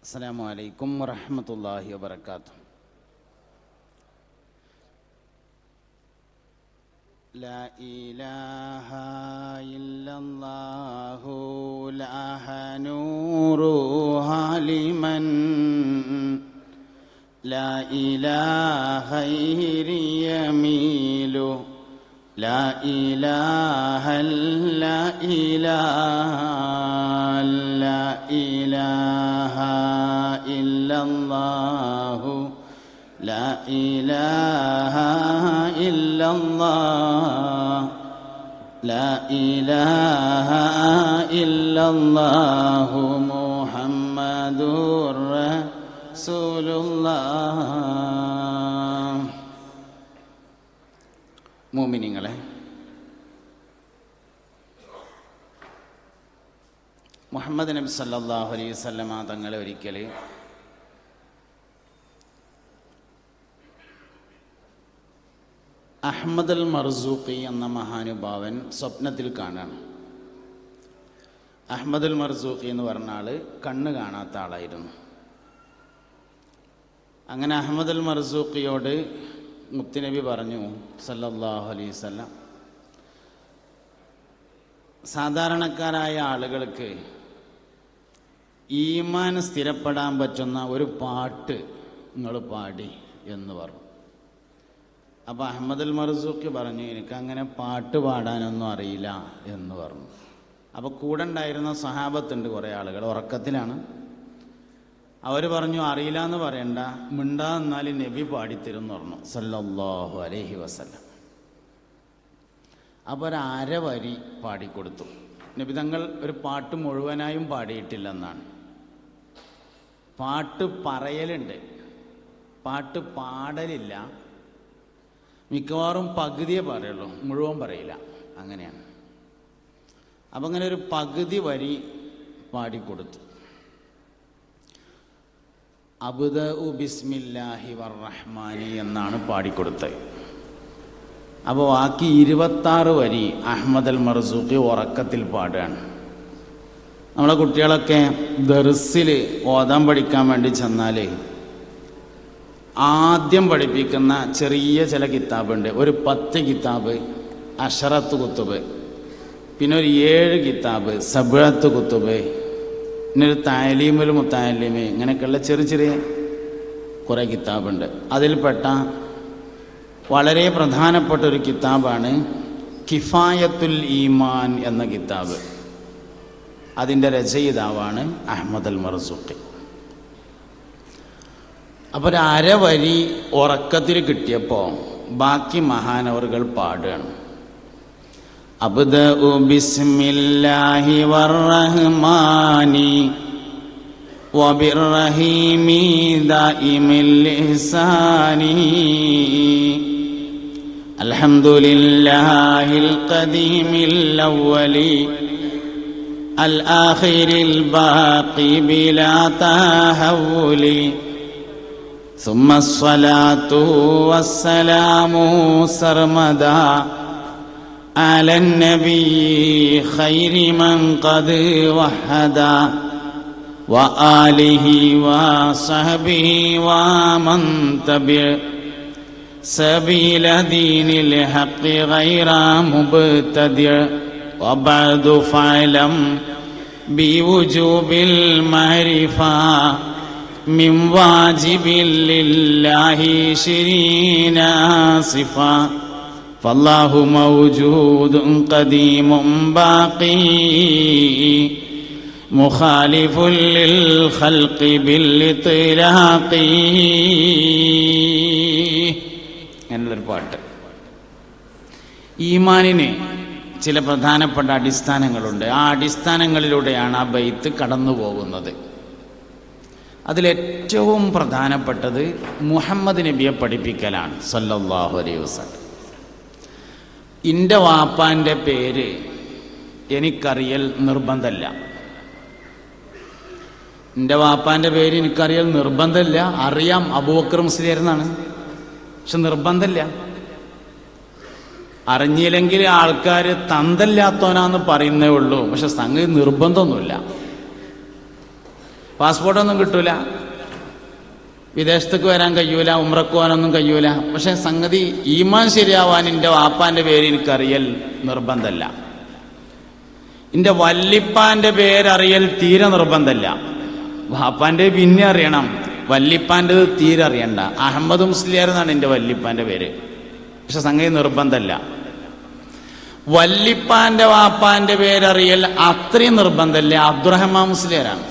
السلام عليكم ورحمة الله وبركاته. لا إله إلا الله لا نورها لمن لا إله يميل لا إله لا إله لا إله إلا الله لا إله إلا الله لا إله إلا الله محمد رسول الله. മുഅ്മിനീങ്ങളെ, മുഹമ്മദ് നബി സല്ലല്ലാഹു അലൈഹി വസല്ലമ തങ്ങളെ ഒരിക്കൽ അഹ്മദ് അൽ മർസൂഖി എന്ന മഹാനുഭാവൻ സ്വപ്നത്തിൽ കാണാണ്. അഹ്മദ് അൽ മർസൂഖി എന്ന് പറഞ്ഞ ആള് കണ്ണ് കാണാത്ത ആളായിരുന്നു. അങ്ങനെ അഹ്മദ് അൽ മർസൂഖിയോട് മുത്തുനബി പറഞ്ഞു സല്ലല്ലാഹു അലൈഹി വസല്ലം, സാധാരണക്കാരായ ആളുകൾക്ക് ഈമാൻ സ്ഥിരപ്പെടാൻ പറ്റുന്ന ഒരു പാട്ട് നിങ്ങൾ പാടി എന്ന് പറഞ്ഞു. അപ്പോൾ അഹ്മദ് അൽ മർസൂഖി പറഞ്ഞു, എനിക്കങ്ങനെ പാട്ട് പാടാനൊന്നും അറിയില്ല എന്ന് പറഞ്ഞു. അപ്പോൾ കൂടെ ഉണ്ടായിരുന്ന സഹാബത്തുണ്ട്, കുറേ ആളുകൾ ഉറക്കത്തിലാണ്. അവർ പറഞ്ഞു, അറിയില്ല എന്ന് പറയണ്ട, മിണ്ടാ എന്നാൽ നബി പാടിത്തരും എന്ന് പറഞ്ഞു സല്ലല്ലാഹു അലൈഹി വസല്ലം. അപ്പോൾ ഒരു അരവരി പാടിക്കൊടുത്തു. നബി തങ്ങൾ ഒരു പാട്ട് മുഴുവനായും പാടിയിട്ടില്ലെന്നാണ്. പാട്ട് പറയലുണ്ട്, പാട്ട് പാടലില്ല. മിക്കവാറും പകുതിയെ പറയുള്ളൂ, മുഴുവൻ പറയില്ല, അങ്ങനെയാണ്. അപ്പം അങ്ങനെ ഒരു പകുതി വരി പാടിക്കൊടുത്തു. അബ്ദഉ ബിസ്മില്ലാഹി വറഹ്മാനി എന്നാണ് പാടിക്കൊടുത്തത്. അപ്പോൾ ബാക്കി 26 വരി അഹ്മദ് അൽ മർസൂഖി ഉറക്കത്തിൽ പാടുകയാണ്. നമ്മളെ കുട്ടികളൊക്കെ ദർസിൽ ഓതാൻ പഠിക്കാൻ വേണ്ടി ചെന്നാൽ ആദ്യം പഠിപ്പിക്കുന്ന ചെറിയ ചില കിതാബുണ്ട്. ഒരു 10 കിതാബ് അഷറത്ത് കുത്തുബ്, പിന്നെ ഒരു 7 കിതാബ് സബ്അത്ത് കുത്തുബ്, പിന്നെ ഒരു തഅലീമുൽ മുതഅല്ലിമ്, ഇങ്ങനെയൊക്കെയുള്ള ചെറിയ ചെറിയ കുറേ കിതാബുണ്ട്. അതിൽപ്പെട്ട വളരെ പ്രധാനപ്പെട്ട ഒരു കിതാബാണ് കിഫായത്തുൽ ഈമാൻ എന്ന കിതാബ്. അതിൻ്റെ രചയിതാവാണ് അഹ്മദ് അൽ മർസൂഖി. അപ്പോൾ ഒരു അരവരി ഉറക്കത്തിൽ കിട്ടിയപ്പോൾ ബാക്കി മഹാനവറുകൾ പാടുകയാണ്. അബ്ദഉ ബിസ്മില്ലാഹി വറഹ്മാനി വബിർറഹീമി ദായിമിൽ ഇഹ്സാനി അൽഹംദുലില്ലാഹിൽ ഖദീമിൽ അവ്വലി അൽ ആഖിരിൽ ബാഖി ബിലാ തഹവ്വുലി ثم الصلاة والسلام سرمدا على النبي خير من قد وحدا وآله وصحبه ومن تبع سبيل دين الحق غير مبتدع وبعد فاعلم بوجوب المعرفة من واجب لله 20 صفة فالله موجود قديم باقي مخالف للخلق بالإطلاق. എന്നുള്ളൊരു പാട്ട്. ഈമാനിന് ചില പ്രധാനപ്പെട്ട അടിസ്ഥാനങ്ങളുണ്ട്. ആ അടിസ്ഥാനങ്ങളിലൂടെയാണ് ആ ബൈത്ത് കടന്നു പോകുന്നത്. അതിലേറ്റവും പ്രധാനപ്പെട്ടത് മുഹമ്മദ് നബിയെ പഠിപ്പിക്കലാണ് സല്ലല്ലാഹു അലൈഹി വസല്ലം. എൻ്റെ വാപ്പാൻ്റെ പേര് എനിക്കറിയൽ നിർബന്ധമല്ല. എൻ്റെ വാപ്പാൻ്റെ പേര് എനിക്കറിയൽ നിർബന്ധമില്ല. അറിയാം അബൂബക്കർ മുസ്ലിയാർ എന്നാണ്, പക്ഷെ നിർബന്ധമില്ല. അറിഞ്ഞില്ലെങ്കിൽ ആൾക്കാർ തന്തല്ലാത്തോനാന്ന് പറയുന്നേ ഉള്ളൂ, പക്ഷെ സംഗതി നിർബന്ധമൊന്നുമില്ല. പാസ്പോർട്ടൊന്നും കിട്ടൂല, വിദേശത്തേക്ക് വരാൻ കഴിയൂല, ഉംറക്ക് പോകാനൊന്നും കഴിയൂല. പക്ഷെ സംഗതി ഈമാൻ ശരിയാവാൻ എൻ്റെ വാപ്പാൻ്റെ പേര് എനിക്കറിയൽ നിർബന്ധമല്ല, എൻ്റെ വല്ലിപ്പാൻ്റെ പേരറിയൽ തീരെ നിർബന്ധമല്ല. വാപ്പാൻ്റെ പിന്നെ അറിയണം, വല്ലിപ്പാൻ്റെ തീരെ അറിയണ്ട. അഹമ്മദ് മുസ്ലിയാർ എന്നാണ് എൻ്റെ വല്ലിപ്പാൻ്റെ പേര്, പക്ഷെ സംഗതി നിർബന്ധമല്ല. വല്ലിപ്പാൻ്റെ വാപ്പാൻ്റെ പേരറിയൽ അത്രയും നിർബന്ധമല്ല, അബ്ദുറഹ്മാൻ മുസ്ലിയാരാണ്.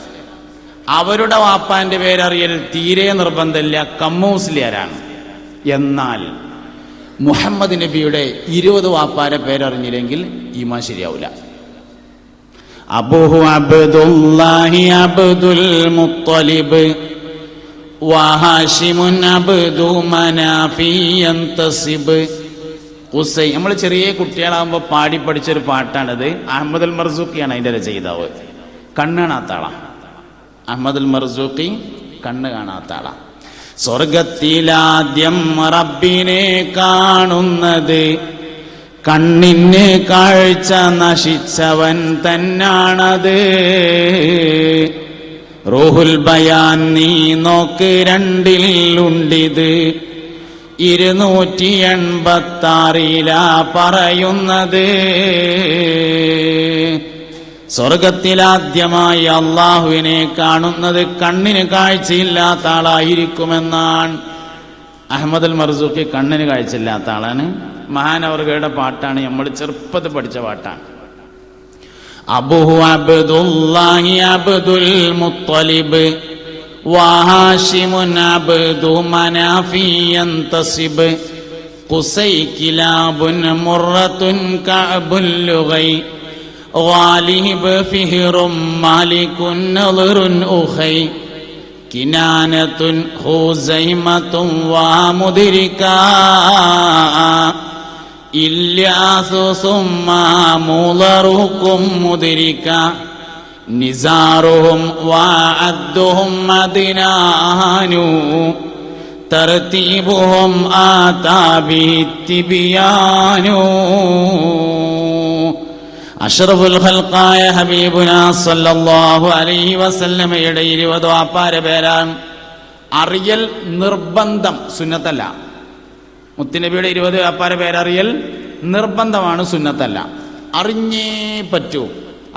അവരുടെ വാപ്പാന്റെ പേരറിയൽ തീരെ നിർബന്ധമില്ല, കമ്മു മുസ്ലിയാരാണ്. എന്നാൽ മുഹമ്മദ് നബിയുടെ 20 വാപ്പാരെ പേരറിഞ്ഞില്ലെങ്കിൽ ഈമാൻ ശരിയാവില്ല. അബൂഹു അബ്ദുല്ലാഹി അബ്ദുൽ മുത്തലിബ് വഹാഷിമുൻ അബ്ദു മനാഫി യന്തസിബ് ഖുസൈ. നമ്മൾ ചെറിയ കുട്ടികളാകുമ്പോൾ പാടി പഠിച്ചൊരു പാട്ടാണിത്. അഹമ്മദുൽ മർസൂഖിയാണ് അതിൻ്റെ രചയിതാവ്. കണ്ണ് കാണാത്ത ആളാണ് അഹമ്മദുൽ മർസൂഖി, കണ്ണ് കാണാത്ത ആളാണ്. സ്വർഗത്തിലാദ്യം റബ്ബിനെ കാണുന്നത് കണ്ണിന് കാഴ്ച നശിച്ചവൻ തന്നാണത്. റൂഹുൽ ബയാൻ നീ നോക്ക്, 2-ലുണ്ടിത് 286 പറയുന്നത്. സ്വർഗത്തിലാദ്യമായി അള്ളാഹുവിനെ കാണുന്നത് കണ്ണിന് കാഴ്ചയില്ലാത്ത ആളായിരിക്കുമെന്നാണ്. അഹമ്മദുൽ മർസൂഖി കണ്ണിന് കാഴ്ചയില്ലാത്ത ആളാണ്. മഹാനവർഗയുടെ പാട്ടാണ്, നമ്മൾ ചെറുപ്പത്തിൽ പഠിച്ച പാട്ടാണ്. അബൂഹു അബ്ദുല്ലാഹി അബ്ദുൽ മുത്തലിബ് വഹാഷിമുൻ അബ്ദു മനാഫി യന്തസിബ് ഖുസൈ കിലാബുൻ മുറത്തുൻ കഅബുൽ ലുഗൈ غالب فهر مالك نظر أخي كنانة خزيمة ومدركا إلياس ثم مضركم مدركا نزارهم وعدهم أدنان ترتيبهم آتى به التبيان. അഷ്റഫുൽ ഖൽഖായ ഹബീബുനാ സല്ലല്ലാഹു അലൈഹി വസല്ലമയുടെ 20 വാപ്പാരെ പേരാണ്. അറിയൽ നിർബന്ധം, സുന്നത്തല്ല. മുത്തുനബിയുടെ 20 വാപ്പാരെ പേരറിയൽ നിർബന്ധമാണ്, സുന്നത്തല്ല. അറിഞ്ഞേ പറ്റൂ.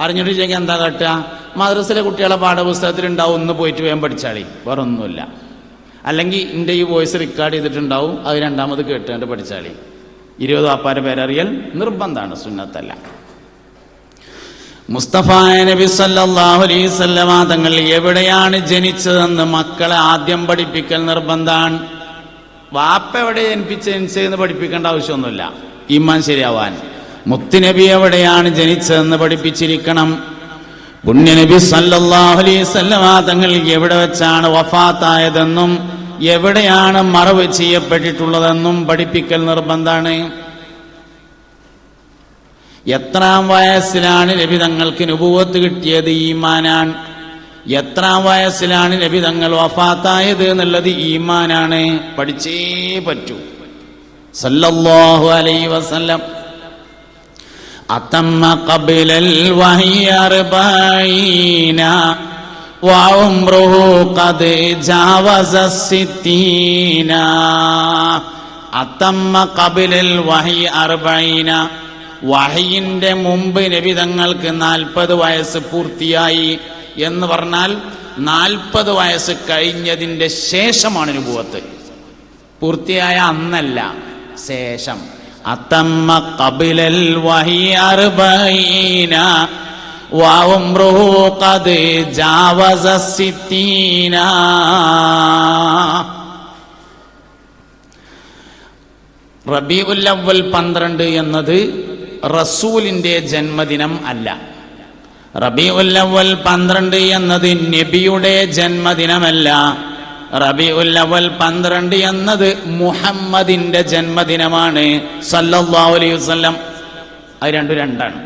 അറിഞ്ഞിട്ടില്ലെങ്കിൽ എന്താ കാട്ടുക? മദ്രസയിലെ കുട്ടികളെ പാഠപുസ്തകത്തിലുണ്ടാവും, ഒന്ന് പോയിട്ട് വേഗം പഠിച്ചാളി, വേറെ ഒന്നുമില്ല. അല്ലെങ്കിൽ എൻ്റെ ഈ വോയിസ് റെക്കോർഡ് ചെയ്തിട്ടുണ്ടാവും, അത് രണ്ടാമത് കേട്ടുകൊണ്ട് പഠിച്ചാളി. 20 വാപ്പാരെ പേരറിയൽ നിർബന്ധമാണ്, സുന്നത്തല്ല. മുസ്തഫ നബി സല്ലല്ലാഹു അലൈഹി വസല്ലമ തങ്ങൾ എവിടെയാണ് ജനിച്ചതെന്ന് മക്കളെ ആദ്യം പഠിപ്പിക്കൽ നിർബന്ധമാണ്. വാപ്പ എവിടെ ജനിപ്പിച്ചെന്ന് പഠിപ്പിക്കേണ്ട ആവശ്യമൊന്നുമില്ല ഈമാൻ ശരിയാവാൻ. മുത്തുനബി എവിടെയാണ് ജനിച്ചതെന്ന് പഠിപ്പിച്ചിരിക്കണം. പുണ്യനബി സല്ലല്ലാഹു അലൈഹി വസല്ലമ തങ്ങൾ എവിടെ വെച്ചാണ് വഫാത്തായതെന്നും എവിടെയാണ് മറവ് ചെയ്യപ്പെട്ടിട്ടുള്ളതെന്നും പഠിപ്പിക്കൽ നിർബന്ധമാണ്. എത്രാം വയസ്സിലാണ് നബി തങ്ങൾക്ക് നുബുവത്ത് കിട്ടിയത്? ഈമാനാണ്. എത്രാം വയസ്സിലാണ് നബി തങ്ങൾ വഫാത്തായത് എന്നുള്ളത് ഈമാനാണ്, പഠിച്ചേ പറ്റൂ. സല്ലല്ലാഹു അലൈഹി വസല്ലം അതമ്മ ഖബലൽ വഹി 40 വഉംറുഹു ഖദ് ജാവസ 60. അതമ്മ ഖബലൽ വഹി 40, വഹയിന്റെ മുമ്പ് നബി തങ്ങൾക്ക് 40 വയസ്സ് പൂർത്തിയായി എന്ന് പറഞ്ഞാൽ 40 വയസ്സ് കഴിഞ്ഞതിന്റെ ശേഷമാണ് നുബുവത്ത്. പൂർത്തിയായ അന്നല്ല, ശേഷം. അതമ്മ ഖബലൽ വഹി 40 വഉംറുഹു ഖദ് ജാവസ 60. റബീഉൽ അവ്വൽ 12 എന്നത് റസൂലിന്റെ ജന്മദിനം അല്ല. റബീഉൽ അവ്വൽ 12 എന്നത് നബിയുടെ ജന്മദിനമല്ല. റബീഉൽ അവ്വൽ 12 എന്നത് മുഹമ്മദിന്റെ ജന്മദിനമാണ് സല്ലല്ലാഹു അലൈഹി വസല്ലം. അത് രണ്ടാണ്.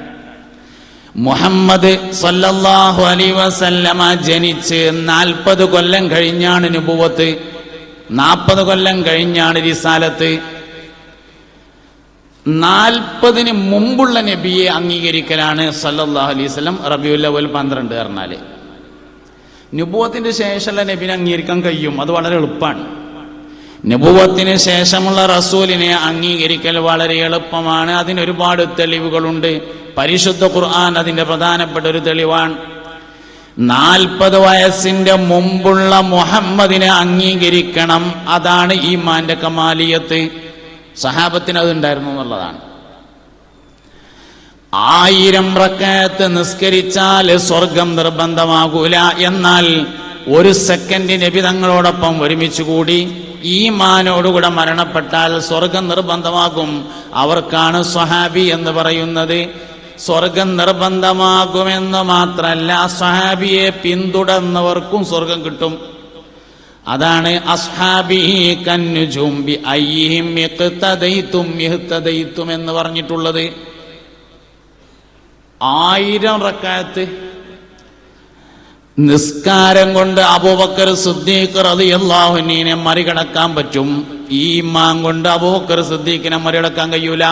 മുഹമ്മദ് സല്ലല്ലാഹു അലൈഹി വസല്ലമ ജനിച്ച് 40 കൊല്ലം കഴിഞ്ഞാണ് നുബുവത്ത്, 40 കൊല്ലം കഴിഞ്ഞാണ് റിസാലത്ത്. 40 മുമ്പുള്ള നബിയെ അംഗീകരിക്കലാണ് സല്ലല്ലാഹു അലൈഹി വസല്ലം റബീഉൽ അവ്വൽ 12 പറഞ്ഞാല്. നുബുവത്തിന് ശേഷമുള്ള നബിനെ അംഗീകരിക്കാൻ കഴിയും, അത് വളരെ എളുപ്പമാണ്. നുബുവത്തിന് ശേഷമുള്ള റസൂലിനെ അംഗീകരിക്കൽ വളരെ എളുപ്പമാണ്. അതിനൊരുപാട് തെളിവുകളുണ്ട്. പരിശുദ്ധ ഖുർആൻ അതിന്റെ പ്രധാനപ്പെട്ട ഒരു തെളിവാണ്. 40 വയസ്സിന്റെ മുമ്പുള്ള മുഹമ്മദിനെ അംഗീകരിക്കണം. അതാണ് ഈമാന്റെ കമാലിയത്ത്. സഹാബത്തിന് അതുണ്ടായിരുന്നു എന്നുള്ളതാണ്. 1000 റക്അത്ത് നിസ്കരിച്ചാൽ സ്വർഗം നിർബന്ധമാകൂല. എന്നാൽ 1 സെക്കൻഡ് നബി തങ്ങളോടൊപ്പം ഒരുമിച്ച് കൂടി ഈമാനോടുകൂടെ മരണപ്പെട്ടാൽ സ്വർഗം നിർബന്ധമാകും. അവർക്കാണ് സ്വഹാബി എന്ന് പറയുന്നത്. സ്വർഗം നിർബന്ധമാകുമെന്ന് മാത്രല്ല, സ്വഹാബിയെ പിന്തുടർന്നവർക്കും സ്വർഗം കിട്ടും. അതാണ് അസ്ഹാബി കന്നുജും ബി അയ്യിഹിം ഇഖ്തദൈതും ഇഹ്തദൈതും എന്ന് പറഞ്ഞിട്ടുള്ളത്. 1000 റക്അത്ത് നിസ്കാരം കൊണ്ട് അബൂബക്കർ സിദ്ദീഖ് റളിയല്ലാഹു അൻഹുവിനെ മറികടക്കാൻ പറ്റും. ഈമാൻ കൊണ്ട് അബൂബക്കർ സിദ്ദീഖിനെ മറികടക്കാൻ കഴിയൂല.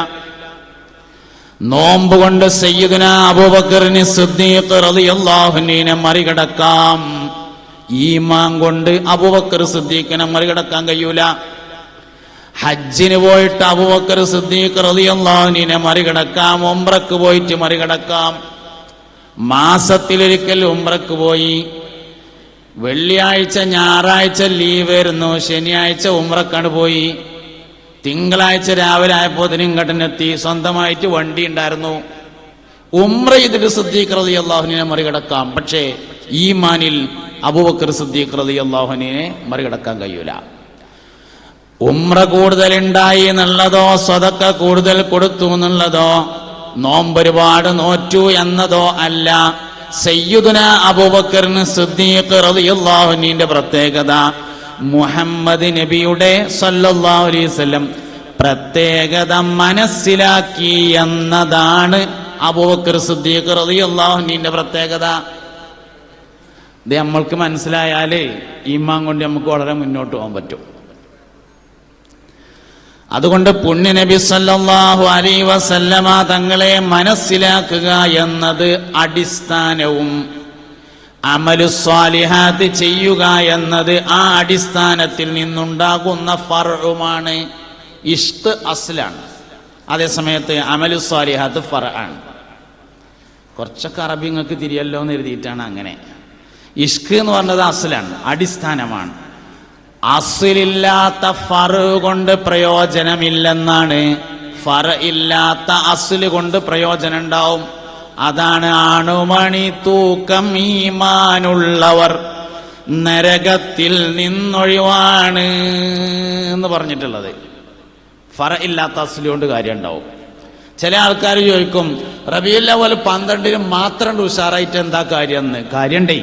നോമ്പ് കൊണ്ട് സയ്യിദുനാ അബൂബക്കറിന് സിദ്ദീഖ് റളിയല്ലാഹു അൻഹുവിനെ മറികടക്കാം. ഈമാൻ കൊണ്ട് അബൂബക്കർ സിദ്ദീഖിനെ മറികടക്കാൻ കഴിയൂല. ഹജ്ജിന് പോയിട്ട് അബൂബക്കർ സിദ്ദീഖ് റളിയല്ലാഹു അൻഹുവിനെ മറികടക്കാം. ഉംറക്ക് പോയിട്ട് മറികടക്കാം. മാസത്തിലൊരിക്കൽ ഉംറക്ക് പോയി, വെള്ളിയാഴ്ച ഞായറാഴ്ച ലീവ് വരുന്നു, ശനിയാഴ്ച ഉംറക്കാണ് പോയി. തിങ്കളാഴ്ച രാവിലെ ആയപ്പോൾ ഇങ്ങോട്ടെത്തി. സ്വന്തമായിട്ട് വണ്ടി ഉണ്ടായിരുന്നു. ഉംറ ചെയ്തിട്ട് സിദ്ദീഖ് റളിയല്ലാഹു അൻഹുവിനെ മറികടക്കാം. പക്ഷേ ഈമാനിൽ അബൂബക്കർ സിദ്ദീഖ് റളിയല്ലാഹു അൻഹുവിനെ മറികടക്കാൻ കഴിയൂല. ഉംറ കൂടുതൽ ഉണ്ടായി എന്നുള്ളതോ സ്വതക്ക കൂടുതൽ കൊടുത്തു എന്നുള്ളതോ നോമ്പ് ഒരുപാട് നോറ്റു എന്നതോ അല്ല. സയ്യിദുനാ അബൂബക്കറിന് സിദ്ദീഖ് റളിയല്ലാഹു അൻഹുവിന്റെ പ്രത്യേകത മുഹമ്മദ് നബിയുടെ സല്ലല്ലാഹു അലൈഹി വസല്ലം പ്രത്യേകത മനസ്സിലാക്കി എന്നതാണ് അബൂബക്കർ സിദ്ദീഖ് റളിയല്ലാഹു അൻഹുവിന്റെ പ്രത്യേകത. ഇത് നമ്മൾക്ക് മനസ്സിലായാലേ ഈമാൻ കൊണ്ട് നമുക്ക് വളരെ മുന്നോട്ട് പോകാൻ പറ്റും. അതുകൊണ്ട് പുണ്യ നബി സല്ലല്ലാഹു അലൈഹി വസല്ലമ തങ്ങളെ മനസ്സിലാക്കുക എന്നത് അടിസ്ഥാനവും അമലുസ്വാലിഹാത്ത് ചെയ്യുക എന്നത് ആ അടിസ്ഥാനത്തിൽ നിന്നുണ്ടാകുന്ന ഫർഉമാണ്. ഇഷ്ക് അസ്ലാണ്, അതേസമയത്ത് അമലുസ്വാലിഹാത്ത് ഫർആണ്. കുറച്ചൊക്കെ അറബി നിങ്ങൾക്ക് തിരിയല്ലോ എന്ന് എഴുതിയിട്ടാണ് അങ്ങനെ. ഇഷ്ക് എന്ന് പറഞ്ഞത് അസ്ലാണ്, അടിസ്ഥാനമാണ്. അസ്ലില്ലാത്ത ഫറ് കൊണ്ട് പ്രയോജനമില്ലെന്നാണ്. ഫറ ഇല്ലാത്ത അസ്ല് കൊണ്ട് പ്രയോജനം ഉണ്ടാവും. അതാണ് ആണുമണി തൂക്കം ഈമാനുള്ളവർ നരകത്തിൽ നിന്നൊഴിവാണ് എന്ന് പറഞ്ഞിട്ടുള്ളത്. ഫറ ഇല്ലാത്ത അസ്ല് കൊണ്ട് കാര്യം ഉണ്ടാവും. ചില ആൾക്കാർ ചോദിക്കും, റബീഉൽ അവ്വൽ 12 മാത്രം ഉഷാറായിട്ട് എന്താ കാര്യം എന്ന്. കാര്യണ്ടേ,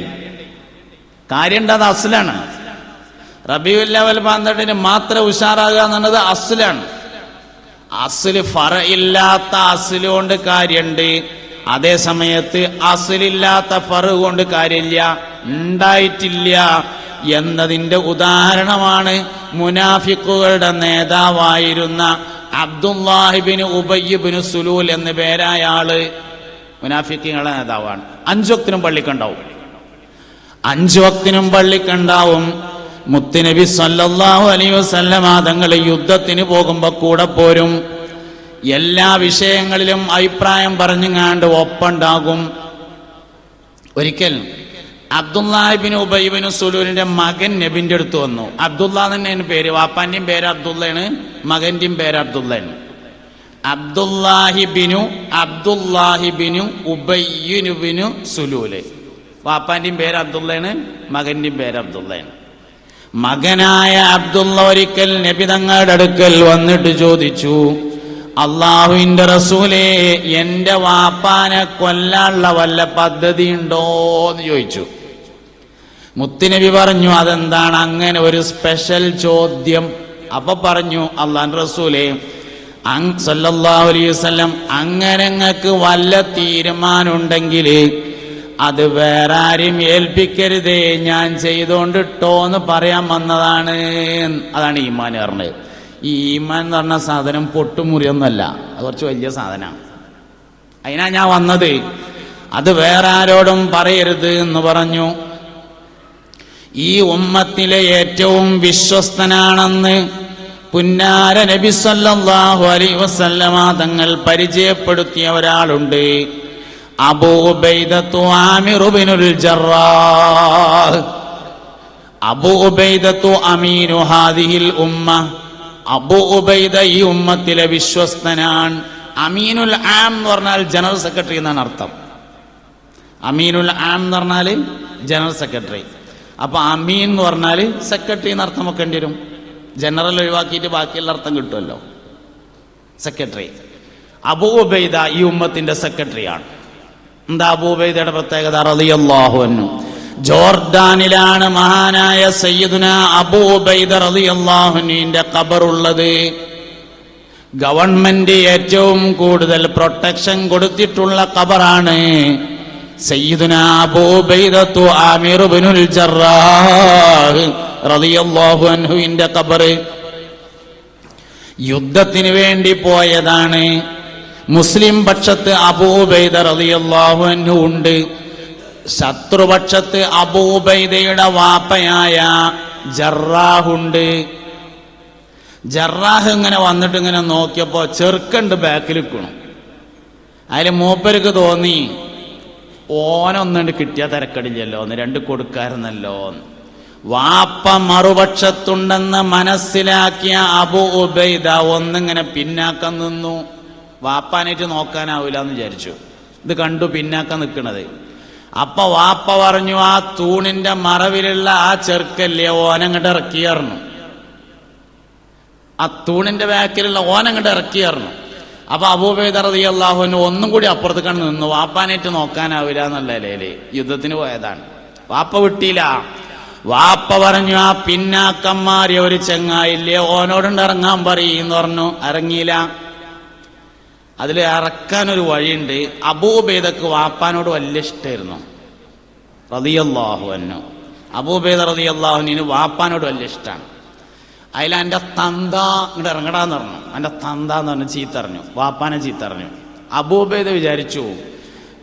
കാര്യണ്ട്, അത് അസ്ലാണ്. റബീഉൽ അവ്വൽ 12 മാത്രം ഉഷാറാകുക എന്നുള്ളത് അസ്ലാണ്. അസ്ല് ഫറ ഇല്ലാത്ത അസ്ല് കൊണ്ട് കാര്യണ്ട്. അതേ സമയത്ത് അസ്ലില്ലാത്ത ഫറ് കൊണ്ട് കാര്യമില്ല, ഉണ്ടായിട്ടില്ല എന്നതിന്റെ ഉദാഹരണമാണ് മുനാഫിക്കുകളുടെ നേതാവായിരുന്ന അബ്ദുല്ലാഹിബ്നു ഉബയ്യ് സുലൂൽ എന്ന പേരായ ആള്. മുനാഫിക്കുകളുടെ നേതാവാണ്. 5 വക്തിനും പള്ളിക്കുണ്ടാവും. 5 വക്തിനും പള്ളിക്കുണ്ടാവും. മുത്തുനബി സല്ലല്ലാഹു അലൈഹി വസല്ലമ തങ്ങൾ യുദ്ധത്തിന് പോകുമ്പോ കൂടെ പോരും. എല്ലാ വിഷയങ്ങളിലും അഭിപ്രായം പറഞ്ഞുങ്ങാണ്ട് ഒപ്പുണ്ടാകും. ഒരിക്കൽ അബ്ദുല്ലാഹിബ്നു ഉബയ്യ് സുലൂലിന്റെ മകൻ നബിന്റെ അടുത്ത് വന്നു. അബ്ദുള്ള തന്നെയാണ് പേര്. വാപ്പാന്റെയും പേര് അബ്ദുള്ളയാണ്, മകന്റെയും പേര് അബ്ദുള്ളയാണ്. അബ്ദുല്ലാഹിബ്നു ഉബയ്യ് സുലൂല്. വാപ്പാന്റെയും പേര് അബ്ദുള്ളയാണ്, മകന്റെയും പേര് അബ്ദുള്ളയാണ്. മകനായ അബ്ദുള്ള ഒരിക്കൽ നബി തങ്ങളുടെ അടുക്കൽ വന്നിട്ട് ചോദിച്ചു, അള്ളാഹുവിന്റെ റസൂലേ, എന്റെ വാപ്പാനെ കൊല്ലാനുള്ള വല്ല പദ്ധതി ഉണ്ടോ എന്ന് ചോദിച്ചു. മുത്തുനബി പറഞ്ഞു, അതെന്താണ് അങ്ങനെ ഒരു സ്പെഷ്യൽ ചോദ്യം? അപ്പൊ പറഞ്ഞു, അള്ളാഹുവിന്റെ റസൂലേ സല്ലല്ലാഹു അലൈഹി വസല്ലം, അങ്ങനെ നിങ്ങൾക്ക് വല്ല തീരുമാനമുണ്ടെങ്കിൽ അത് വേറെ ആരും ഏൽപ്പിക്കരുതേ, ഞാൻ ചെയ്തോണ്ടിട്ടോ എന്ന് പറയാൻ വന്നതാണ്. അതാണ് ഈമാൻ പറഞ്ഞത്. ഈ ഈമാൻ എന്ന് പറഞ്ഞ സാധനം പൊട്ടുമുറിയൊന്നല്ല, അത് കുറച്ച് വലിയ സാധനമാണ്. അതിനാ ഞാൻ വന്നത്. അത് വേറെ ആരോടും പറയരുത് എന്ന് പറഞ്ഞു. ഈ ഉമ്മത്തിലെ ഏറ്റവും വിശ്വസ്തനാണെന്ന് പുന്നാര നബി സല്ലല്ലാഹു അലൈഹി വസല്ലമ തങ്ങൾ പരിചയപ്പെടുത്തിയ ഒരാളുണ്ട്. അബൂ ഉബൈദത്തു ആമിർ ഇബ്നുൽ ജറാഹ്. അബൂ ഉബൈദത്തു അമീനു ഹാദിഹിൽ ഉമ്മ. അബൂ ഉബൈദ ഈ ഉമ്മത്തിലെ വിശ്വസ്തനാണ്. അമീനുൽ ആം എന്ന് പറഞ്ഞാൽ ജനറൽ സെക്രട്ടറി എന്നാണ് അർത്ഥം. അമീനുൽ ആം എന്ന് പറഞ്ഞാൽ ജനറൽ സെക്രട്ടറി. അപ്പൊ അമീൻ എന്ന് പറഞ്ഞാൽ സെക്രട്ടറി എന്ന് അർത്ഥം വെക്കേണ്ടി വരും. ജനറൽ ഒഴിവാക്കിയിട്ട് ബാക്കിയുള്ള അർത്ഥം കിട്ടുമല്ലോ, സെക്രട്ടറി. അബൂ ഉബൈദ ഈ ഉമ്മത്തിന്റെ സെക്രട്ടറിയാണ്. എന്താ അബൂ ഉബൈദയുടെ പ്രത്യേകത? റളിയല്ലാഹു അൻഹു. ജോർഡാനിലാണ് മഹാനായ സയ്യിദുന അബൂ ഉബൈദ റളിയല്ലാഹു അൻഹുവിന്റെ ഖബറുള്ളത്. ഗവൺമെന്റ് ഏറ്റവും കൂടുതൽ പ്രൊട്ടക്ഷൻ കൊടുത്തിട്ടുള്ള ഖബറാണ് സയ്യിദുന അബൂ ഉബൈദത്തു ആമിർ ഇബ്നുൽ ജറാഹ് റളിയല്ലാഹു അൻഹുവിന്റെ ഖബർ. യുദ്ധത്തിന് വേണ്ടി പോയതാണ്. മുസ്ലിം പക്ഷത്ത് അബൂ ഉബൈദ റളിയല്ലാഹു അൻഹു ഉണ്ട്. ശത്രുപക്ഷത്ത് അബൂ ഉബൈദയുടെ വാപ്പയായ ജറാഹുണ്ട്. ജറാഹ് ഇങ്ങനെ വന്നിട്ട് ഇങ്ങനെ നോക്കിയപ്പോ ചെറുക്കണ്ട് ബാക്കിൽ നിൽക്കണം. അതിൽ മൂപ്പർക്ക് തോന്നി ഓനൊന്നുണ്ട് കിട്ടിയാൽ തിരക്കടില്ലല്ലോ, ഒന്ന് രണ്ട് കൊടുക്കാറുന്നല്ലോ. വാപ്പ മറുപക്ഷത്തുണ്ടെന്ന് മനസ്സിലാക്കിയ അബൂ ഉബൈദ ഒന്നിങ്ങനെ പിന്നാക്കം നിന്നു. വാപ്പാനായിട്ട് നോക്കാനാവില്ല എന്ന് വിചാരിച്ചു. ഇത് കണ്ടു പിന്നാക്കം നിൽക്കണത്. അപ്പൊ വാപ്പ പറഞ്ഞു, ആ തൂണിന്റെ മറവിലുള്ള ആ ചെറുക്കല്ലേ ഓനങ്ങോട്ട് ഇറക്കിയായിരുന്നു. ആ തൂണിന്റെ ബാക്കിലുള്ള ഓനങ്ങോട്ട് ഇറക്കിയായിരുന്നു. അപ്പൊ അബൂ ഉബൈദ റളിയല്ലാഹു അൻഹു ഒന്നും കൂടി അപ്പുറത്തേക്കാണ് നിന്നു. വാപ്പാനായിട്ട് നോക്കാനാവില്ല എന്നുള്ള നിലയില് യുദ്ധത്തിന് പോയതാണ്. വാപ്പ വിട്ടില്ല. വാപ്പ പറഞ്ഞു, ആ പിന്നാക്കം മാറിയ ഒരു ചെങ്ങായില്ലേ ഓനോടുണ്ട് ഇറങ്ങാൻ പറയെന്ന് പറഞ്ഞു. ഇറങ്ങിയില്ല. അതിൽ ഇറക്കാനൊരു വഴിയുണ്ട്. അബൂ ഉബൈദക്ക് വാപ്പാനോട് വലിയ ഇഷ്ടമായിരുന്നു റളിയല്ലാഹു അൻഹു. അബൂ ഉബൈദ റളിയല്ലാഹു അൻഹുവിന് വാപ്പാനോട് വലിയ ഇഷ്ടമാണ്. അതിൽ എൻ്റെ തന്ത ഇങ്ങോട്ട് ഇറങ്ങടാന്ന് പറഞ്ഞു. എൻ്റെ തന്ത എന്ന് പറഞ്ഞു ചീത്തറിഞ്ഞു, വാപ്പാനെ ചീത്തറിഞ്ഞു. അബൂ ഉബൈദ വിചാരിച്ചു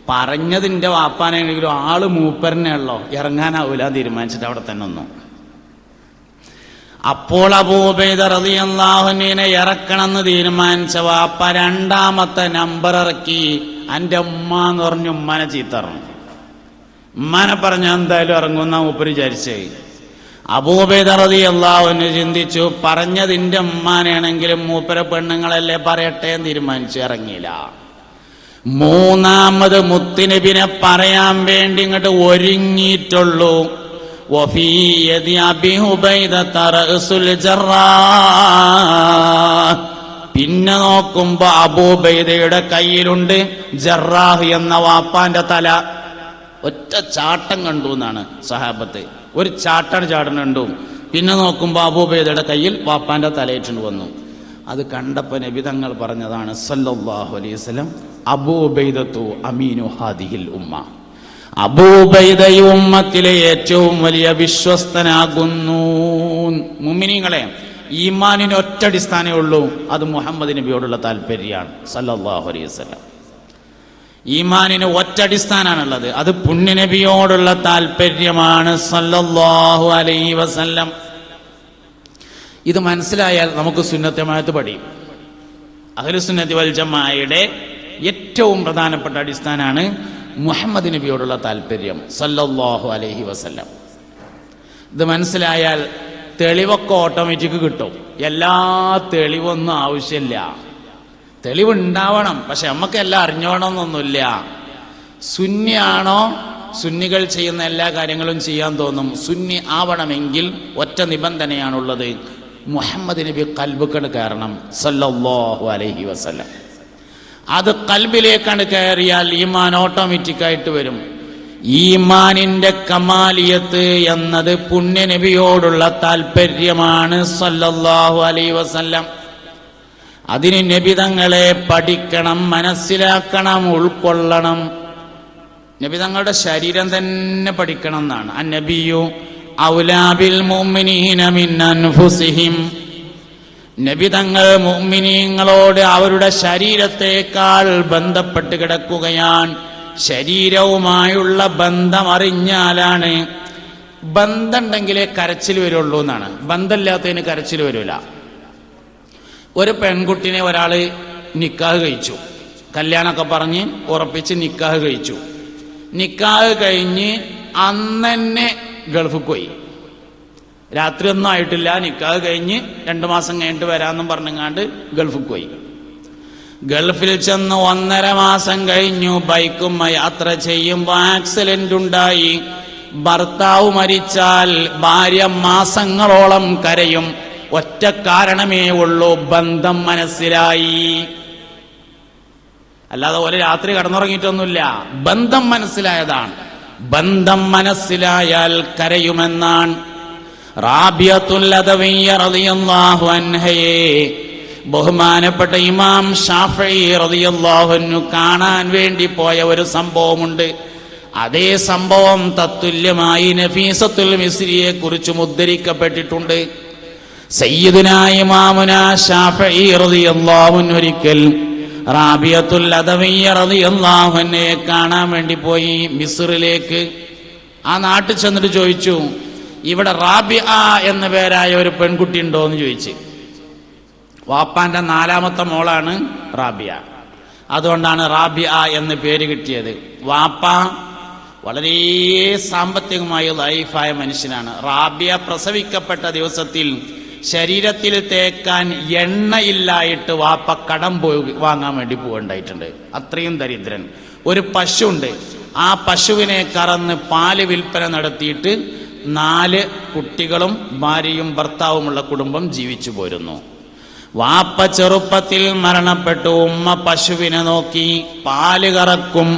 പറഞ്ഞതിൻ്റെ വാപ്പാനെങ്കിലും ആള് മൂപ്പരനെ ഉള്ളോ, ഇറങ്ങാനാവൂല തീരുമാനിച്ചിട്ട് അവിടെ തന്നെ ഒന്നു. അപ്പോൾ അബൂ ഉബൈദ റളിയല്ലാഹു അൻഹുവിനെ ഇറക്കണമെന്ന് തീരുമാനിച്ച വാപ്പ രണ്ടാമത്തെ നമ്പർ ഇറക്കി. എൻ്റെ ഉമ്മ എന്ന് പറഞ്ഞു ഉമ്മാനെ ചീത്തറിഞ്ഞു. ഉമ്മാനെ പറഞ്ഞ എന്തായാലും ഇറങ്ങുന്ന മൂപ്പര് വിചാരിച്ചേ. അബൂ ഉബൈദ റളിയല്ലാഹു അൻഹു ചിന്തിച്ചു, പറഞ്ഞതിന്റെ ഉമ്മാനാണെങ്കിലും മൂപ്പരെ പെണ്ണുങ്ങളല്ലേ പറയട്ടെ എന്ന് തീരുമാനിച്ചു. ഇറങ്ങിയില്ല. മൂന്നാമത് മുത്തുനബിനെ പറയാൻ വേണ്ടി ഇങ്ങോട്ട് ഒരുങ്ങിയിട്ടുള്ളൂ. വഫീ യദി അബീ ഉബൈദത റഅസുൽ ജറാഹ്. പിന്നെ നോക്കുമ്പോ അബൂ ഉബൈദയുടെ കയ്യിലുണ്ട് ജറാഹ് എന്ന വാപ്പാന്റെ തല. ഒറ്റ ചാട്ടം കണ്ടു എന്നാണ് സഹാബത്ത്. ഒരു ചാട്ടാണ് ചാടനുണ്ടു. പിന്നെ നോക്കുമ്പോ അബൂ ഉബൈദയുടെ കയ്യിൽ വാപ്പാന്റെ തലയിട്ടുണ്ട് വന്നു. അത് കണ്ടപ്പോ നബി തങ്ങൾ പറഞ്ഞതാണ് സല്ലല്ലാഹു അലൈഹി വസല്ലം, അബൂ ഉബൈദത്തു അമീനു ഹാദിഹിൽ ഉമ്മ. അബൂ ഉബൈദ ഈ ഉമ്മത്തിലെ ഏറ്റവും വലിയ വിശ്വസ്തനാകുന്നു. മുഅ്മിനീങ്ങളെ, ഈമാനിന് ഒറ്റ അടിസ്ഥാനമേ ഉള്ളൂ. അത് മുഹമ്മദ് നബിയോടുള്ള താല്പര്യമാണ് സല്ലല്ലാഹു അലൈഹി വസല്ലം. ഈമാനിന് ഒറ്റ അടിസ്ഥാനമാണുള്ളത്. അത് പുണ്യനബിയോടുള്ള താല്പര്യമാണ് സല്ലല്ലാഹു അലൈഹി വസല്ലം. ഇത് മനസ്സിലായാൽ നമുക്ക് സുന്നത്ത് ജമാഅത്ത് പഠിയും. അഹ്ലുസുന്നത്തി വൽ ജമാഅയുടെ ഏറ്റവും പ്രധാനപ്പെട്ട അടിസ്ഥാനമാണ് മുഹമ്മദ് നബിയോടുള്ള താല്പര്യം സല്ലല്ലാഹു അലൈഹി വസല്ലം. ഇത് മനസ്സിലായാൽ തെളിവൊക്കെ ഓട്ടോമാറ്റിക് കിട്ടും. എല്ലാ തെളിവൊന്നും ആവശ്യമില്ല. തെളിവുണ്ടാവണം, പക്ഷെ നമുക്ക് എല്ലാം അറിഞ്ഞോണമെന്നൊന്നുമില്ല. സുന്നിയാണോ, സുന്നികൾ ചെയ്യുന്ന എല്ലാ കാര്യങ്ങളും ചെയ്യാൻ തോന്നും. സുന്നി ആവണമെങ്കിൽ ഒറ്റ നിബന്ധനയാണുള്ളത്, മുഹമ്മദ് നബി ഖൽബിക്കട് കയറണം സല്ലല്ലാഹു അലൈഹി വസല്ലം. അത് ഖൽബിലേക്കാണ് കയറിയാൽ ഈമാൻ ഓട്ടോമാറ്റിക്കായിട്ട് വരും. ഈമാനിന്റെ കമാലിയത്ത് എന്നത് പുണ്യനബിയോടുള്ള താല്പര്യമാണ് സല്ലല്ലാഹു അലൈഹി വസല്ലം. അതിന് നബി തങ്ങളെ പഠിക്കണം, മനസ്സിലാക്കണം, ഉൾക്കൊള്ളണം. നബി തങ്ങളുടെ ശരീരം തന്നെ പഠിക്കണം എന്നാണ്. അന്നബിയു ഔലാ ബിൽ മുഅ്മിനീന മിൻ അൻഫുസിഹിം. നബി തങ്ങൾ മുഅ്മിനീങ്ങളോട് അവരുടെ ശരീരത്തേക്കാൾ ബന്ധപ്പെട്ട് കിടക്കുകയാണ്. ശരീരവുമായുള്ള ബന്ധം അറിഞ്ഞാലാണ് ബന്ധമുണ്ടെങ്കിലേ കരച്ചിൽ വരുള്ളൂ എന്നാണ്. ബന്ധമില്ലാത്തതിന് കരച്ചിൽ വരില്ല. ഒരു പെൺകുട്ടിനെ ഒരാൾ നിക്കാഹ് കഴിച്ചു, കല്യാണമൊക്കെ പറഞ്ഞ് ഉറപ്പിച്ച് നിക്കാഹ് കഴിച്ചു. നിക്കാഹ് കഴിഞ്ഞ് അന്നെ ഗൾഫിൽ പോയി. രാത്രി ഒന്നും ആയിട്ടില്ല, നിക്കാഹ് കഴിഞ്ഞ് 2 മാസം കഴിഞ്ഞിട്ട് വരാമെന്നും പറഞ്ഞങ്ങാണ്ട് ഗൾഫിൽ പോയി. ഗൾഫിൽ ചെന്ന് 1.5 മാസം കഴിഞ്ഞു. ബൈക്കും യാത്ര ചെയ്യുമ്പോൾ ആക്സിഡന്റ് ഉണ്ടായി. ഭർത്താവ് മരിച്ചാൽ ഭാര്യ മാസങ്ങളോളം കരയും. ഒറ്റ കാരണമേ ഉള്ളൂ, ബന്ധം മനസ്സിലായി. അല്ലാതെ ഒരു രാത്രി കടന്നുറങ്ങിയിട്ടൊന്നുമില്ല, ബന്ധം മനസ്സിലായതാണ്. ബന്ധം മനസ്സിലായാൽ കരയുമെന്നാണ്. റാബിയത്തുൽ അദവിയ്യ റളിയല്ലാഹു അൻഹയെ ബഹുമാനപ്പെട്ട ഇമാം ഷാഫിഈ റളിയല്ലാഹു അൻഹു കാണാൻ വേണ്ടി പോയ ഒരു സംഭവമുണ്ട്. അതേ സംഭവം തത്തുല്യമായി നഫീസത്തുൽ മിസ്രിയെ കുറിച്ചും ഉദ്ധരിക്കപ്പെട്ടിട്ടുണ്ട്. സയ്യിദുനാ ഇമാമുനാ ഷാഫിഈ റളിയല്ലാഹു അൻഹു ഒരിക്കൽ റാബിയത്തുൽ അദവിയ്യ റളിയല്ലാഹു അൻഹയെ കാണാൻ വേണ്ടി പോയി മിസ്റിലേക്ക്. ആ നാട്ടിൽ ചെന്നിട്ട് ചോദിച്ചു, ഇവിടെ റാബിയ എന്ന പേരായ ഒരു പെൺകുട്ടി ഉണ്ടോ എന്ന് ചോദിച്ചു. വാപ്പാന്റെ 4ാമത്തെ മോളാണ് റാബിയ. അതുകൊണ്ടാണ് റാബിയ എന്ന് പേര് കിട്ടിയത്. വാപ്പ വളരെ സാമ്പത്തികമായി ലൈഫായ മനുഷ്യനാണ്. റാബിയ പ്രസവിക്കപ്പെട്ട ദിവസത്തിൽ ശരീരത്തിൽ തേക്കാൻ എണ്ണയില്ലായിട്ട് വാപ്പ കടം പോയി വാങ്ങാൻ വേണ്ടി പോകണ്ടായിട്ടുണ്ട്. അത്രയും ദരിദ്രൻ. ഒരു പശുണ്ട്, ആ പശുവിനെ കറന്ന് പാല് വിൽപ്പന നടത്തിയിട്ട് 4 കുട്ടികളും ഭാര്യയും ഭർത്താവുമുള്ള കുടുംബം ജീവിച്ചു പോരുന്നു. വാപ്പ ചെറുപ്പത്തിൽ മരണപ്പെട്ടു. ഉമ്മ പശുവിനെ നോക്കി, പാല് കറക്കും.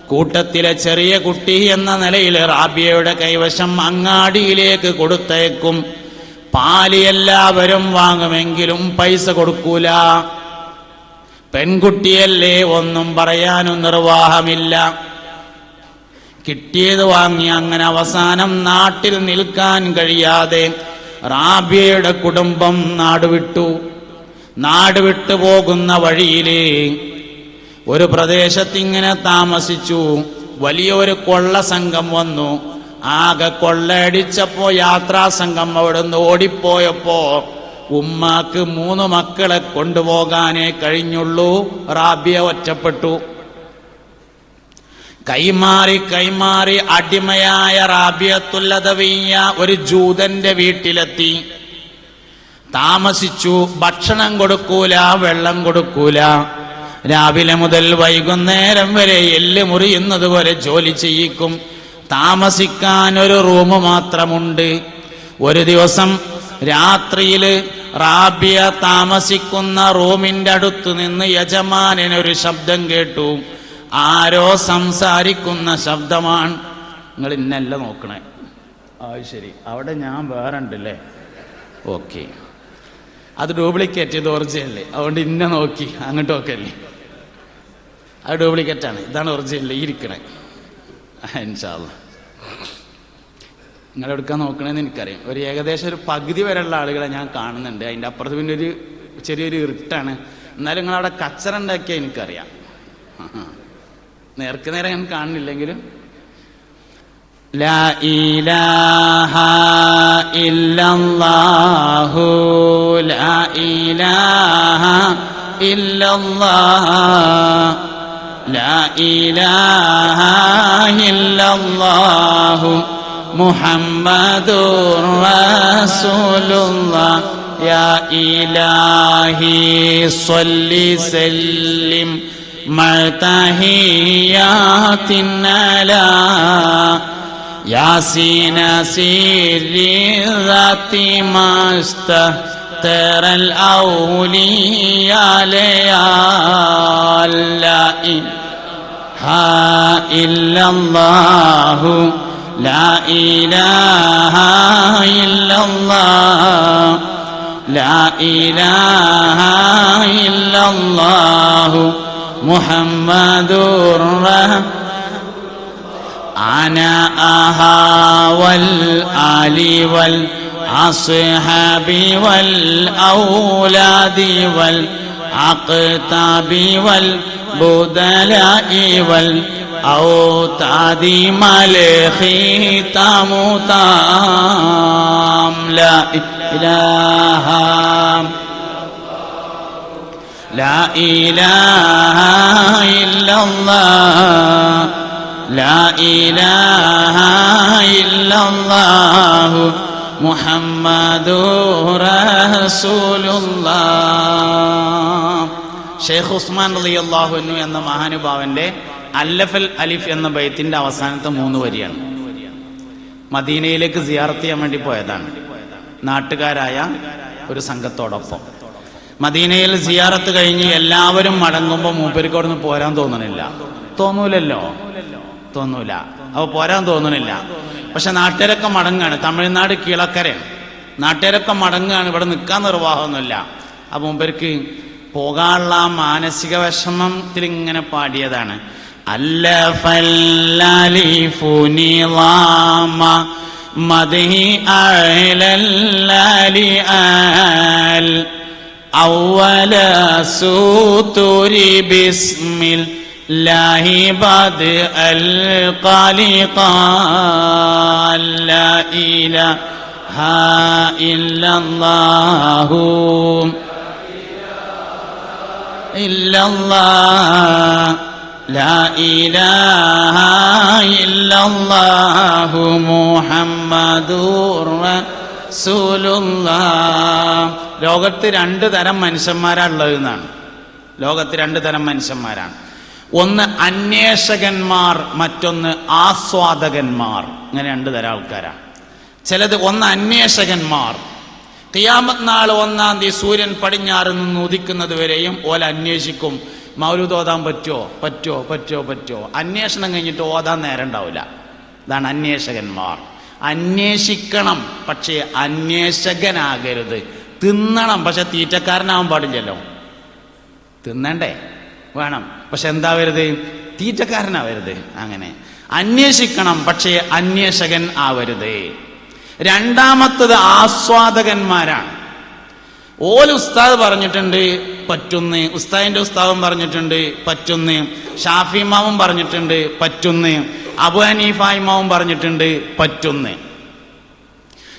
കൂട്ടത്തിലെ ചെറിയ കുട്ടി എന്ന നിലയിൽ റാബിയയുടെ കൈവശം അങ്ങാടിയിലേക്ക് കൊടുത്തേക്കും. പാല് എല്ലാവരും വാങ്ങുമെങ്കിലും പൈസ കൊടുക്കൂല. പെൺകുട്ടിയല്ലേ, ഒന്നും പറയാനും നിർവാഹമില്ല. കിട്ടിയത് വാങ്ങി. അങ്ങനെ അവസാനം നാട്ടിൽ നിൽക്കാൻ കഴിയാതെ റാബിയയുടെ കുടുംബം നാടുവിട്ടു. നാടുവിട്ടു പോകുന്ന വഴിയില് ഒരു പ്രദേശത്തിങ്ങനെ താമസിച്ചു. വലിയൊരു കൊള്ള സംഘം വന്നു. ആകെ കൊള്ളയടിച്ചപ്പോ യാത്രാ സംഘം അവിടുന്ന് ഓടിപ്പോയപ്പോ ഉമ്മാക്ക് 3 മക്കളെ കൊണ്ടുപോകാനേ കഴിഞ്ഞുള്ളൂ. റാബിയ ഒറ്റപ്പെട്ടു. കൈമാറി അടിമയായ റാബിയത്തുൽ അദവിയ്യ ഒരു ജൂതന്റെ വീട്ടിലെത്തി താമസിച്ചു. ഭക്ഷണം കൊടുക്കൂല, വെള്ളം കൊടുക്കൂല. രാവിലെ മുതൽ വൈകുന്നേരം വരെ എല്ല് മുറിയുന്നത് വരെ ജോലി ചെയ്യിക്കും. താമസിക്കാൻ ഒരു റൂം മാത്രമുണ്ട്. ഒരു ദിവസം രാത്രിയില് റാബിയ താമസിക്കുന്ന റൂമിന്റെ അടുത്ത് നിന്ന് യജമാനൊരു ശബ്ദം കേട്ടു. ആരോ സംസാരിക്കുന്ന ശബ്ദമാണ്. നിങ്ങൾ ഇന്നല്ല നോക്കണേ. ശരി, അവിടെ ഞാൻ വേറെ ഉണ്ടല്ലേ. ഓക്കെ, അത് ഡ്യൂപ്ലിക്കേറ്റ് ചെയ്ത് ഒറിജിനൽ, അതുകൊണ്ട് ഇന്ന നോക്കി അങ്ങോട്ട് നോക്കല്ലേ. അത് ഡ്യൂപ്ലിക്കേറ്റാണ്, ഇതാണ് ഒറിജിനൽ ഇരിക്കണേ. ഇൻഷാ അല്ലാഹ് നിങ്ങളെടുക്കാൻ നോക്കണമെന്ന് എനിക്കറിയാം. ഒരു ഏകദേശം ഒരു പകുതി വരെയുള്ള ആളുകളെ ഞാൻ കാണുന്നുണ്ട്. അതിൻ്റെ അപ്പുറത്ത് പിന്നെ ഒരു ചെറിയൊരു ഇരുട്ടാണ്. എന്നാലും നിങ്ങളവിടെ കച്ചറ ഉണ്ടാക്കിയാൽ എനിക്കറിയാം. നേർക്ക് നേരെ ഞാൻ കാണുന്നില്ലെങ്കിലും ലാ ഇലാഹ ഇല്ലല്ലാഹു ലാ ഇലാഹ ഇല്ലല്ലാഹ് ലാ ഇലാഹ ഇല്ലല്ലാഹു മുഹമ്മദുർ റസൂലുള്ളാഹ് യാ ഇലാഹി സ്വല്ലി സല്ലിം മഅതഹിയാത്തിന്നലാ യാസീന സിരി ذاتي മസ്തറൽ ഔലിയാ ലാ ഇലാഹ ഇല്ലല്ലാഹു ലാ ഇലാഹ ഇല്ലല്ലാഹ് ലാ ഇലാഹ ഇല്ലല്ലാഹു മുഹമ്മദുർ أنا أها والآل والأصحاب والأولاد والأقطاب والبدلاء الأوتاد ما الختام تام لا إله لا إله إلا الله لا إله إلا الله മുഹമ്മദുർ റസൂലുള്ളാഹ്. ഷെയ്ഖ് ഉസ്മാൻ റളിയല്ലാഹു അൻഹു എന്ന മഹാനുഭാവന്റെ അല്ലഫൽ അലിഫ് എന്ന ബൈത്തിന്റെ അവസാനത്തെ 3 വരിയാണ്. മദീനയിലേക്ക് സിയാറത്ത് ചെയ്യാൻ വേണ്ടി പോയതാണ് നാട്ടുകാരായ ഒരു സംഘത്തോടൊപ്പം. മദീനയിൽ സിയാറത്ത് കഴിഞ്ഞ് എല്ലാവരും മടങ്ങുമ്പോൾ മൂപ്പർക്ക് അവിടെ നിന്ന് പോരാൻ തോന്നൂലല്ലോ. അപ്പൊ പോരാൻ തോന്നണില്ല. പക്ഷെ നാട്ടുകാരൊക്കെ മടങ്ങാണ്. തമിഴ്നാട് കീഴക്കരയാണ്. നാട്ടുകാരൊക്കെ മടങ്ങാണ്. ഇവിടെ നിൽക്കാൻ നിർവാഹമൊന്നുമില്ല. അപ്പൊ മൂപ്പർക്ക് പോകാനുള്ള മാനസിക വിഷമത്തിൽ ഇങ്ങനെ പാടിയതാണ് أول سطور بسم الله بدء الخلق لا إله إلا الله إلا الله لا إله إلا الله محمد റസൂലുള്ളാഹ്. ലോകത്ത് 2 തരം മനുഷ്യന്മാരാണുള്ളത് എന്നാണ്. ലോകത്ത് 2 തരം മനുഷ്യന്മാരാണ്. ഒന്ന് അന്വേഷകന്മാർ, മറ്റൊന്ന് ആസ്വാദകന്മാർ. ഇങ്ങനെ 2 തരം ആൾക്കാരാണ്. ഒന്ന് അന്വേഷകന്മാർ. ഖിയാമത്ത് നാൾ 1-ാം തീയതി സൂര്യൻ പടിഞ്ഞാറ് നിന്ന് ഉദിക്കുന്നത് വരെയും ഓല അന്വേഷിക്കും. മൗലൂദ് ഓതാൻ പറ്റുമോ. അന്വേഷണം കഴിഞ്ഞിട്ട് ഓതാൻ നേരം ഉണ്ടാവില്ല. ഇതാണ് അന്വേഷകന്മാർ. അന്വേഷിക്കണം, പക്ഷേ അന്വേഷകനാകരുത്. തിന്നണം, പക്ഷെ തീറ്റക്കാരനാവാൻ പാടില്ലല്ലോ. തിന്നണ്ടേ, വേണം, പക്ഷെ എന്താവരുത്, തീറ്റക്കാരനാവരുത്. അങ്ങനെ അന്വേഷിക്കണം, പക്ഷേ അന്വേഷകൻ ആവരുത്. രണ്ടാമത്തത് ആസ്വാദകന്മാരാണ്. ഉസ്താദ് പറഞ്ഞിട്ടുണ്ട് പറ്റുന്ന്, ഉസ്താദിന്റെ ഉസ്താദും പറഞ്ഞിട്ടുണ്ട് പറ്റുന്ന്, ഷാഫി ഇമാമും പറഞ്ഞിട്ടുണ്ട് പറ്റുന്ന്, അബു ഹനീഫ ഇമാമും പറഞ്ഞിട്ടുണ്ട് പറ്റുന്ന്.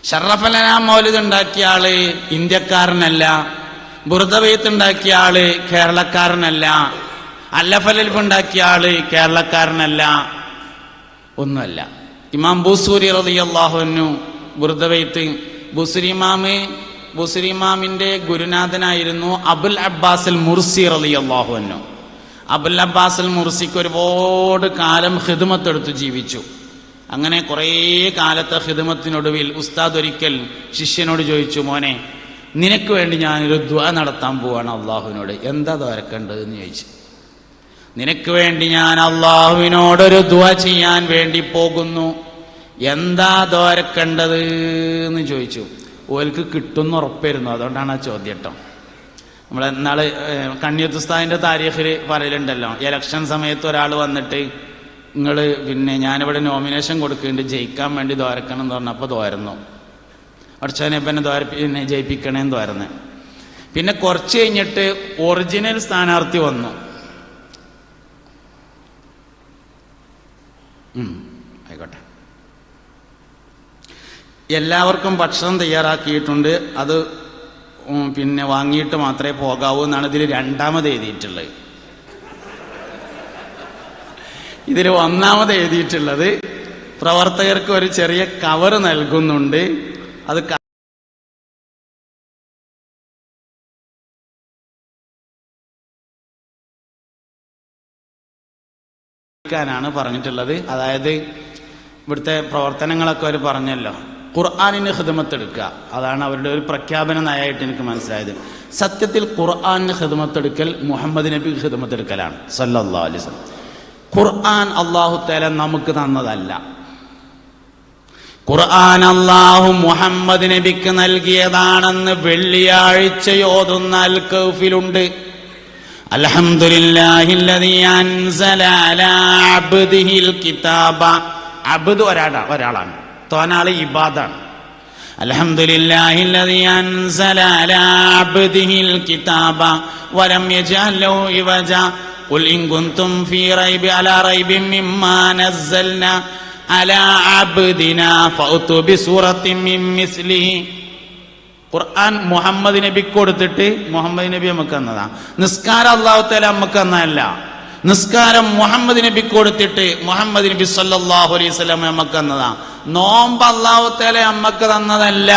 ഷറഫലനാം മൗലിദ് ഉണ്ടാക്കിയ ആള് ഇന്ത്യക്കാരനല്ല, ബുർദബൈത്ത് ഉണ്ടാക്കിയ ആള് കേരളക്കാരനല്ല, അല്ലഫലിഫ് ഉണ്ടാക്കിയ ആള് കേരളക്കാരനല്ല, ഒന്നുമല്ല. ഇമാം ബൂസൂരി റളിയല്ലാഹു അൻഹു ബുർദബൈത്ത് ബുസ്രിമാമിന്റെ ഗുരുനാഥനായിരുന്നു അബുൽ അബ്ബാസ് മുർസി റളിയല്ലാഹു അൻഹു. അബുൽ അബ്ബാസ് മുർസിക്ക് ഒരുപാട് കാലം ഖിദ്മത്ത് എടുത്ത് ജീവിച്ചു. അങ്ങനെ കുറേ കാലത്തെ ഖിദ്മത്തിനൊടുവിൽ ഉസ്താദ് ഒരിക്കൽ ശിഷ്യനോട് ചോദിച്ചു, മോനെ, നിനക്ക് വേണ്ടി ഞാനൊരു ദുആ നടത്താൻ പോവാണ് അള്ളാഹുവിനോട്, എന്താ ദ്വാരക്കേണ്ടത് എന്ന് ചോദിച്ചു. നിനക്ക് വേണ്ടി ഞാൻ അള്ളാഹുവിനോടൊരു ദുആ ചെയ്യാൻ വേണ്ടി പോകുന്നു, എന്താ ദ്വാരക്കേണ്ടത് എന്ന് ചോദിച്ചു. ഓൽക്ക് കിട്ടുമെന്ന് ഉറപ്പായിരുന്നു, അതുകൊണ്ടാണ് ആ ചോദ്യം കേട്ടോ. നമ്മളെ നാളെ കണ്ണിയത്തുസ്താദിന്റെ താരീഖിൽ പറയലുണ്ടല്ലോ, ഇലക്ഷൻ സമയത്ത് ഒരാൾ വന്നിട്ട് നിങ്ങൾ ഞാനിവിടെ നോമിനേഷൻ കൊടുക്കുന്നുണ്ട്, ജയിക്കാൻ വേണ്ടി ദ്വാരക്കണം എന്ന് പറഞ്ഞപ്പോൾ ദ്വാരുന്നു. അടച്ചവനെ പിന്നെ ജയിപ്പിക്കണേന്ന് ദ്വാരുന്നു. പിന്നെ കുറച്ച് കഴിഞ്ഞിട്ട് ഒറിജിനൽ സ്ഥാനാർത്ഥി വന്നു. ആയിക്കോട്ടെ, എല്ലാവർക്കും ഭക്ഷണം തയ്യാറാക്കിയിട്ടുണ്ട്, അത് വാങ്ങിയിട്ട് മാത്രമേ പോകാവൂ എന്നാണ് ഇതിൽ രണ്ടാമത് എഴുതിയിട്ടുള്ളത്. ഇതിൽ ഒന്നാമത് എഴുതിയിട്ടുള്ളത് പ്രവർത്തകർക്ക് ഒരു ചെറിയ കവർ നൽകുന്നുണ്ട്, അത് ാണ് പറഞ്ഞിട്ടുള്ളത്. അതായത് ഇവിടുത്തെ പ്രവർത്തനങ്ങളൊക്കെ അവർ പറഞ്ഞല്ലോ, ഖുർആനിന് ഖിദ്മത്ത് എടുക്കുക, അതാണ് അവരുടെ ഒരു പ്രഖ്യാപന നയമായിട്ട് എനിക്ക് മനസ്സിലായത്. സത്യത്തിൽ ഖുർആനിന് ഖിദ്മത്ത് എടുക്കൽ മുഹമ്മദ് നബി ഖിദ്മത്ത് എടുക്കലാണ് സല്ലല്ലാഹു അലൈഹി വസല്ലം. ഖുർആൻ അല്ലാഹു തആല നമുക്ക് തന്നതല്ല. ഖുർആൻ അല്ലാഹു മുഹമ്മദ് നബിക്ക് നൽകിയതാണെന്ന് വെള്ളിയാഴ്ച ഓതുന്ന അൽ കൗഫിലുണ്ട്. അൽഹംദുലില്ലാഹില്ലദീ അൻസല അലാ അബ്ദിഹിൽ കിതാബ. അബ്ദ് ഒരാളാണ്, തോനാള് ഇബാദാണ്. അൽഹംദുലില്ലാഹില്ലദീ അൻസല അലാ അബ്ദിഹിൽ കിതാബ വലം യജഅൽ ലഹു ഇവജ ഖുൽ ഇൻ കുൻതും ഫീ റൈബി അലാ റൈബിൻ മിമ്മാ നസ്സൽനാ അലാ അബ്ദിനാ ഫഅതു ബിസൂറത്തിൻ മിൻ മിസ്ലിഹി. ഖുർആൻ മുഹമ്മദ് നബിക്ക് കൊടുത്തിട്ട് മുഹമ്മദ് നബി നമുക്ക് തന്നതാ. നിസ്കാരം അല്ലാഹു തആല നമുക്ക് തന്നതല്ല. നിസ്കാരം മുഹമ്മദ് നബിക്ക് കൊടുത്തിട്ട് മുഹമ്മദ് നബി സല്ലല്ലാഹു അലൈഹി വസല്ലം നമുക്ക് തന്നതാ. നോമ്പ് അല്ലാഹു തആല നമുക്ക് തന്നതല്ല.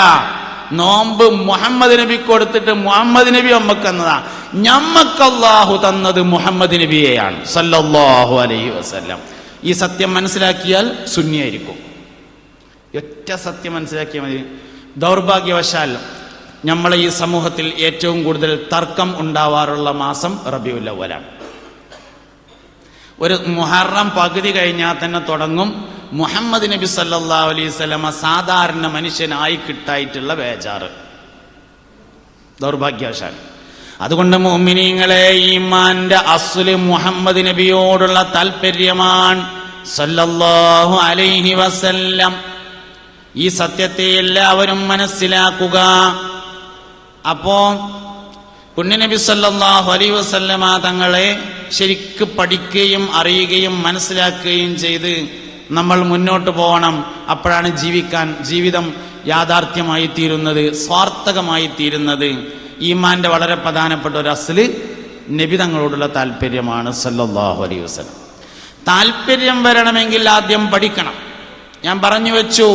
നോമ്പ് മുഹമ്മദ് നബിക്ക് കൊടുത്തിട്ട് മുഹമ്മദ് നബി നമുക്ക് തന്നതാ. ഞമ്മക്ക് അല്ലാഹു തന്നത് മുഹമ്മദ് നബിയെയാണ് സല്ലല്ലാഹു അലൈഹി വസല്ലം. ഈ സത്യം മനസ്സിലാക്കിയാൽ സുന്നിയായിരിക്കും. ഒറ്റ സത്യം മനസ്സിലാക്കിയാൽ മതി. ദൗർഭാഗ്യവശാൽ നമ്മളെ ഈ സമൂഹത്തിൽ ഏറ്റവും കൂടുതൽ തർക്കം ഉണ്ടാവാറുള്ള മാസം റബീഉൽ അവ്വലാണ്. ഒരു മുഹറം പകുതി കഴിഞ്ഞാൽ തന്നെ തുടങ്ങും മുഹമ്മദ് നബി സല്ലല്ലാഹു അലൈഹി വസല്ലമ സാധാരണ മനുഷ്യനായി കിട്ടായിട്ടുള്ള ബേജാറ്, ദൗർഭാഗ്യവശാൽ. അതുകൊണ്ട് മുഅ്മിനീങ്ങളെ, ഈമാന്റെ അസ്ല് മുഹമ്മദ് നബിയോടുള്ള താൽപര്യമാണ് സല്ലല്ലാഹു അലൈഹി വസല്ലം. ഈ സത്യത്തെ എല്ലാവരും മനസ്സിലാക്കുക. അപ്പോ പുണ്യനബി സല്ലല്ലാഹു അലൈഹി വസല്ലമ തങ്ങളെ ശരിക്ക് പഠിക്കുകയും അറിയുകയും മനസ്സിലാക്കുകയും ചെയ്ത് നമ്മൾ മുന്നോട്ട് പോകണം. അപ്പോഴാണ് ജീവിതം യാഥാർത്ഥ്യമായി തീരുന്നത്, സ്വാർത്ഥകമായി തീരുന്നത്. ഈമാന്റെ വളരെ പ്രധാനപ്പെട്ട ഒരു അസ്ല് നബി തങ്ങളോടുള്ള താല്പര്യമാണ് സല്ലല്ലാഹു അലൈഹി വസല്ലം. താല്പര്യം വരണമെങ്കിൽ ആദ്യം പഠിക്കണം. ഞാൻ പറഞ്ഞു വെച്ചു,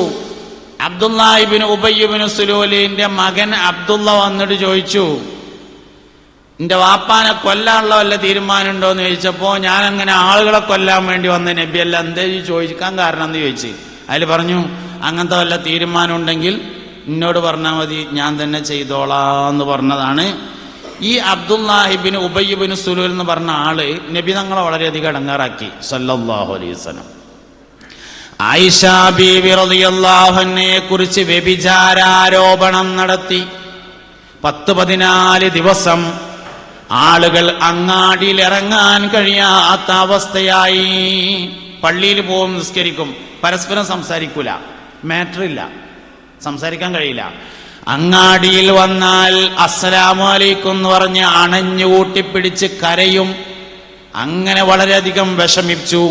അബ്ദുല്ലാഹ് ഇബ്നു ഉബയ്യ് ഇബ്നു സുലൂലിന്റെ മകൻ അബ്ദുള്ള വന്നിട്ട് ചോദിച്ചു, എന്റെ വാപ്പാനെ കൊല്ലാനുള്ള വല്ല തീരുമാനം എന്ന് ചോദിച്ചപ്പോ ഞാൻ അങ്ങനെ ആളുകളെ കൊല്ലാൻ വേണ്ടി വന്ന നബിയല്ല, എന്തേ ചോദിക്കാൻ കാരണം എന്ന് ചോദിച്ചു. അതിൽ പറഞ്ഞു, അങ്ങനത്തെ വല്ല തീരുമാനം ഉണ്ടെങ്കിൽ എന്നോട് പറഞ്ഞാൽ മതി, ഞാൻ തന്നെ ചെയ്തോളാന്ന് പറഞ്ഞതാണ്. ഈ അബ്ദുല്ലാഹ് ഇബ്നു ഉബയ്യ് ഇബ്നു സുലൂൽ എന്ന് പറഞ്ഞ ആള് നബി തങ്ങളെ വളരെയധികം ഇടങ്ങേറാക്കി സല്ലല്ലാഹു അലൈഹി വസല്ലം. ആയിഷ ബീവി റളിയല്ലാഹു അൻഹയെ കുറിച്ച് വ്യഭിചാരാരോപണം നടത്തി 10-14 ദിവസം ആളുകൾ അങ്ങാടിയിൽ ഇറങ്ങാൻ കഴിയാത്ത അവസ്ഥയായി. പള്ളിയിൽ പോകും, നിസ്കരിക്കും, പരസ്പരം സംസാരിക്കൂല, മാറ്ററില്ല, സംസാരിക്കാൻ കഴിയില്ല. അങ്ങാടിയിൽ വന്നാൽ അസ്സലാമു അലൈക്കും എന്ന് പറഞ്ഞ് അണഞ്ഞുകൂട്ടിപ്പിടിച്ച് കരയും. അങ്ങനെ വളരെയധികം വിഷമിച്ചു.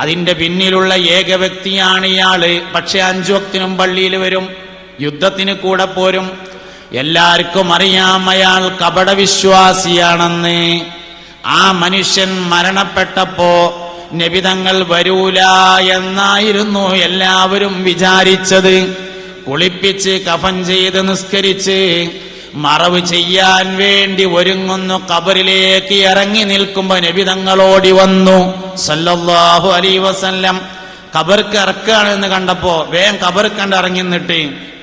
അതിന്റെ പിന്നിലുള്ള ഏക വ്യക്തിയാണ് ഇയാള്. പക്ഷെ 5 വക്തിനും പള്ളിയിൽ വരും, യുദ്ധത്തിന് കൂടെ പോരും. എല്ലാവർക്കും അറിയാം അയാൾ കപടവിശ്വാസിയാണെന്ന്. ആ മനുഷ്യൻ മരണപ്പെട്ടപ്പോ നബിതങ്ങൾ വരൂല എന്നായിരുന്നു എല്ലാവരും വിചാരിച്ചത്. കുളിപ്പിച്ച് കഫൻ ചെയ്ത് നിസ്കരിച്ച് മറവ് ചെയ്യാൻ വേണ്ടി ഒരുങ്ങുന്നു. ഖബറിലേക്ക് ഇറങ്ങി നിൽക്കുമ്പോ നബിതങ്ങൾ ഓടി വന്നു സല്ലല്ലാഹു അലൈഹി വസല്ലം. ഖബർക്ക് ഇറക്കുകയാണെന്ന് കണ്ടപ്പോ വേഗം ഖബർക്ക് കണ്ട് ഇറങ്ങി നിന്നിട്ട്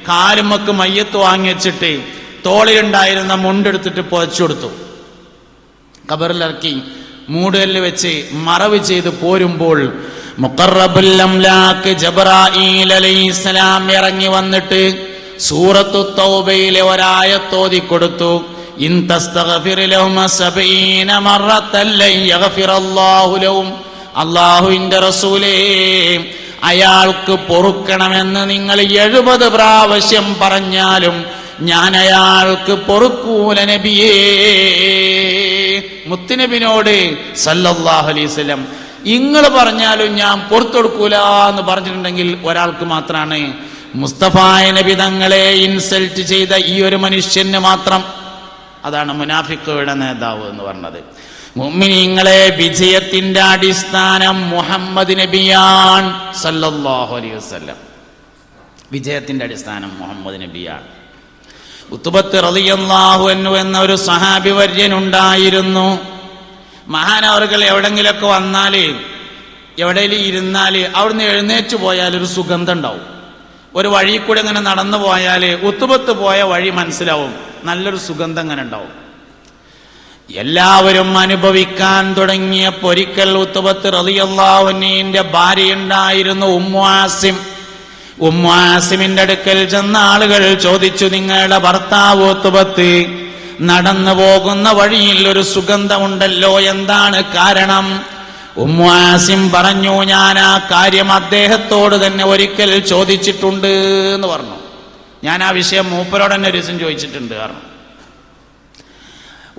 കാലുമക്ക് മയ്യത്ത് വാങ്ങി വെച്ചിട്ട് തോളിലുണ്ടായിരുന്ന മുണ്ടെടുത്തിട്ട് പുതച്ചു കൊടുത്തു. ഖബറിലിറക്കി മൂടുകല്ല് വെച്ച് മറവ് ചെയ്ത് പോരുമ്പോൾ മുഖറബുൽ അംലാക്ക് ജബ്രായീൽ അലൈഹിസ്സലാം ഇറങ്ങി വന്നിട്ട് സൂറത്തു തൗബയിലെ ഒരായത്തോതി കൊടുത്തു. ഇൻ തസ്തഗ്ഫിർ ലഹും 70 മറത്തൻ ലൻ യഗ്ഫിറല്ലാഹു ലഹും. അല്ലാഹുവിന്റെ റസൂലേ, അയാൾക്ക് പൊറുക്കണമെന്ന് നിങ്ങൾ 70 പ്രാവശ്യം പറഞ്ഞാലും ഞാൻ അയാൾക്ക് പൊറുക്കൂല നബിയേ. മുത്തുനബിനോട് സല്ലല്ലാഹു അലൈഹി വസല്ലം നിങ്ങൾ പറഞ്ഞാലും ഞാൻ പുറത്തൊടുക്കൂല എന്ന് പറഞ്ഞിട്ടുണ്ടെങ്കിൽ ഒരാൾക്ക് മാത്രമാണ്. മുസ്തഫായ നബി തങ്ങളെ ഇൻസൾട്ട് ചെയ്ത ഈ ഒരു മനുഷ്യന് മാത്രം. അതാണ് മുനാഫിക്കുകളുടെ നേതാവ് എന്ന് പറഞ്ഞത്. മുഅ്മിനീങ്ങളെ, വിജയത്തിന്റെ അടിസ്ഥാനം മുഹമ്മദ് നബിയാണ് സല്ലല്ലാഹു അലൈഹി വസല്ലം. വിജയത്തിന്റെ അടിസ്ഥാനം മുഹമ്മദ് നബിയാണ്. ഉത്ബത്ത് റളിയല്ലാഹു അൻഹു എന്ന ഒരു സഹാബി വര്യനുണ്ടായിരുന്നു. മഹാനവറുകൾ എവിടെങ്കിലൊക്കെ വന്നാല്, എവിടെയെങ്കിലും ഇരുന്നാല് അവിടുന്ന് എഴുന്നേറ്റ് പോയാൽ ഒരു സുഗന്ധം ഉണ്ടാവും. ഒരു വഴി കൂടെ ഇങ്ങനെ നടന്നു പോയാല് ഉത്ബത്ത് പോയ വഴി മനസ്സിലാവും, നല്ലൊരു സുഗന്ധം ഇങ്ങനെ ഉണ്ടാവും. എല്ലാവരും അനുഭവിക്കാൻ തുടങ്ങിയപ്പോൾ ഒരിക്കൽ ഉത്ബത്ത് റളിയല്ലാഹു അൻഹുവിന്റെ ഭാര്യയുണ്ടായിരുന്നു ഉമ്മു ആസിം. ഉമ്മു ആസിമിന്റെ അടുക്കൽ ചെന്ന ആളുകൾ ചോദിച്ചു, നിങ്ങളുടെ ഭർത്താവ് ഉത്ബത്ത് നടന്നു പോകുന്ന വഴിയിൽ ഒരു സുഗന്ധമുണ്ടല്ലോ, എന്താണ് കാരണം? ഉമ്മു ആസിം പറഞ്ഞു, ഞാൻ ആ കാര്യം അദ്ദേഹത്തോട് തന്നെ ഒരിക്കൽ ചോദിച്ചിട്ടുണ്ട് എന്ന് പറഞ്ഞു. ഞാൻ ആ വിഷയം മൂപ്പരോട് തന്നെ ഒരു ദിവസം ചോദിച്ചിട്ടുണ്ട് പറഞ്ഞു.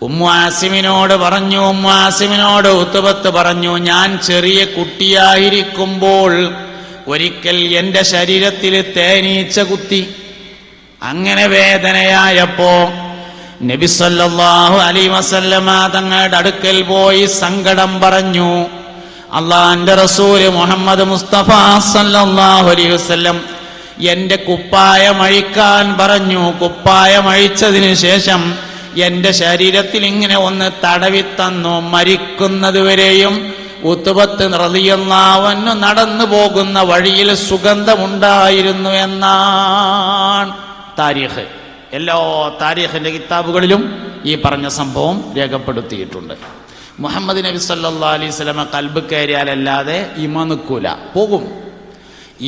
ഉമ്മു ആസിമിനോട് പറഞ്ഞു, ഉമ്മു ആസിമിനോട് ഉത്ബത്ത് പറഞ്ഞു, ഞാൻ ചെറിയ കുട്ടിയായിരിക്കുമ്പോൾ ഒരിക്കൽ എന്റെ ശരീരത്തിൽ തേനീച്ച കുത്തി. അങ്ങനെ വേദനയായപ്പോ നബി സല്ലല്ലാഹു അലൈഹി വസല്ലമ തങ്ങളുടെ അടുക്കൽ പോയി സങ്കടം പറഞ്ഞു. അള്ളാഹുവിന്റെ റസൂല് മുഹമ്മദ് മുസ്തഫ സല്ലല്ലാഹു അലൈഹി വസല്ലം എന്റെ കുപ്പായം അഴിക്കാൻ പറഞ്ഞു. കുപ്പായം അഴിച്ചതിന് ശേഷം എന്റെ ശരീരത്തിൽ ഇങ്ങനെ ഒന്ന് തടവി തന്നു. മരിക്കുന്നത് വരെയും ഉത്ബത്ത് റളിയല്ലാഹു അൻഹു നടന്നു പോകുന്ന വഴിയിൽ സുഗന്ധമുണ്ടായിരുന്നു എന്നാണ് താരീഖ്. എല്ലാ താരീഖിന്റെ കിതാബുകളിലും ഈ പറഞ്ഞ സംഭവം രേഖപ്പെടുത്തിയിട്ടുണ്ട്. മുഹമ്മദ് നബി സല്ലല്ലാഹു അലൈഹി വസല്ലം ഖൽബ് കയറിയാലല്ലാതെ ഈമാൻ നിൽക്കൂല, പോകും.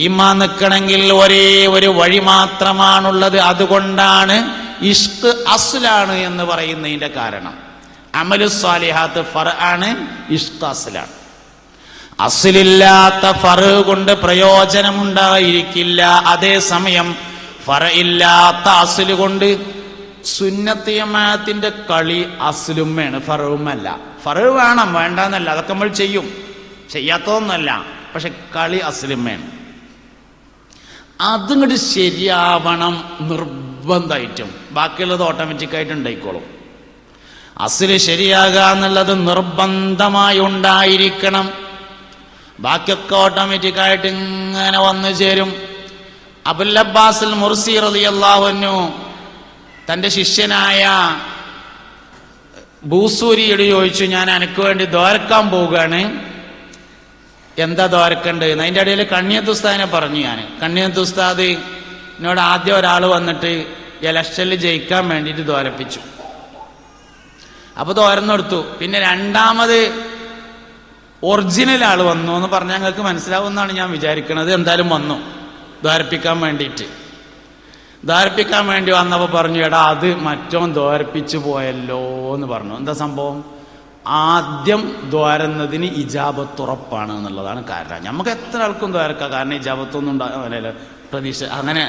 ഈമാൻ നിൽക്കണമെങ്കിൽ ഒരേ ഒരു വഴി മാത്രമാണുള്ളത്. അതുകൊണ്ടാണ് ഇഷ്ക് അസ്ലാണ് എന്ന് പറയുന്നതിന്റെ കാരണം. അമലു സ്വാലിഹാത്ത് ഫർആണ്, ഇഷ്ക് അസ്ലാണ്. അസ്ലില്ലാത്ത ഫർഅ് കൊണ്ട് പ്രയോജനമുണ്ടായിരിക്കില്ല. അതേസമയം ഫർഇല്ലാത്ത അസ്ല് കൊണ്ട് സുന്നത്ത് ജമാഅത്തിന്റെ കളി അസ്ലുമ്മയാണ്, ഫർഉമല്ല. ഫർഅ് വേണം, വേണ്ടെന്നല്ല, അതൊക്കെ നമ്മൾ ചെയ്യും, ചെയ്യാത്തതൊന്നുമല്ല. പക്ഷെ കളി അസ്ലുമ്മയാണ്. അതിങ്ങോട്ട് ശരിയാവണം നിർബന്ധമായിട്ടും. ബാക്കിയുള്ളത് ഓട്ടോമാറ്റിക്കായിട്ട് ഉണ്ടായിക്കോളും. അസ്ല് ശരിയാകുക എന്നുള്ളത് നിർബന്ധമായി ഉണ്ടായിരിക്കണം. ബാക്കിയൊക്കെ ഓട്ടോമാറ്റിക്കായിട്ട് ഇങ്ങനെ വന്നു ചേരും. അബുൽ അബ്ബാസ് മുർസി റളിയല്ലാഹു അൻഹു തന്റെ ശിഷ്യനായ ബൂസൂരിയോട് ചോദിച്ചു, ഞാൻ അനക്ക് വേണ്ടി ദ്വാരക്കാൻ പോവുകയാണ്, എന്താ ദ്വാരക്കണ്ട്? അതിൻ്റെ ഇടയിൽ കണ്ണിയത്ത് ഉസ്താദിനെ പറഞ്ഞു. ഞാൻ കണ്ണിയത്ത് ഉസ്താദ് എന്നോട് ആദ്യം ഒരാൾ വന്നിട്ട് ഇലക്ഷനിൽ ജയിക്കാൻ വേണ്ടിയിട്ട് ദ്വാരപ്പിച്ചു. അപ്പൊ ദ്വാരന്നെടുത്തു. പിന്നെ രണ്ടാമത് ഒറിജിനൽ ആൾ വന്നു എന്ന് പറഞ്ഞാൽ ഞങ്ങൾക്ക് മനസ്സിലാവുമെന്നാണ് ഞാൻ വിചാരിക്കുന്നത്. എന്തായാലും വന്നു ദ്വാരപ്പിക്കാൻ വേണ്ടിയിട്ട്. ദ്വാരപ്പിക്കാൻ വേണ്ടി വന്നപ്പോൾ പറഞ്ഞു, എടാ അത് മറ്റോൻ ദ്വാരപ്പിച്ചു പോയല്ലോ എന്ന് പറഞ്ഞു. എന്താ സംഭവം? ആദ്യം ദ്വാരുന്നതിന് ഇജാബത്തുറപ്പാണ് എന്നുള്ളതാണ് കാരണം. നമുക്ക് എത്ര ആൾക്കും ദ്വാരക്കാം, കാരണം ഇജാബത്തൊന്നും ഉണ്ടാവില്ല, പ്രതീക്ഷ അങ്ങനെ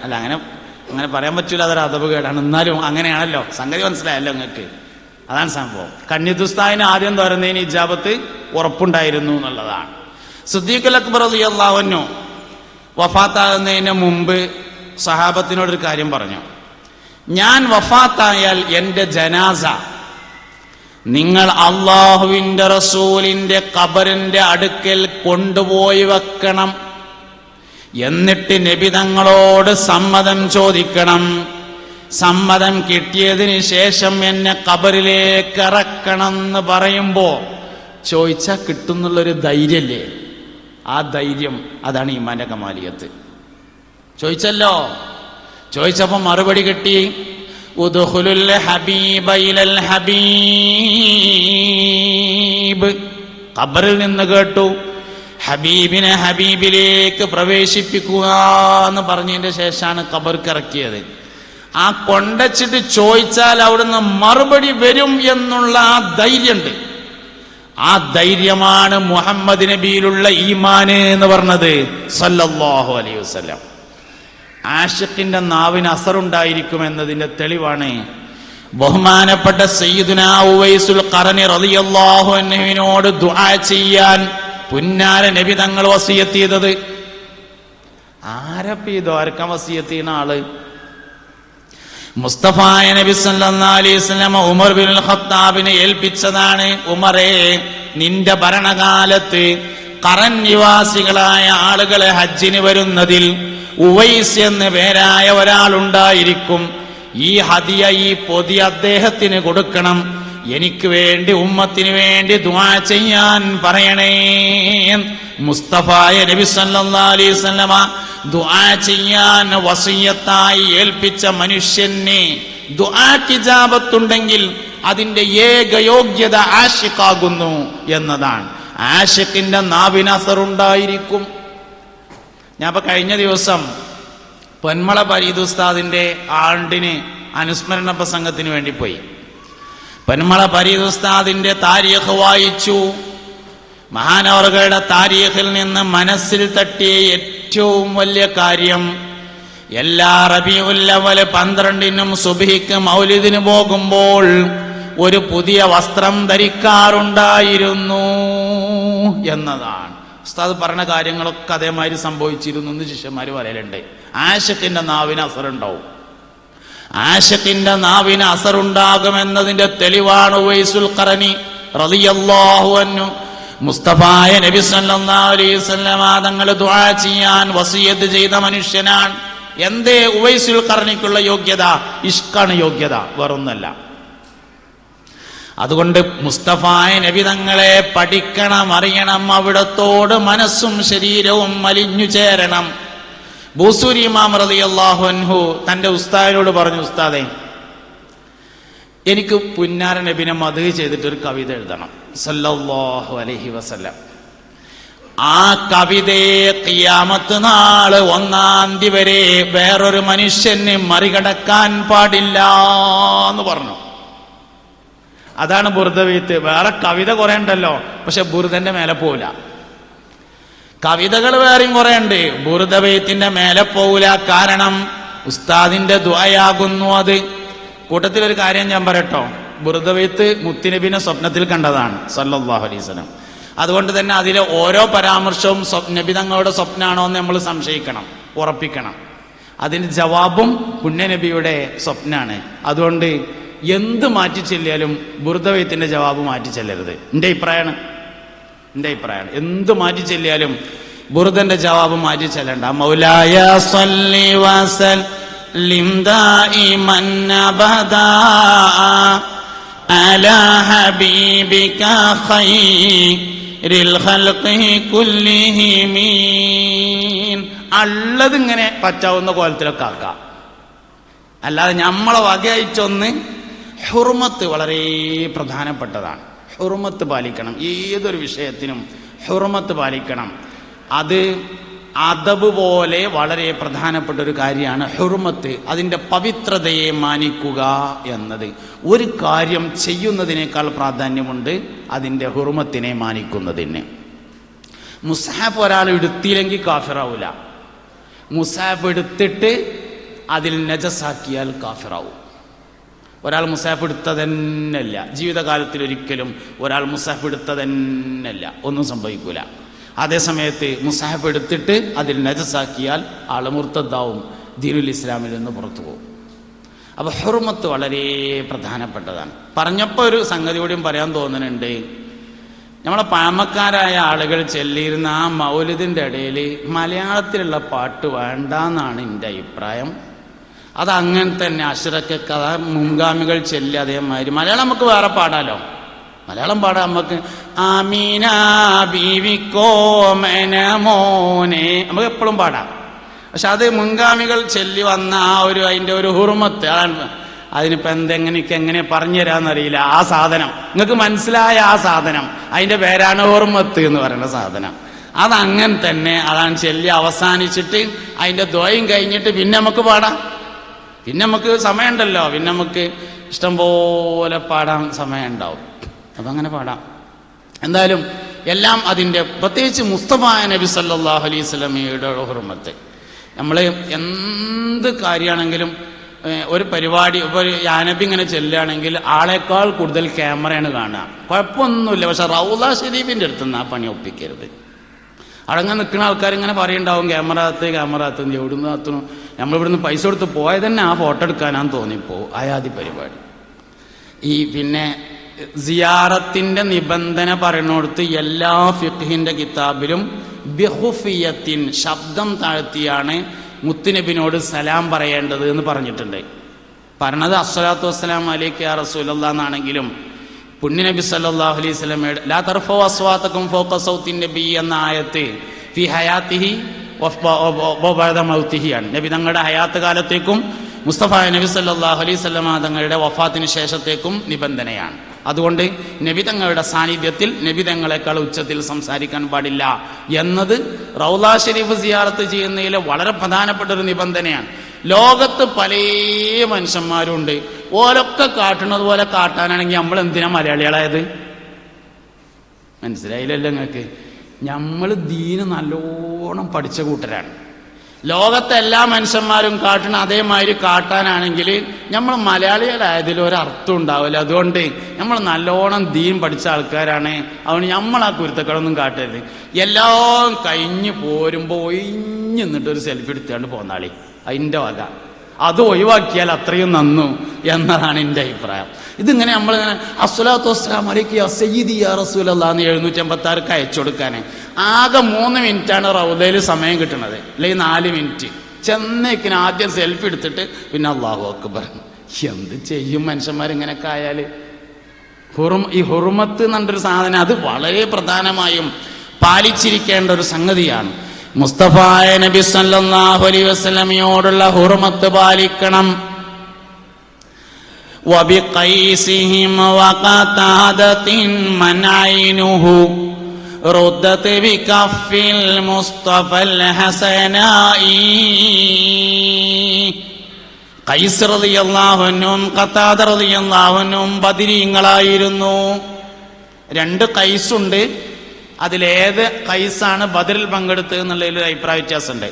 അല്ല, അങ്ങനെ പറയാൻ പറ്റൂല, അതൊരു അദബുകേടാണ്. എന്നാലും അങ്ങനെയാണല്ലോ, സംഗതി മനസ്സിലായല്ലോ നിങ്ങൾക്ക്. അതാണ് സംഭവം. കന്യദുസ്താദിന് ആദ്യം ദ്വാരുന്നതിന് ഇജാബത്ത് ഉറപ്പുണ്ടായിരുന്നു എന്നുള്ളതാണ്. സിദ്ദീഖുൽ അക്ബർ റളിയല്ലാഹു അൻഹു വഫാത്താകുന്നതിന് മുമ്പ് സഹാബത്തിനോടൊരു കാര്യം പറഞ്ഞു, ഞാൻ വഫാത്തായാൽ എൻ്റെ ജനാസ നിങ്ങൾ അള്ളാഹുവിന്റെ റസൂലിന്റെ ഖബറിന്റെ അടുക്കൽ കൊണ്ടുപോയി വെക്കണം. എന്നിട്ട് നബി തങ്ങളോട് സമ്മതം ചോദിക്കണം. സമ്മതം കിട്ടിയതിന് ശേഷം എന്നെ ഖബറിലേക്ക് ഇറക്കണം എന്ന് പറയുമ്പോ ചോദിച്ചാൽ കിട്ടുന്നുള്ളൊരു ധൈര്യല്ലേ, ആ ധൈര്യം അതാണ് ഈമാന്റെ കമാലിയത്ത്. ചോദിച്ചല്ലോ, ചോദിച്ചപ്പോ മറുപടി കിട്ടി, ഉദ്ഖുലുൽ ഹബീബ ഇലൽ ഹബീബ്. ഖബറിൽ നിന്ന് കേട്ടു, ഹബീബിനെ ഹബീബിലേക്ക് പ്രവേശിപ്പിക്കുക എന്ന് പറഞ്ഞതിന്റെ ശേഷമാണ് ഖബർക്ക് ഇറക്കിയത്. ആ കൊണ്ടച്ചിട്ട് ചോദിച്ചാൽ അവിടുന്ന് മറുപടി വരും എന്നുള്ള ആ ധൈര്യമുണ്ട്. ആ ധൈര്യമാണ് മുഹമ്മദ് നബിയിലുള്ള ഈമാന് എന്ന് പറഞ്ഞത് സല്ലല്ലാഹു അലൈഹി വസല്ലം. ആഷിഖിന്റെ നാവിന് അസറുണ്ടായിരിക്കും എന്നതിന്റെ തെളിവാണ് ബഹുമാനപ്പെട്ട സയ്യിദുനാ ഉവൈസുൽ ഖറനി റളിയല്ലാഹു അൻഹുവിനോട് ദുആ ചെയ്യാൻ പുന്നാര നബി തങ്ങൾ വസിയത്ത് ചെയ്തത്. ആരപ്പ ഈ ദ്വാരക്കാൻ വസിയത്ത് ചെയ്യുന്ന ആള്? മുസ്തഫായ നബി സല്ലല്ലാഹു അലൈഹി വസല്ലം ഉമർ ബിനുൽ ഖത്താബിനെ ഏൽപ്പിച്ചതാണ്. ഉമറേ, നിന്റെ ഭരണകാലത്ത് ഖറൻ നിവാസികളായ ആളുകളെ ഹജ്ജിന് വരുന്നതിൽ ഉവൈസ് എന്ന് പേരായ ഒരാളുണ്ടായിരിക്കും. ഈ ഹദിയ, ഈ പൊതി അദ്ദേഹത്തിന് കൊടുക്കണം. എനിക്ക് വേണ്ടി, ഉമ്മത്തിന് വേണ്ടി ദുആ ചെയ്യാൻ പറയണേ. മുസ്തഫായ നബി സല്ലല്ലാഹു അലൈഹി വസല്ലമ ദുആ ചെയ്യാൻ വസിയത്തായി ഏൽപ്പിച്ച മനുഷ്യനെ ദുആക്ക് ഇജാബത്തുണ്ടെങ്കിൽ അതിന്റെ ഏക യോഗ്യത ആഷിഖാകുന്നു എന്നതാണ്. ആഷിഖിന്റെ നാവിന് അസറുണ്ടായിരിക്കും. ഞാൻ ഇപ്പൊ കഴിഞ്ഞ ദിവസം പൊന്മള ഫരീദ് ഉസ്താദിന്റെ ആണ്ടിന് അനുസ്മരണ പ്രസംഗത്തിന് വേണ്ടി പോയി. പൊന്മള ഫരീദ് ഉസ്താദിന്റെ താരീഖ് വായിച്ചു. മഹാനവറുകളുടെ താരീഖിൽ നിന്ന് മനസ്സിൽ തട്ടിയ ഏറ്റവും വലിയ കാര്യം, എല്ലാ റബീഉൽ അവ്വൽ 12-നും സുബ്ഹിക്ക് മൗലിദിന് പോകുമ്പോൾ ഒരു പുതിയ വസ്ത്രം ധരിക്കാറുണ്ടായിരുന്നു എന്നതാണ്. ഉസ്താദ് പറഞ്ഞ കാര്യങ്ങളൊക്കെ അതേമാതിരി സംഭവിച്ചിരുന്നു എന്ന് ശിഷ്യന്മാർ പറയലുണ്ട്. ആശിഖിന്റെ നാവിന് അസറുണ്ടാവും. ആശിഖിന്റെ നാവിന് അസറുണ്ടാകുമെന്നതിന്റെ തെളിവാണ് ഉവൈസുൽ ഖറനി റളിയല്ലാഹു അൻഹു മുസ്തഫായ നബി സല്ലല്ലാഹു അലൈഹി വസല്ലം തങ്ങൾ ദുആ ചെയ്യാൻ വസിയത്ത് ചെയ്ത മനുഷ്യനാണ്. എന്തേ ഉവൈസുൽ ഖറനിക്കുള്ള യോഗ്യത? ഇഷ്കാണ് യോഗ്യത, വേറൊന്നല്ല. അതുകൊണ്ട് മുസ്തഫായ നബി തങ്ങളെ പഠിക്കണം, അറിയണം, അവിടത്തോട് മനസ്സും ശരീരവും അലിഞ്ഞു ചേരണം. ബൂസൂരി ഇമാം റളിയല്ലാഹു അൻഹു തന്റെ ഉസ്താദിനോട് പറഞ്ഞു, ഉസ്താദേ, എനിക്ക് പുന്നാര നബിനെ മദ്ഹ് ചെയ്തിട്ടൊരു കവിത എഴുതണം സല്ലല്ലാഹു അലൈഹി വസല്ലം. ആ കവിതയെ ഖിയാമത്ത് നാള് 1-ാം തീയതി വരെ വേറൊരു മനുഷ്യന് മറികടക്കാൻ പാടില്ല എന്ന് പറഞ്ഞു. അതാണ് ബുർദവീത്ത്. വേറെ കവിത കുറെ ഉണ്ടല്ലോ, പക്ഷെ ബുർദന്റെ മേലെ പോവില്ല. കവിതകൾ വേറെയും കുറെ ഉണ്ട്, ബുർദവീത്തിന്റെ മേലെ പോവില്ല. കാരണം ഉസ്താദിന്റെ ദുആയാകുന്നു അത്. കൂട്ടത്തിലൊരു കാര്യം ഞാൻ പറയട്ടോ, ബുർദവീത്ത് മുത്തുനബിനെ സ്വപ്നത്തിൽ കണ്ടതാണ് സല്ലല്ലാഹു അലൈഹി വസല്ലം. അതുകൊണ്ട് തന്നെ അതിലെ ഓരോ പരാമർശവും നബി തങ്ങളുടെ സ്വപ്നാണോ എന്ന് നമ്മൾ സംശയിക്കണം, ഉറപ്പിക്കണം. അതിന് ജവാബും പുണ്യനബിയുടെ സ്വപ്നാണ്. അതുകൊണ്ട് എന്ത് മാറ്റി ചെല്ലിയാലും ബുർദവൈത്തിന്റെ ജവാബ് മാറ്റി ചെല്ലരുത്. എൻ്റെ അഭിപ്രായമാണ്. എന്ത് മാറ്റി ചെല്ലിയാലും ബുർദന്റെ ജവാബ് മാറ്റി ചെല്ലണ്ട. മൗലായ സ്വല്ലി വസല്ലിം ദായിമൻ അബദാ അലാ ഹബീബിക ഖൈറിൽ ഖൽഖി കുല്ലിഹിം. അള്ളതിങ്ങനെ പറ്റാവുന്ന കോലത്തിലൊക്കെ ആക്കാം. അല്ലാതെ നമ്മളെ വകയച്ചൊന്ന്. ഹുർമത്ത് വളരെ പ്രധാനപ്പെട്ടതാണ്. ഹുർമത്ത് പാലിക്കണം. ഏതൊരു വിഷയത്തിനും ഹുർമത്ത് പാലിക്കണം. അത് അദബ് പോലെ വളരെ പ്രധാനപ്പെട്ട ഒരു കാര്യമാണ് ഹുർമത്ത്. അതിൻ്റെ പവിത്രതയെ മാനിക്കുക എന്നത്. ഒരു കാര്യം ചെയ്യുന്നതിനേക്കാൾ പ്രാധാന്യമുണ്ട് അതിൻ്റെ ഹുർമത്തിനെ മാനിക്കുന്നതിന്. മുസ്ഹഫ് ഒരാൾ എടുത്തില്ലെങ്കിൽ കാഫിറാവൂല. മുസ്ഹഫ് എടുത്തിട്ട് അതിൽ നജസാക്കിയാൽ കാഫിറാവും. ഒരാൾ മുസാഫ് എടുത്തതന്നല്ല, ജീവിതകാലത്തിൽ ഒരിക്കലും ഒരാൾ മുസാഫ് എടുത്തതന്നല്ല, ഒന്നും സംഭവിക്കൂല. അതേസമയത്ത് മുസാഫ് എടുത്തിട്ട് അതിൽ നജസാക്കിയാൽ ആൾ മുർത്തദ്ദാവും, ദീനുൽ ഇസ്ലാമിൽ നിന്ന് പുറത്തു പോകും. അപ്പോൾ ഹുർമത്ത് വളരെ പ്രധാനപ്പെട്ടതാണ്. പറഞ്ഞപ്പോൾ ഒരു സംഗതി കൂടിയും പറയാൻ തോന്നുന്നുണ്ട്. നമ്മളെ പഴമക്കാരായ ആളുകൾ ചൊല്ലിയിരുന്ന ആ മൗലിദിൻ്റെ ഇടയിൽ മലയാളത്തിലുള്ള പാട്ട് വേണ്ടെന്നാണ് എൻ്റെ അഭിപ്രായം. അതങ്ങനെ തന്നെ അഷ്റഖ് കഥ മുൻഗാമികൾ ചൊല്ലി അതേമാതിരി മലയാളം നമുക്ക് വേറെ പാടാലോ. മലയാളം പാടാം നമുക്ക്. ആമീന ബീവിക്കോ മനമോനെ നമുക്ക് എപ്പോഴും പാടാം. പക്ഷെ അത് മുൻഗാമികൾ ചൊല്ലി വന്ന ആ ഒരു അതിൻ്റെ ഒരു ഹുർമത്ത്, അതാണ്. അതിനിപ്പോൾ എങ്ങനെ പറഞ്ഞു തരാമെന്നറിയില്ല. ആ സാധനം നിങ്ങൾക്ക് മനസ്സിലായ ആ സാധനം, അതിൻ്റെ പേരാണ് ഹുർമത്ത് എന്ന് പറയുന്ന സാധനം. അതങ്ങനെ തന്നെ, അതാണ് ചൊല്ലി അവസാനിച്ചിട്ട് അതിൻ്റെ ദ്വയം കഴിഞ്ഞിട്ട് പിന്നെ നമുക്ക് പാടാം. പിന്നെ നമുക്ക് സമയമുണ്ടല്ലോ, പിന്നെ നമുക്ക് ഇഷ്ടം പോലെ പാടാൻ സമയം ഉണ്ടാവും. അപ്പം അങ്ങനെ പാടാം. എന്തായാലും എല്ലാം അതിൻ്റെ, പ്രത്യേകിച്ച് മുസ്തഫായ നബി സല്ലല്ലാഹു അലൈഹി വസല്ലമയുടെ ഹുർമത്ത്. നമ്മൾ എന്ത് കാര്യമാണെങ്കിലും ഒരു പരിപാടി, ഇപ്പോൾ യാനബി ഇങ്ങനെ ചെല്ലുകയാണെങ്കിൽ ആളെക്കാൾ കൂടുതൽ ക്യാമറയാണ് കാണുക. കുഴപ്പമൊന്നുമില്ല. പക്ഷെ റൗള ഷരീഫിൻ്റെ അടുത്ത് നിന്ന് ആ പണി ഒപ്പിക്കരുത്. അടങ്ങാൻ നിൽക്കുന്ന ആൾക്കാർ ഇങ്ങനെ പറയുണ്ടാവും, ക്യാമറത്ത് എവിടുന്ന് എത്തണു, നമ്മളിവിടുന്ന് പൈസ കൊടുത്ത് പോയത് തന്നെ ആ ഫോട്ടോ എടുക്കാനാന്ന് തോന്നിപ്പോവും. ആയാതി പരിപാടി. ഈ പിന്നെ സിയാറത്തിൻ്റെ നിബന്ധന പറയുന്നിടത്ത് എല്ലാ ഫിഖ്ഹിൻ്റെ കിതാബിലും ബിഖുഫിയത്തിൻ, ശബ്ദം താഴ്ത്തിയാണ് മുത്തുനബിനോട് സലാം പറയേണ്ടത് എന്ന് പറഞ്ഞിട്ടുണ്ട്. പറഞ്ഞത് അസ്സലാത്തു വസ്സലാം അലൈക യാ റസൂലല്ലാഹ് എന്നാണെങ്കിലും പുണ്യനബി സല്ലല്ലാഹു അലൈഹി വസല്ലമയുടെ ലാ തർഫഉ അസ്വാതകും ഫൗക സൗത്തിൻ നബി എന്ന ആയത്ത് ഫി ഹയാത്തിഹി വബഅദ മൗതിഹി ആണ്. നബി തങ്ങളുടെ ഹയാത്ത് കാലത്തേക്കും മുസ്തഫ നബി സല്ലല്ലാഹു അലൈഹി വസല്ലമ തങ്ങളുടെ വഫാത്തിന് ശേഷത്തേക്കും നിബന്ധനയാണ്. അതുകൊണ്ട് നബി തങ്ങളുടെ സാന്നിധ്യത്തിൽ നബി തങ്ങളെക്കാൾ ഉച്ചത്തിൽ സംസാരിക്കാൻ പാടില്ല എന്നത് റൗള ഷരീഫ് സിയാറത്ത് ചെയ്യുന്നതിലെ വളരെ പ്രധാനപ്പെട്ട ഒരു നിബന്ധനയാണ്. ലോകത്ത് പല മനുഷ്യന്മാരുണ്ട്, ഓലൊക്കെ കാട്ടുന്നത് പോലെ കാട്ടാനാണെങ്കിൽ നമ്മൾ എന്തിനാ മലയാളികളായത്? മനസ്സിലായില്ലല്ലോ നിങ്ങൾക്ക്? നമ്മൾ ദീന് നല്ലോണം പഠിച്ച കൂട്ടരാണ്. ലോകത്തെ എല്ലാ മനുഷ്യന്മാരും കാട്ടണ അതേമാതിരി കാട്ടാനാണെങ്കിൽ നമ്മൾ മലയാളികളായതിൽ ഒരർത്ഥം ഉണ്ടാവില്ല. അതുകൊണ്ട് നമ്മൾ നല്ലോണം ദീൻ പഠിച്ച ആൾക്കാരാണ്. അതുകൊണ്ട് നമ്മൾ ആ കുരുത്തക്കളൊന്നും കാട്ടരുത്. എല്ലാം കഴിഞ്ഞ് പോരുമ്പോൾ ഒഴിഞ്ഞ് നിന്നിട്ടൊരു സെൽഫി എടുത്തുകൊണ്ട് പോന്നാളി, അതിൻ്റെ വക. അത് ഒഴിവാക്കിയാൽ അത്രയും നന്നു എന്നതാണ് എൻ്റെ അഭിപ്രായം. ഇതിങ്ങനെ നമ്മളിങ്ങനെ അസ്സലാത്തു വസ്സലാമു അലൈക യാ സയ്യിദി യാ റസൂലല്ലാഹ് എന്ന് 756 അയച്ചു കൊടുക്കാൻ ആകെ 3 മിനിറ്റാണ് റൗദയിൽ സമയം കിട്ടുന്നത്, അല്ലെങ്കിൽ 4 മിനിറ്റ്. ചെന്നേക്കിന് ആദ്യം സെൽഫി എടുത്തിട്ട് പിന്നെ അല്ലാഹു അക്ബർ. എന്ത് ചെയ്യും മനുഷ്യന്മാരിങ്ങനെയൊക്കെ ആയാൽ? ഈ ഹുർമത്ത് എന്നൊരു സാധനം അത് വളരെ പ്രധാനമായും പാലിച്ചിരിക്കേണ്ട ഒരു സംഗതിയാണ്. മുസ്തഫായ നബി സല്ലല്ലാഹു അലൈഹി വസല്ലമയോടുള്ള ഹുർമത്ത് പാലിക്കണം. وبقيسهم وقتادة من عينه ردت بكف المصطفى الحسناء. ഖൈസ് റളിയല്ലാഹു അൻഹും ഖതാദ റളിയല്ലാഹു അൻഹും ബദരീങ്ങളായിരുന്നു. 2 ഖൈസുണ്ട്. അതിലേത് ഖൈസാണ് ബദറിൽ പങ്കെടുത്തത് എന്നുള്ളതിൽ ഒരു അഭിപ്രായ വ്യത്യാസമുണ്ട്.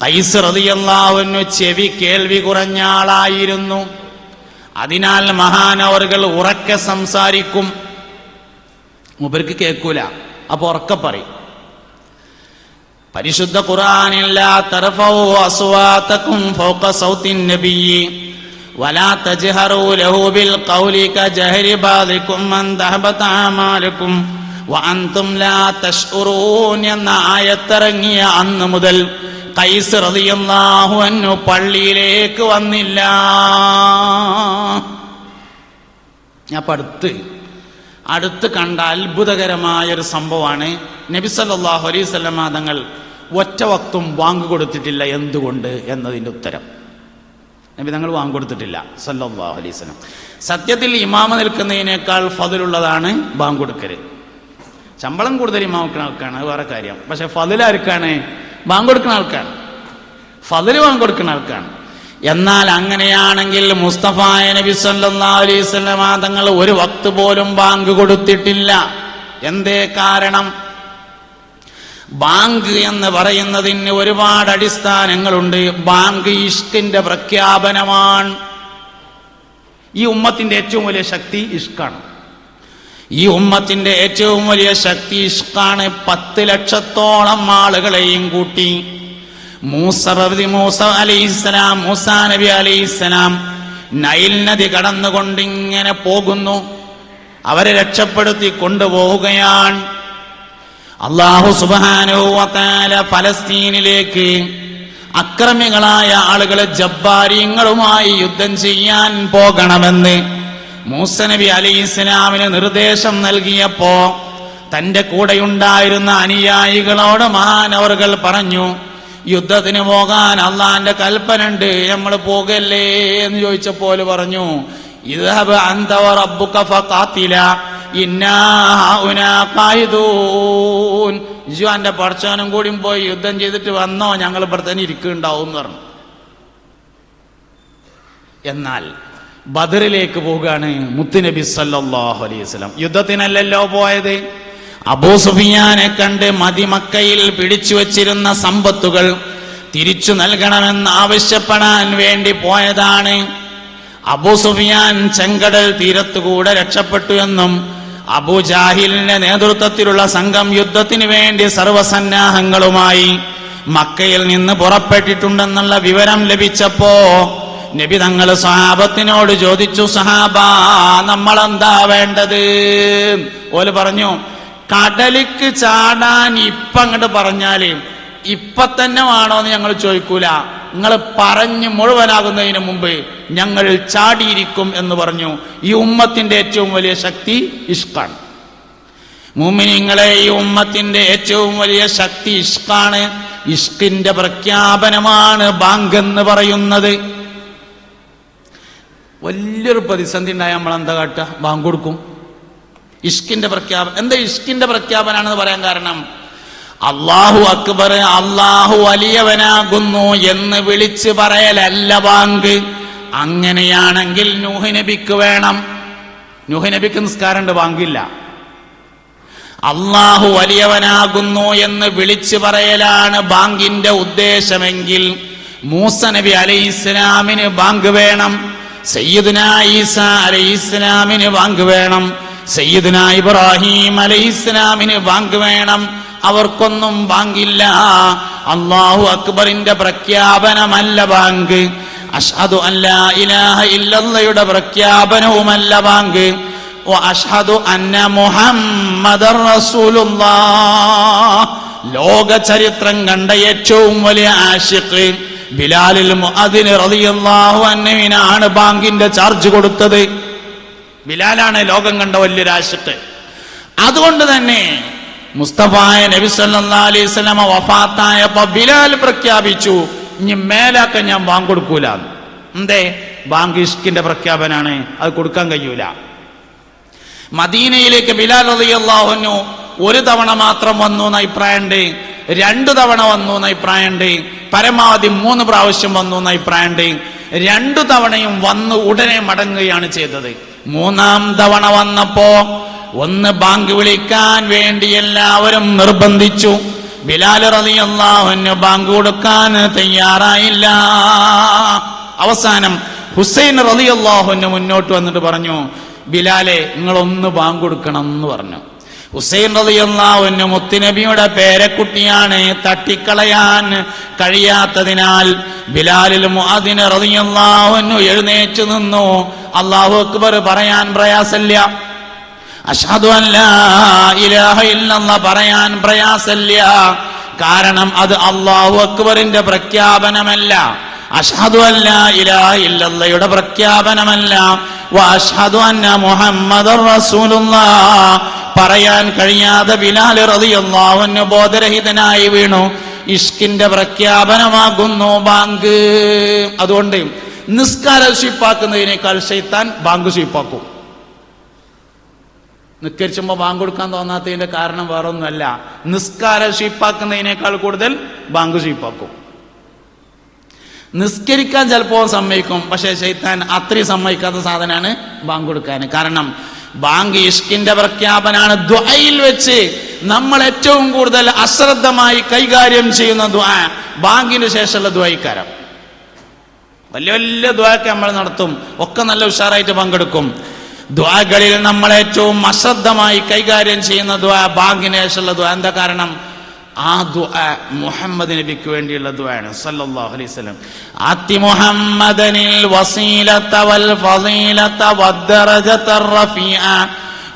ഖൈസ് റളിയല്ലാഹു അൻഹു ചെവി കേൾവി കുറഞ്ഞ ആളായിരുന്നു. അതിനാൽ മഹാനവറുകൾ ഉറക്കെ സംസാരിക്കും, മൂപ്പർക്ക് കേൾക്കൂല, അപ്പൊ ഉറക്കെ പറയും. പരിശുദ്ധ ഖുർആനിൽ ലാ തർഫഉ അസ്വാതകും ഫൗക സൗത്തിൻ നബിയ്യി വലാ തജ്ഹറു ലഹു ബിൽ ഖൗലി കജഹരി ബാദികും മൻ ദഹബത അമാലകും വഅൻതും ലാ തശ്ഉറൂൻ എന്ന ആയത്തിറങ്ങിയ അന്ന് മുതൽ ഖൈസ് റളിയല്ലാഹു അൻഹു പള്ളിയിലേക്ക് വന്നില്ല. ഞാൻ അടുത്ത് കണ്ട അത്ഭുതകരമായൊരു സംഭവമാണ്. നബി സല്ലല്ലാഹു അലൈഹി വസല്ലം തങ്ങൾ ഒറ്റ വക്തും ബാങ്ക് കൊടുത്തിട്ടില്ല. എന്തുകൊണ്ട് എന്നതിൻ്റെ ഉത്തരം, നബി തങ്ങൾ ബാങ്ക് കൊടുത്തിട്ടില്ല സല്ലല്ലാഹു അലൈഹി വസല്ലം. സത്യത്തിൽ ഇമാമ നിൽക്കുന്നതിനേക്കാൾ ഫضലുള്ളതാണ് ബാങ്ക് കൊടുക്കൽ. ശമ്പളം കൂടുതൽ ഇമാമക്കുന്ന ആൾക്കാണ്, അത് വേറെ കാര്യം. പക്ഷെ ഫضൽ ആർക്കാണ്? ബാങ്ക് കൊടുക്കുന്ന ആൾക്കാണ്. ഫضല് ബാങ്ക് കൊടുക്കുന്ന ആൾക്കാണ്. എന്നാൽ അങ്ങനെയാണെങ്കിൽ മുസ്തഫായ നബി സല്ലല്ലാഹു അലൈഹി വസല്ലം തങ്ങൾ ഒരു വക്ത് പോലും ബാങ്ക് കൊടുത്തിട്ടില്ല. എന്തേ കാരണം? ബാങ്ക് എന്ന് പറയുന്നതിന് ഒരുപാട് അടിസ്ഥാനങ്ങളുണ്ട്. ബാങ്ക് ഇഷ്കിന്റെ പ്രഖ്യാപനമാണ്. ഈ ഉമ്മത്തിന്റെ ഏറ്റവും വലിയ ശക്തി ഇഷ്കാണ്. ഈ ഉമ്മത്തിന്റെ ഏറ്റവും വലിയ ശക്തി ഇഷ്കാണ്. 10 ലക്ഷത്തോളം ആളുകളെയും കൂട്ടി മൂസാ നബി അലൈഹിസ്സലാം നൈൽ നദി കടന്നുകൊണ്ടിങ്ങനെ പോകുന്നു. അവരെ രക്ഷപ്പെടുത്തി കൊണ്ടുപോവുകയാണ്. അല്ലാഹു സുബ്ഹാനഹു വ തആല ഫലസ്തീനിലേക്ക് അക്രമികളായ ആളുകളെ ജബ്ബാരിങ്ങളുമായി യുദ്ധം ചെയ്യാൻ പോകണമെന്ന് മൂസാ നബി അലൈഹിസ്സലാമിന് നിർദ്ദേശം നൽകിയപ്പോ തന്റെ കൂടെയുണ്ടായിരുന്ന അനുയായികളോട് മഹാനവറുകൾ പറഞ്ഞു, യുദ്ധത്തിന് പോകാൻ അള്ളാന്റെ കൽപ്പന ഉണ്ട്, നമ്മൾ പോകല്ലേ എന്ന് ചോദിച്ചപ്പോൾ പറഞ്ഞു, ഇദ്ഹബ് അൻത വ റബ്ബുക ഫഖാതില ഇന്നാ ഹൗനാ ഖായിദൂൻ. അന്റെ പടച്ചവനും കൂടി പോയി യുദ്ധം ചെയ്തിട്ട് വന്നോ, ഞങ്ങൾ ഇവിടെ തന്നെ ഇരിക്കുന്നുണ്ടാവും എന്ന് പറഞ്ഞു. എന്നാൽ ബദറിലേക്ക് പോവുകയാണ് മുത്തുനബി സല്ലല്ലാഹു അലൈഹി വസല്ലം. യുദ്ധത്തിനല്ലല്ലോ പോയത്. അബൂ സുഫിയാനെ കണ്ട് മക്കയിൽ പിടിച്ചു വച്ചിരുന്ന സമ്പത്തുകൾ തിരിച്ചു നൽകണമെന്ന് ആവശ്യപ്പെടാൻ വേണ്ടി പോയതാണ്. അബൂ സുഫിയാൻ ചെങ്കടൽ തീരത്തുകൂടെ രക്ഷപ്പെട്ടു എന്നും അബൂജാഹിലിന്റെ നേതൃത്വത്തിലുള്ള സംഘം യുദ്ധത്തിന് വേണ്ടി സർവസന്നാഹങ്ങളുമായി മക്കയിൽ നിന്ന് പുറപ്പെട്ടിട്ടുണ്ടെന്നുള്ള വിവരം ലഭിച്ചപ്പോ നബി തങ്ങൾ സഹാബത്തിനോട് ചോദിച്ചു, സഹാബാ നമ്മളെന്താ വേണ്ടത്? ഓല് പറഞ്ഞു, കടലിക്ക് ചാടാൻ അങ്ങോട്ട് പറഞ്ഞാല് ഇപ്പൊ തന്നെ വേണോന്ന് ഞങ്ങൾ ചോദിക്കൂല, നിങ്ങൾ പറഞ്ഞ് മുഴുവനാകുന്നതിന് മുമ്പ് ഞങ്ങൾ ചാടിയിരിക്കും എന്ന് പറഞ്ഞു. ഈ ഉമ്മത്തിന്റെ ഏറ്റവും വലിയ ശക്തി ഇഷ്കാണ്. മുഅ്മിനീങ്ങളെ, ഈ ഉമ്മത്തിന്റെ ഏറ്റവും വലിയ ശക്തി ഇഷ്കാണ്. ഇഷ്കിന്റെ പ്രഖ്യാപനമാണ് ബാങ്ക് എന്ന് പറയുന്നത്. വലിയൊരു പ്രതിസന്ധി ഉണ്ടായ നമ്മൾ എന്താ കാട്ടുക? ബാങ്ക് കൊടുക്കും. ഇഷ്കിന്റെ പ്രഖ്യാപനം. എന്താ ഇഷ്കിന്റെ പ്രഖ്യാപനാണെന്ന് പറയാൻ കാരണം, അല്ലാഹു അക്ബർ, അല്ലാഹു വലിയവനാകുന്നു എന്ന് വിളിച്ചു പറയലല്ല ബാങ്ക്. അങ്ങനെയാണെങ്കിൽ നൂഹ് നബിക്ക് വേണം. നൂഹ് നബിക്ക് നിസ്കാരമുണ്ട്, ബാങ്കില്ല. അള്ളാഹു വലിയവനാകുന്നു എന്ന് വിളിച്ചു പറയലാണ് ബാങ്കിന്റെ ഉദ്ദേശമെങ്കിൽ മൂസ നബി അലൈഹിസ്സലാമിന് ബാങ്ക് വേണം, സയ്യിദുനാ ഈസ അലൈഹിസ്സലാമിന് ബാങ്ക് വേണം, സയ്യിദുനാ ഇബ്രാഹിം അലൈഹിസ്സലാമിന് ബാങ്ക് വേണം. അവർക്കൊന്നും ബാങ്കില്ല. അല്ലാഹു അക്ബറിന്റെ പ്രഖ്യാപനമല്ല ബാങ്ക്, അഷ്ഹദു അല്ലാ ഇലാഹ ഇല്ലല്ലാഹയുടെ പ്രഖ്യാപനവുമല്ല ബാങ്ക്, അഷ്ഹദു അന്ന മുഹമ്മദർ റസൂലുള്ളാഹ്. ലോക ചരിത്രം കണ്ട ഏറ്റവും വലിയ ആശിഖ് ബിലാലുൽ മുഅദ്ദിൻ റളിയല്ലാഹു അൻഹുവിനാണ് ബാങ്കിന്റെ ചാർജ് കൊടുത്തത്. ബിലാലാണ് ലോകം കണ്ട വലിയൊരു ആശിഖ്. അതുകൊണ്ട് തന്നെ മുസ്തഫായ നബി സല്ലല്ലാഹു അലൈഹി വസല്ലമ വഫാത്തായപ്പോ ബിലാൽ പ്രഖ്യാപിച്ചു, ഇനി മേലാക്ക ഞാൻ ബാങ്ക് കൊടുക്കൂല. എന്തേ? ബാങ്ക് ഇഷ്കിന്റെ പ്രഖ്യാപനാണ്, അത് കൊടുക്കാൻ കഴിയൂല. മദീനയിലേക്ക് ബിലാൽ റളിയല്ലാഹു അൻഹു ഒരു തവണ മാത്രം വന്നു എന്ന അഭിപ്രായമുണ്ട്, 2 തവണ വന്നു എന്ന അഭിപ്രായമുണ്ട്, പരമാവധി 3 പ്രാവശ്യം വന്നു എന്ന അഭിപ്രായമുണ്ട്. 2 തവണയും വന്ന് ഉടനെ മടങ്ങുകയാണ് ചെയ്തത്. 3-ാം തവണ വന്നപ്പോ ഒന്ന് ബാങ്ക് വിളിക്കാൻ വേണ്ടി എല്ലാവരും നിർബന്ധിച്ചു. ബിലാൽ റളിയല്ലാഹു അൻഹു ബാങ്ക് കൊടുക്കാൻ തയ്യാറായില്ല. അവസാനം ഹുസൈൻ റളിയല്ലാഹു അൻഹു മുന്നോട്ട് വന്നിട്ട് പറഞ്ഞു, ബിലാലെ നിങ്ങളൊന്ന് ബാങ്ക് കൊടുക്കണം എന്ന് പറഞ്ഞു. ഹുസൈൻ റളിയല്ലാഹു അൻഹു മുത്തുനബിയുടെ പേരക്കുട്ടിയാണ്, തട്ടിക്കളയാൻ കഴിയാത്തതിനാൽ ബിലാലുൽ മുഅദ്ദിൻ റളിയല്ലാഹു അൻഹു എഴുന്നേറ്റ് നിന്നു. അല്ലാഹു അക്ബർ പറയാൻ പ്രയാസമില്ല, അഷ്ഹദു അല്ലാ ഇലാഹ ഇല്ലല്ലാഹ് പറയാൻ പ്രയാസമില്ല. കാരണം അത് അല്ലാഹു അക്ബറിന്റെ പ്രഖ്യാപനമല്ല, അഷ്ഹദു അല്ലാ ഇലാഹ ഇല്ലല്ലാഹയുടെ പ്രഖ്യാപനമല്ല, വഅഷ്ഹദു അന്ന മുഹമ്മദർ റസൂലുള്ളാഹ് പറയാൻ കഴിയാതെ ബിലാൽ റളിയല്ലാഹു അൻഹു ബോധരഹിതനായി വീണു. ഇഷ്കിന്റെ പ്രഖ്യാപനമാകുന്നു ബാങ്ക്. അതുകൊണ്ട് നിസ്കാരം സ്വീപ്പാക്കുന്നതിനേക്കാൾ ശൈത്താൻ ബാങ്ക് സ്വീപ്പാക്കും. നിസ്കരിച്ചുമ്പോ ബാങ്ക് കൊടുക്കാൻ തോന്നാത്തതിന്റെ കാരണം വേറൊന്നുമല്ല, നിസ്കാരം സ്വീപ്പാക്കുന്നതിനേക്കാൾ കൂടുതൽ ബാങ്ക് സ്വീപ്പാക്കും. നിസ്കരിക്കാൻ ചിലപ്പോൾ സമ്മതിക്കും, പക്ഷെ ശൈത്താൻ അത്രയും സമ്മതിക്കാത്ത സാധനമാണ് ബാങ്ക് കൊടുക്കാൻ. കാരണം ബാങ്ക് ഇഷ്കിന്റെ പ്രഖ്യാപനാണ്. ദുആയിൽ വെച്ച് നമ്മൾ ഏറ്റവും കൂടുതൽ അശ്രദ്ധമായി കൈകാര്യം ചെയ്യുന്ന ദുആ ബാങ്കിന് ശേഷമുള്ള ദുആയിക്കാരം. വലിയ വലിയ ദുആയൊക്കെ നമ്മൾ നടത്തും, ഒക്കെ നല്ല ഉഷാറായിട്ട് പങ്കെടുക്കും. ദുആകളിൽ നമ്മൾ ഏറ്റവും അശ്രദ്ധമായി കൈകാര്യം ചെയ്യുന്ന ദുആ ബാങ്കിന് ശേഷമുള്ള ദുആ. എന്താ കാരണം? ആ ദുആ മുഹമ്മദ് നബിക്ക് വേണ്ടിയുള്ള ദുആയാണ് സല്ലല്ലാഹു അലൈഹി വസല്ലം. ആതി മുഹമ്മദനിൽ വസീലത വൽ ഫളീലത വദ്ദറജത റഫീഅ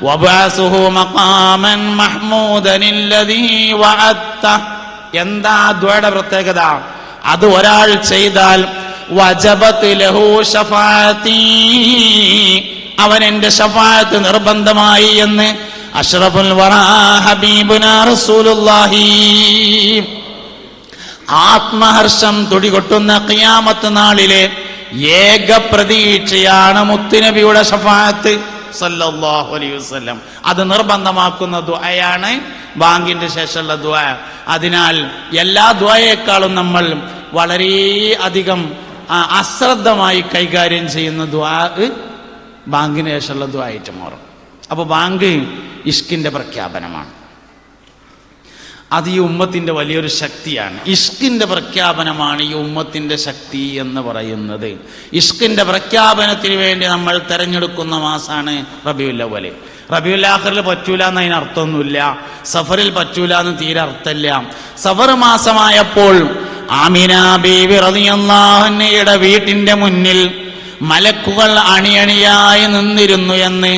വബഅസുഹു മഖാമൻ മഹ്മൂദൻ അല്ലദീ വഅദ്ത. എന്താ ദുആയുടെ പ്രത്യേകത? അത് ഒരാൾ ചെയ്താൽ വജബത് ലഹു ശഫാഅതി, അവൻ എന്റെ ശഫാഅത്ത് നിർബന്ധമായി എന്ന് അഷ്റഫുൽ വറാ ഹബീബുനാ റസൂലുള്ളാഹി. ആത്മഹർഷം തുടികൊട്ടുന്ന ഖിയാമത്ത് നാളിലെ ഏക പ്രതീക്ഷയാണ് മുത്തുനബിയുടെ ശഫാഅത്ത് സല്ലല്ലാഹു അലൈഹി വസല്ലം. അത് നിർബന്ധമാക്കുന്ന ദുആയാണ് ബാങ്കിന്റെ ശേഷമുള്ള ദുആ. അതിനാൽ എല്ലാ ദുആയേക്കാളും നമ്മൾ വളരെ അധികം അശ്രദ്ധമായി കൈകാര്യം ചെയ്യുന്ന ദുആ ബാങ്കിന് ശേഷമുള്ള ദുആ ആയിട്ട് മാറും. അപ്പൊ ബാങ്ക് ഇഷ്കിന്റെ പ്രഖ്യാപനമാണ്. അത് ഈ ഉമ്മത്തിന്റെ വലിയൊരു ശക്തിയാണ്. ഇഷ്കിന്റെ പ്രഖ്യാപനമാണ് ഈ ഉമ്മത്തിന്റെ ശക്തി എന്ന് പറയുന്നത്. ഇഷ്കിന്റെ പ്രഖ്യാപനത്തിന് വേണ്ടി നമ്മൾ തെരഞ്ഞെടുക്കുന്ന മാസാണ് റബീഉൽ അവ്വൽ. റബീഉൽ ആഖിറിൽ പറ്റൂല എന്ന് അതിന് അർത്ഥമൊന്നുമില്ല, സഫറിൽ പറ്റൂല എന്ന് തീരെ അർത്ഥമില്ല. സഫർ മാസമായപ്പോൾ ആമിന ബീവി റളിയല്ലാഹു അൻഹയുടെ വീട്ടിന്റെ മുന്നിൽ മലക്കുകൾ അണിയണിയായി നിന്നിരുന്നു എന്ന്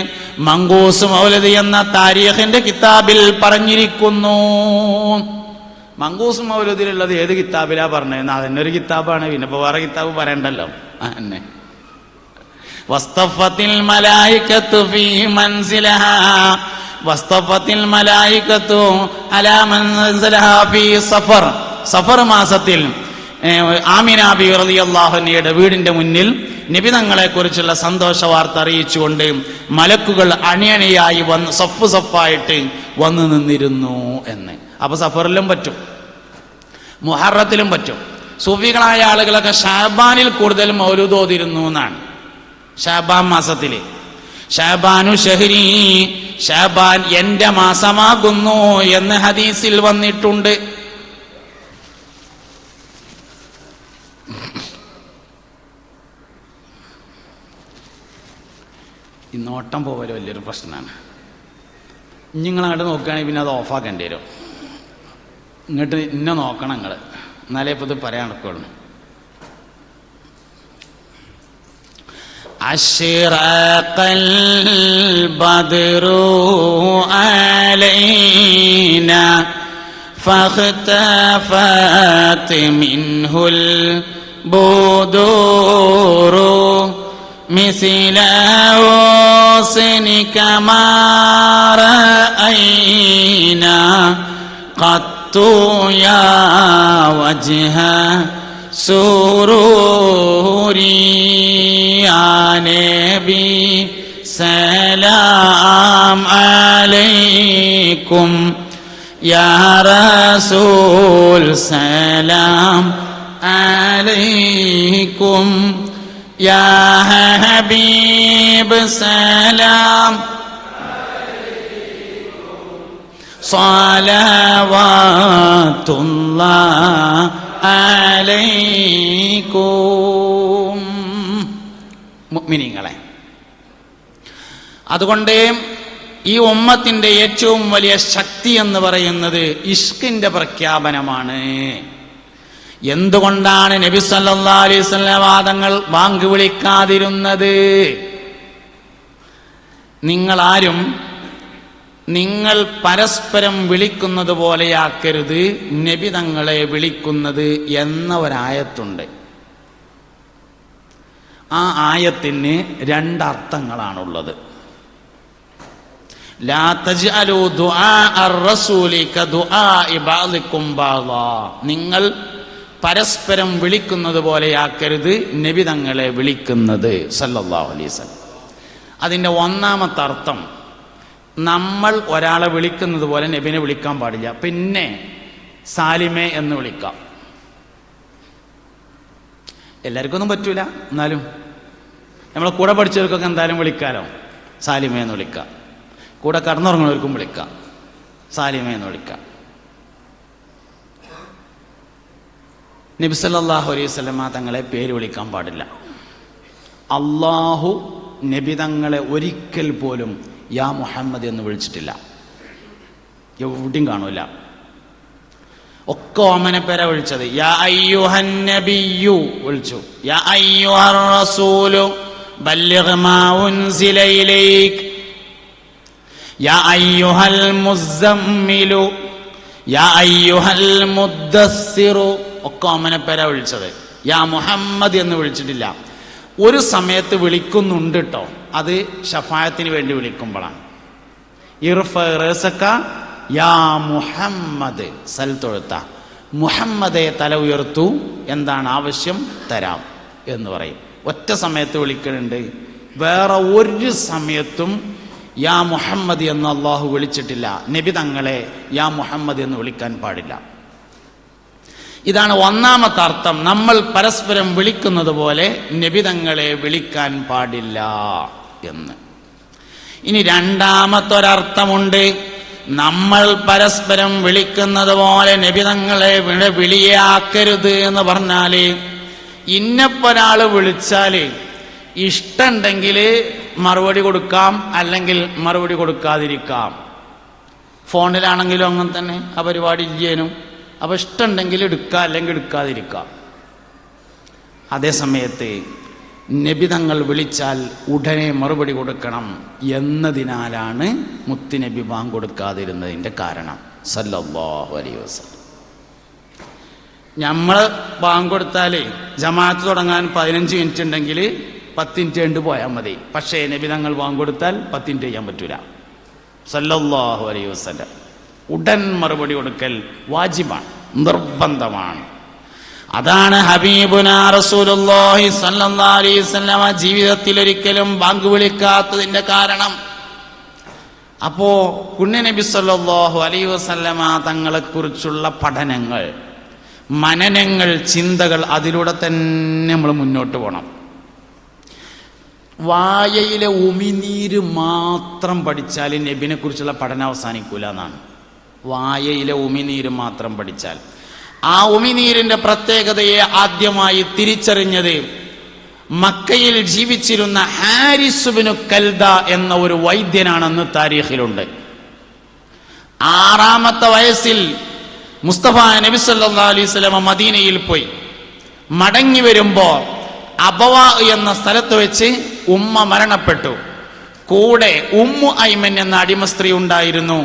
മങ്കൂസ് മൗലദി എന്ന താരീഖിന്റെ കിതാബിൽ പറഞ്ഞിരിക്കുന്നു. മങ്കൂസ് മൗലദിലുള്ളത് ഏത് കിതാബിലാ പറഞ്ഞത്? അതന്നെ ഒരു കിതാബാണ്, പിന്നെ ഇപ്പൊ വേറെ കിതാബ് പറയണ്ടല്ലോ. അന്നെ വസ്തഫത്തിൽ മലായികത്തു ഫീ മൻസിലഹാ വസ്തഫത്തിൽ മലായികത്തു അലാ മൻസിലഹാ ഫീ സഫർ. സഫർ മാസത്തിൽ ആമിന ബി റളിയല്ലാഹു അൻഹയുടെ വീടിന്റെ മുന്നിൽ നബി തങ്ങളെ കുറിച്ചുള്ള സന്തോഷ വാർത്ത അറിയിച്ചുകൊണ്ട് മലക്കുകൾ അണിയണിയായി വന്ന് സഫ് സഫായിട്ട് വന്നു നിന്നിരുന്നു എന്ന്. അപ്പൊ സഫറിലും പറ്റും, മുഹറത്തിലും പറ്റും. സൂഫികളായ ആളുകളൊക്കെ ഷാബാനിൽ കൂടുതൽ മൗലൂദ് ഓതിരുന്നു എന്നാണ്. ഷാബാൻ മാസത്തില് ശഅബാനു ഷഹ്രി, ശഅബാൻ എന്റെ മാസമാകുന്നു എന്ന് ഹദീസിൽ വന്നിട്ടുണ്ട്. ഈ നോട്ടം പോവല് വലിയൊരു പ്രശ്നമാണ്. നിങ്ങളങ്ങോട്ട് നോക്കുകയാണെങ്കിൽ പിന്നെ അത് ഓഫാക്കേണ്ടി വരും. ഇങ്ങോട്ട് ഇന്നെ നോക്കണം നിങ്ങൾ, എന്നാലേ ഇപ്പോൾ ഇത് പറയാൻ നടക്കുള്ളൂ. അശ്റഖൽ ബദ്റു അലൈനാ ഫഖ്തഫത് മിൻഹുൽ ബുദൂറു مثل حسنك ما رأينا قط يا وجه سروري يا نبي سلام عليكم يا رسول سلام عليكم يا حبيب سلام صلوات الله عليكم. മുഅ്മിനീങ്ങളെ, അതുകൊണ്ട് ഈ ഉമ്മത്തിന്റെ ഏറ്റവും വലിയ ശക്തി എന്ന് പറയുന്നത് ഇഷ്കിന്റെ പ്രഖ്യാപനമാണ്. എന്തുകൊണ്ടാണ് നബി സല്ലല്ലാഹു അലൈഹി വസല്ലം വാദങ്ങൾ ബാങ്ക് വിളിക്കാതിരുന്നത്? നിങ്ങളാരും നിങ്ങൾ പരസ്പരം വിളിക്കുന്നത് പോലെയാക്കരുത് നബി തങ്ങളെ വിളിക്കുന്നത് എന്ന ഒരായത്തുണ്ട്. ആ ആയത്തിന് രണ്ടർത്ഥങ്ങളാണുള്ളത്. ലാ തജ്അലു ദുആ അർ-റസൂലി കദുആഇ ബഅദികും ബഅദാ, നിങ്ങൾ പരസ്പരം വിളിക്കുന്നത് പോലെയാക്കരുത് നബി തങ്ങളെ വിളിക്കുന്നത് സല്ലല്ലാഹു അലൈഹി വസല്ലം. അതിൻ്റെ ഒന്നാമത്തെ അർത്ഥം, നമ്മൾ ഒരാളെ വിളിക്കുന്നത് പോലെ നബിനെ വിളിക്കാൻ പാടില്ല. പിന്നെ സാലിമേ എന്ന് വിളിക്കാം. എല്ലാവർക്കും ഒന്നും പറ്റൂല, എന്നാലും നമ്മളെ കൂടെ പഠിച്ചവർക്കൊക്കെ എന്തായാലും വിളിക്കാലോ, സാലിമേ എന്ന് വിളിക്കാം. കൂടെ കടന്നുറങ്ങുന്നവർക്കും വിളിക്കാം, സാലിമേ എന്ന് വിളിക്കാം. നബി സല്ലല്ലാഹു അലൈഹി വസല്ലം തങ്ങളെ പേര് വിളിക്കാൻ പാടില്ല. അള്ളാഹു നബി തങ്ങളെ ഒരിക്കൽ പോലും യാ മുഹമ്മദ് എന്ന് വിളിച്ചിട്ടില്ല, എവിടെയും കാണൂല. ഒക്കെ ഓമന പേര വിളിച്ചത്. യാ അയ്യുഹൻ നബിയ്യു വിളിച്ചു, യാ അയ്യുഹർ റസൂലു ബല്ലിഗ് മാ ഉൻസില ഇലൈക്, യാ അയ്യുഹൽ മുസമ്മിലു, യാ അയ്യുഹൽ മുദ്ദസ്സിറു, ഒക്കെ ഓമന പേര വിളിച്ചത്. യാ മുഹമ്മദ് എന്ന് വിളിച്ചിട്ടില്ല. ഒരു സമയത്ത് വിളിക്കുന്നുണ്ട് കേട്ടോ, അത് ഷഫായത്തിന് വേണ്ടി വിളിക്കുമ്പോഴാണ്. ഇർഫ റസക യാ മുഹമ്മദ്, സൽ തൊഴുത്ത മുഹമ്മദെ തല ഉയർത്തു, എന്താണ് ആവശ്യം തരാം എന്ന് പറയും. ഒറ്റ സമയത്ത് വിളിക്കുന്നുണ്ട്. വേറെ ഒരു സമയത്തും യാ മുഹമ്മദ് എന്ന് അള്ളാഹു വിളിച്ചിട്ടില്ല. നബി തങ്ങളെ യാ മുഹമ്മദ് എന്ന് വിളിക്കാൻ പാടില്ല. ഇതാണ് ഒന്നാമത്തെ അർത്ഥം, നമ്മൾ പരസ്പരം വിളിക്കുന്നത് പോലെ നബി തങ്ങളെ വിളിക്കാൻ പാടില്ല എന്ന്. ഇനി രണ്ടാമത്തൊരർത്ഥമുണ്ട്, നമ്മൾ പരസ്പരം വിളിക്കുന്നത് പോലെ നബി തങ്ങളെ വിളിയാക്കരുത് എന്ന് പറഞ്ഞാല്, ഇന്നപ്പൊരാള് വിളിച്ചാല് ഇഷ്ടമുണ്ടെങ്കിൽ മറുപടി കൊടുക്കാം, അല്ലെങ്കിൽ മറുപടി കൊടുക്കാതിരിക്കാം. ഫോണിലാണെങ്കിലും അങ്ങനെ തന്നെ, ആ പരിപാടി ഇല്ലേനും. അപ്പൊ ഇഷ്ടമുണ്ടെങ്കിൽ എടുക്കുക, അല്ലെങ്കിൽ എടുക്കാതിരിക്കാം. അതേസമയത്ത് നബി തങ്ങൾ വിളിച്ചാൽ ഉടനെ മറുപടി കൊടുക്കണം എന്നതിനാലാണ് മുത്തുനബി ബാങ്ക് കൊടുക്കാതിരുന്നതിൻ്റെ കാരണം സല്ലല്ലാഹു അലൈഹി വസല്ലം. നമ്മൾ ബാങ്ക് കൊടുത്താൽ ജമാഅത്ത് തുടങ്ങാൻ 15 മിനിറ്റ് ഉണ്ടെങ്കിൽ 10 മിനിറ്റ് കൊണ്ട് പോയാൽ മതി. പക്ഷേ നബി തങ്ങൾ ബാങ്ക് കൊടുത്താൽ 10 മിനിറ്റ് ചെയ്യാൻ പറ്റൂല സല്ലല്ലാഹു അലൈഹി വസല്ലം. ഉടൻ മറുപടി കൊടുക്കൽ വാജിബാണ്, നിർബന്ധമാണ്. അതാണ് ഹബീബുനാ റസൂലുള്ളാഹി സ്വല്ലല്ലാഹു അലൈഹി വസല്ലം ജീവിതത്തിൽ ഒരിക്കലും ബാങ്ക് വിളിക്കാത്തതിന്റെ കാരണം. അപ്പോ പുണ്യനബി സ്വല്ലല്ലാഹു അലൈഹി വസല്ലമ തങ്ങളെ കുറിച്ചുള്ള പഠനങ്ങൾ, മനനങ്ങൾ, ചിന്തകൾ, അതിലൂടെ തന്നെ നമ്മൾ മുന്നോട്ട് പോകണം. വായയിലെ ഉമിനീര് മാത്രം പഠിച്ചാൽ നബിനെ കുറിച്ചുള്ള പഠനം അവസാനിക്കൂല എന്നാണ്. വായയിലെ ഉമിനീര് മാത്രം പഠിച്ചാൽ. ആ ഉമിനീരിന്റെ പ്രത്യേകതയെ ആദ്യമായി തിരിച്ചറിഞ്ഞത് മക്കയിൽ ജീവിച്ചിരുന്ന ഹാരിസ് ബിനു കൽദ എന്ന ഒരു വൈദ്യനാണെന്ന് താരീഖിലുണ്ട്. 6-ാമത്തെ വയസ്സിൽ മുസ്തഫ നബി സല്ലല്ലാഹു അലൈഹി വസല്ലം മദീനയിൽ പോയി. മടങ്ങി വരുമ്പോ അബവാ എന്ന സ്ഥലത്ത് വെച്ച് ഉമ്മ മരണപ്പെട്ടു. കൂടെ ഉമ്മു ഐമൻ എന്ന അടിമ സ്ത്രീ ഉണ്ടായിരുന്നു.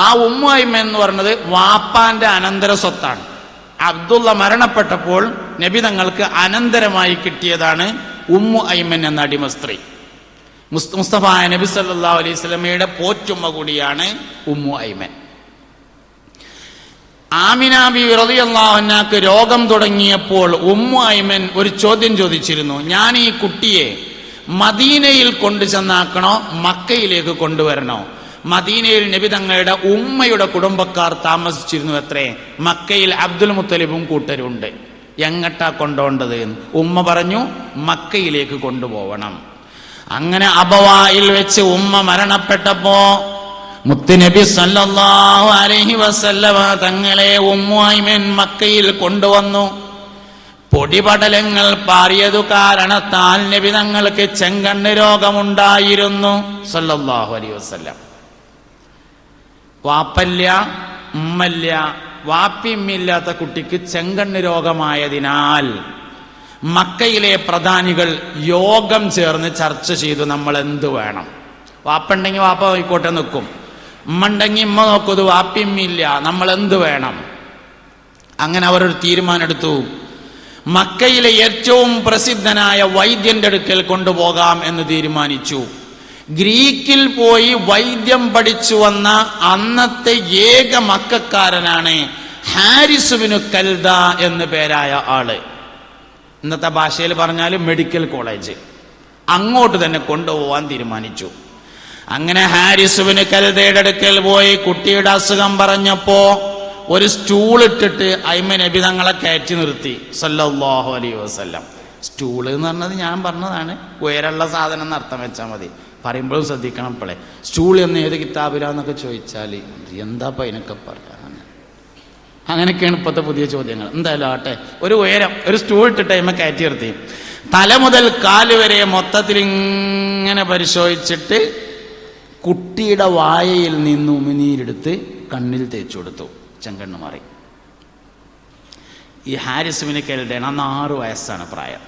ആ ഉമ്മു ഐമൻ എന്ന് പറയുന്നത് വാപ്പാന്റെ അനന്തര സ്വത്താണ്. അബ്ദുള്ള മരണപ്പെട്ടപ്പോൾ നബി തങ്ങൾക്ക് അനന്തരമായി കിട്ടിയതാണ് ഉമ്മു ഐമൻ എന്ന അടിമ സ്ത്രീ. മുസ്തഫ നബി സല്ലല്ലാഹു അലൈഹി വസല്ലമയുടെ പോറ്റുമ്മ കൂടിയാണ് ഉമ്മു ഐമൻ. ആമിന ബിവി റളിയല്ലാഹു അൻഹാക്ക് രോഗം തുടങ്ങിയപ്പോൾ ഉമ്മു ഐമൻ ഒരു ചോദ്യം ചോദിച്ചിരുന്നു. ഞാൻ ഈ കുട്ടിയെ മദീനയിൽ കൊണ്ടു ചെന്നാക്കണോ മക്കയിലേക്ക് കൊണ്ടുവരണോ? മദീനയിൽ നബി തങ്ങളുടെ ഉമ്മയുടെ കുടുംബക്കാർ താമസിച്ചിരുന്നു അത്രേ. മക്കയിൽ അബ്ദുൽ മുത്തലിബും കൂട്ടരുണ്ട്. എങ്ങട്ടാ കൊണ്ടുപോകേണ്ടത്? ഉമ്മ പറഞ്ഞു മക്കയിലേക്ക് കൊണ്ടുപോകണം. അങ്ങനെ അബവായിൽ വെച്ച് ഉമ്മ മരണപ്പെട്ടപ്പോ മുത്തുനബി സല്ലല്ലാഹു അലൈഹി വസല്ലമ തങ്ങളെ ഉമ്മു ഐമൻ മക്കയിൽ കൊണ്ടുവന്നു. പൊടിപടലങ്ങൾ പാറിയതു കാരണത്താൽ നബി തങ്ങൾക്ക് ചെങ്കണ്ണ് രോഗമുണ്ടായിരുന്നു സല്ലല്ലാഹു അലൈഹി വസല്ലം. വാപ്പല്ല, ഉമ്മല്ല, വാപ്പിയമ്മില്ലാത്ത കുട്ടിക്ക് ചെങ്കണ്ണ് രോഗമായതിനാൽ മക്കയിലെ പ്രധാനികൾ യോഗം ചേർന്ന് ചർച്ച ചെയ്തു നമ്മൾ എന്ത് വേണം. വാപ്പുണ്ടെങ്കിൽ വാപ്പ പോയിക്കോട്ടെ നിൽക്കും, ഉമ്മ ഉണ്ടെങ്കിൽ ഉമ്മ നോക്കൂ, വാപ്പിയമ്മില്ല, നമ്മൾ എന്ത് വേണം? അങ്ങനെ അവരൊരു തീരുമാനം എടുത്തു. മക്കയിലെ ഏറ്റവും പ്രസിദ്ധനായ വൈദ്യന്റെ അടുക്കൽ കൊണ്ടുപോകാം എന്ന് തീരുമാനിച്ചു. ഗ്രീക്കിൽ പോയി വൈദ്യം പഠിച്ചു വന്ന അന്നത്തെ ഏക മക്കക്കാരനാണ് ഹാരിസ് ബിനു കൽദ എന്ന് പേരായ ആള്. ഇന്നത്തെ ഭാഷയിൽ പറഞ്ഞാൽ മെഡിക്കൽ കോളേജ്. അങ്ങോട്ട് തന്നെ കൊണ്ടുപോകാൻ തീരുമാനിച്ചു. അങ്ങനെ ഹാരിസ് ബിനു കൽദയുടെ അടുക്കൽ പോയി കുട്ടിയുടെ അസുഖം പറഞ്ഞപ്പോ ഒരു സ്റ്റൂൾ ഇട്ടിട്ട് ഐമൻ നബി തങ്ങളെ കയറ്റി നിർത്തി സല്ലല്ലാഹു അലൈഹി വസല്ലം. സ്റ്റൂള് എന്ന് പറഞ്ഞത് ഞാൻ പറഞ്ഞതാണ്, ഉയരമുള്ള സാധനം എന്ന് അർത്ഥം വെച്ചാൽ മതി. പറയുമ്പോഴും ശ്രദ്ധിക്കണം. ഇപ്പോഴേ സ്റ്റൂൾ എന്ന് ഏത് കിതാബിലാന്നൊക്കെ ചോദിച്ചാൽ എന്താ അതിനൊക്കെ പറയാ? അങ്ങനെയൊക്കെയാണ് ഇപ്പോഴത്തെ പുതിയ ചോദ്യങ്ങൾ. എന്തായാലും ആട്ടെ, ഒരു ഉയരം, ഒരു സ്റ്റൂൾ ഇട്ടിട്ട് ഐമ കയറ്റി നിർത്തി. തല മുതൽ കാല് വരെ മൊത്തത്തിൽ ഇങ്ങനെ പരിശോധിച്ചിട്ട് കുട്ടിയുടെ വായയിൽ നിന്ന് ഉമിനീരെടുത്ത് കണ്ണിൽ തേച്ചു കൊടുത്തു. ചെങ്കണ്ണ് മാറി. ഈ ഹാരിസ് ബിനു കൽദയാണ്. അന്ന് 6 വയസ്സാണ് പ്രായം.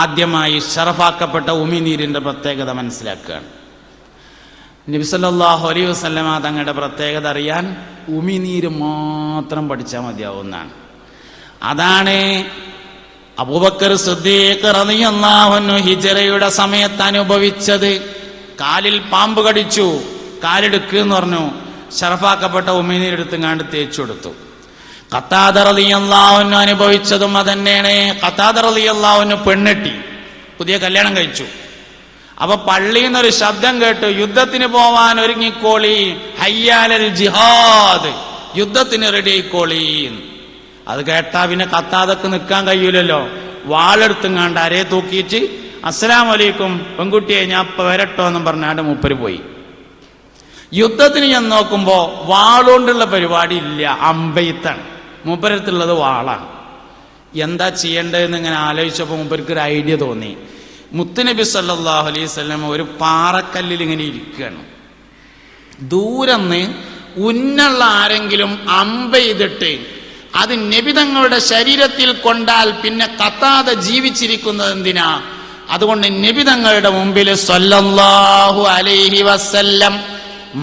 ആദ്യമായി ഷറഫാക്കപ്പെട്ട ഉമിനീരിന്റെ പ്രത്യേകത മനസ്സിലാക്കുകയാണ്. നബി സല്ലല്ലാഹു അലൈഹി വസല്ലമ തങ്ങളുടെ പ്രത്യേകത അറിയാൻ ഉമിനീര് മാത്രം പഠിച്ചാൽ മതിയാവുന്നതാണ്. അതാണ് അബൂബക്കർ സിദ്ദീഖ് റളിയല്ലാഹു അൻഹു ഹിജ്റയുടെ സമയത്ത് അനുഭവിച്ചത്. കാലിൽ പാമ്പ് കടിച്ചു, കാലെടുക്കെന്ന് പറഞ്ഞു. ഷറഫാക്കപ്പെട്ട ഉമിനീരെടുത്തുങ്ങാണ്ട് തേച്ചു കൊടുത്തു. ഖത്താദ റളിയല്ലാഹു അൻഹു അനുഭവിച്ചതും അതന്നെയാണ്. ഖത്താദ റളിയല്ലാഹു അൻഹു പെണ്ണെട്ടി, പുതിയ കല്യാണം കഴിച്ചു. അപ്പൊ പള്ളിയിൽ നിന്നൊരു ശബ്ദം കേട്ടു, യുദ്ധത്തിന് പോവാൻ ഒരുങ്ങിക്കോളി, ഹയ്യാലൽ ജിഹാദ്, യുദ്ധത്തിന് റെഡി ആയിക്കോളി. അത് കേട്ടാ പിന്നെ ഖത്താദക്ക് നിൽക്കാൻ കഴിയൂലല്ലോ. വാളെടുത്തുങ്ങാണ്ട് അരയെ തൂക്കിയിട്ട് അസ്സലാമു അലൈക്കും പെൺകുട്ടിയെ ഞാൻ ഇപ്പൊ വരട്ടോ എന്നും പറഞ്ഞാണ്ട് മൂപ്പര് പോയി. യുദ്ധത്തിന് ഞാൻ നോക്കുമ്പോ വാളുകൊണ്ടുള്ള പരിപാടി ഇല്ല, അമ്പെയ്ത്താണ്. മൂപ്പരത്തുള്ളത് വാളാണ്. എന്താ ചെയ്യേണ്ടതെന്ന് ഇങ്ങനെ ആലോചിച്ചപ്പോൾ മൂപ്പർക്ക് ഒരു ഐഡിയ തോന്നി. മുത്തുനബി സല്ലല്ലാഹു അലൈഹി വസല്ലം ഒരു പാറക്കല്ലിൽ ഇങ്ങനെ ഇരിക്കുകയാണ്. ദൂരന്ന് ഉന്നുള്ള ആരെങ്കിലും അമ്പെയ്തിട്ട് അത് നബി തങ്ങളുടെ ശരീരത്തിൽ കൊണ്ടാൽ പിന്നെ ഖത്താദ ജീവിച്ചിരിക്കുന്നത് എന്തിനാ? അതുകൊണ്ട് നബി തങ്ങളുടെ മുമ്പിൽ സല്ലല്ലാഹു അലൈഹി വസല്ലം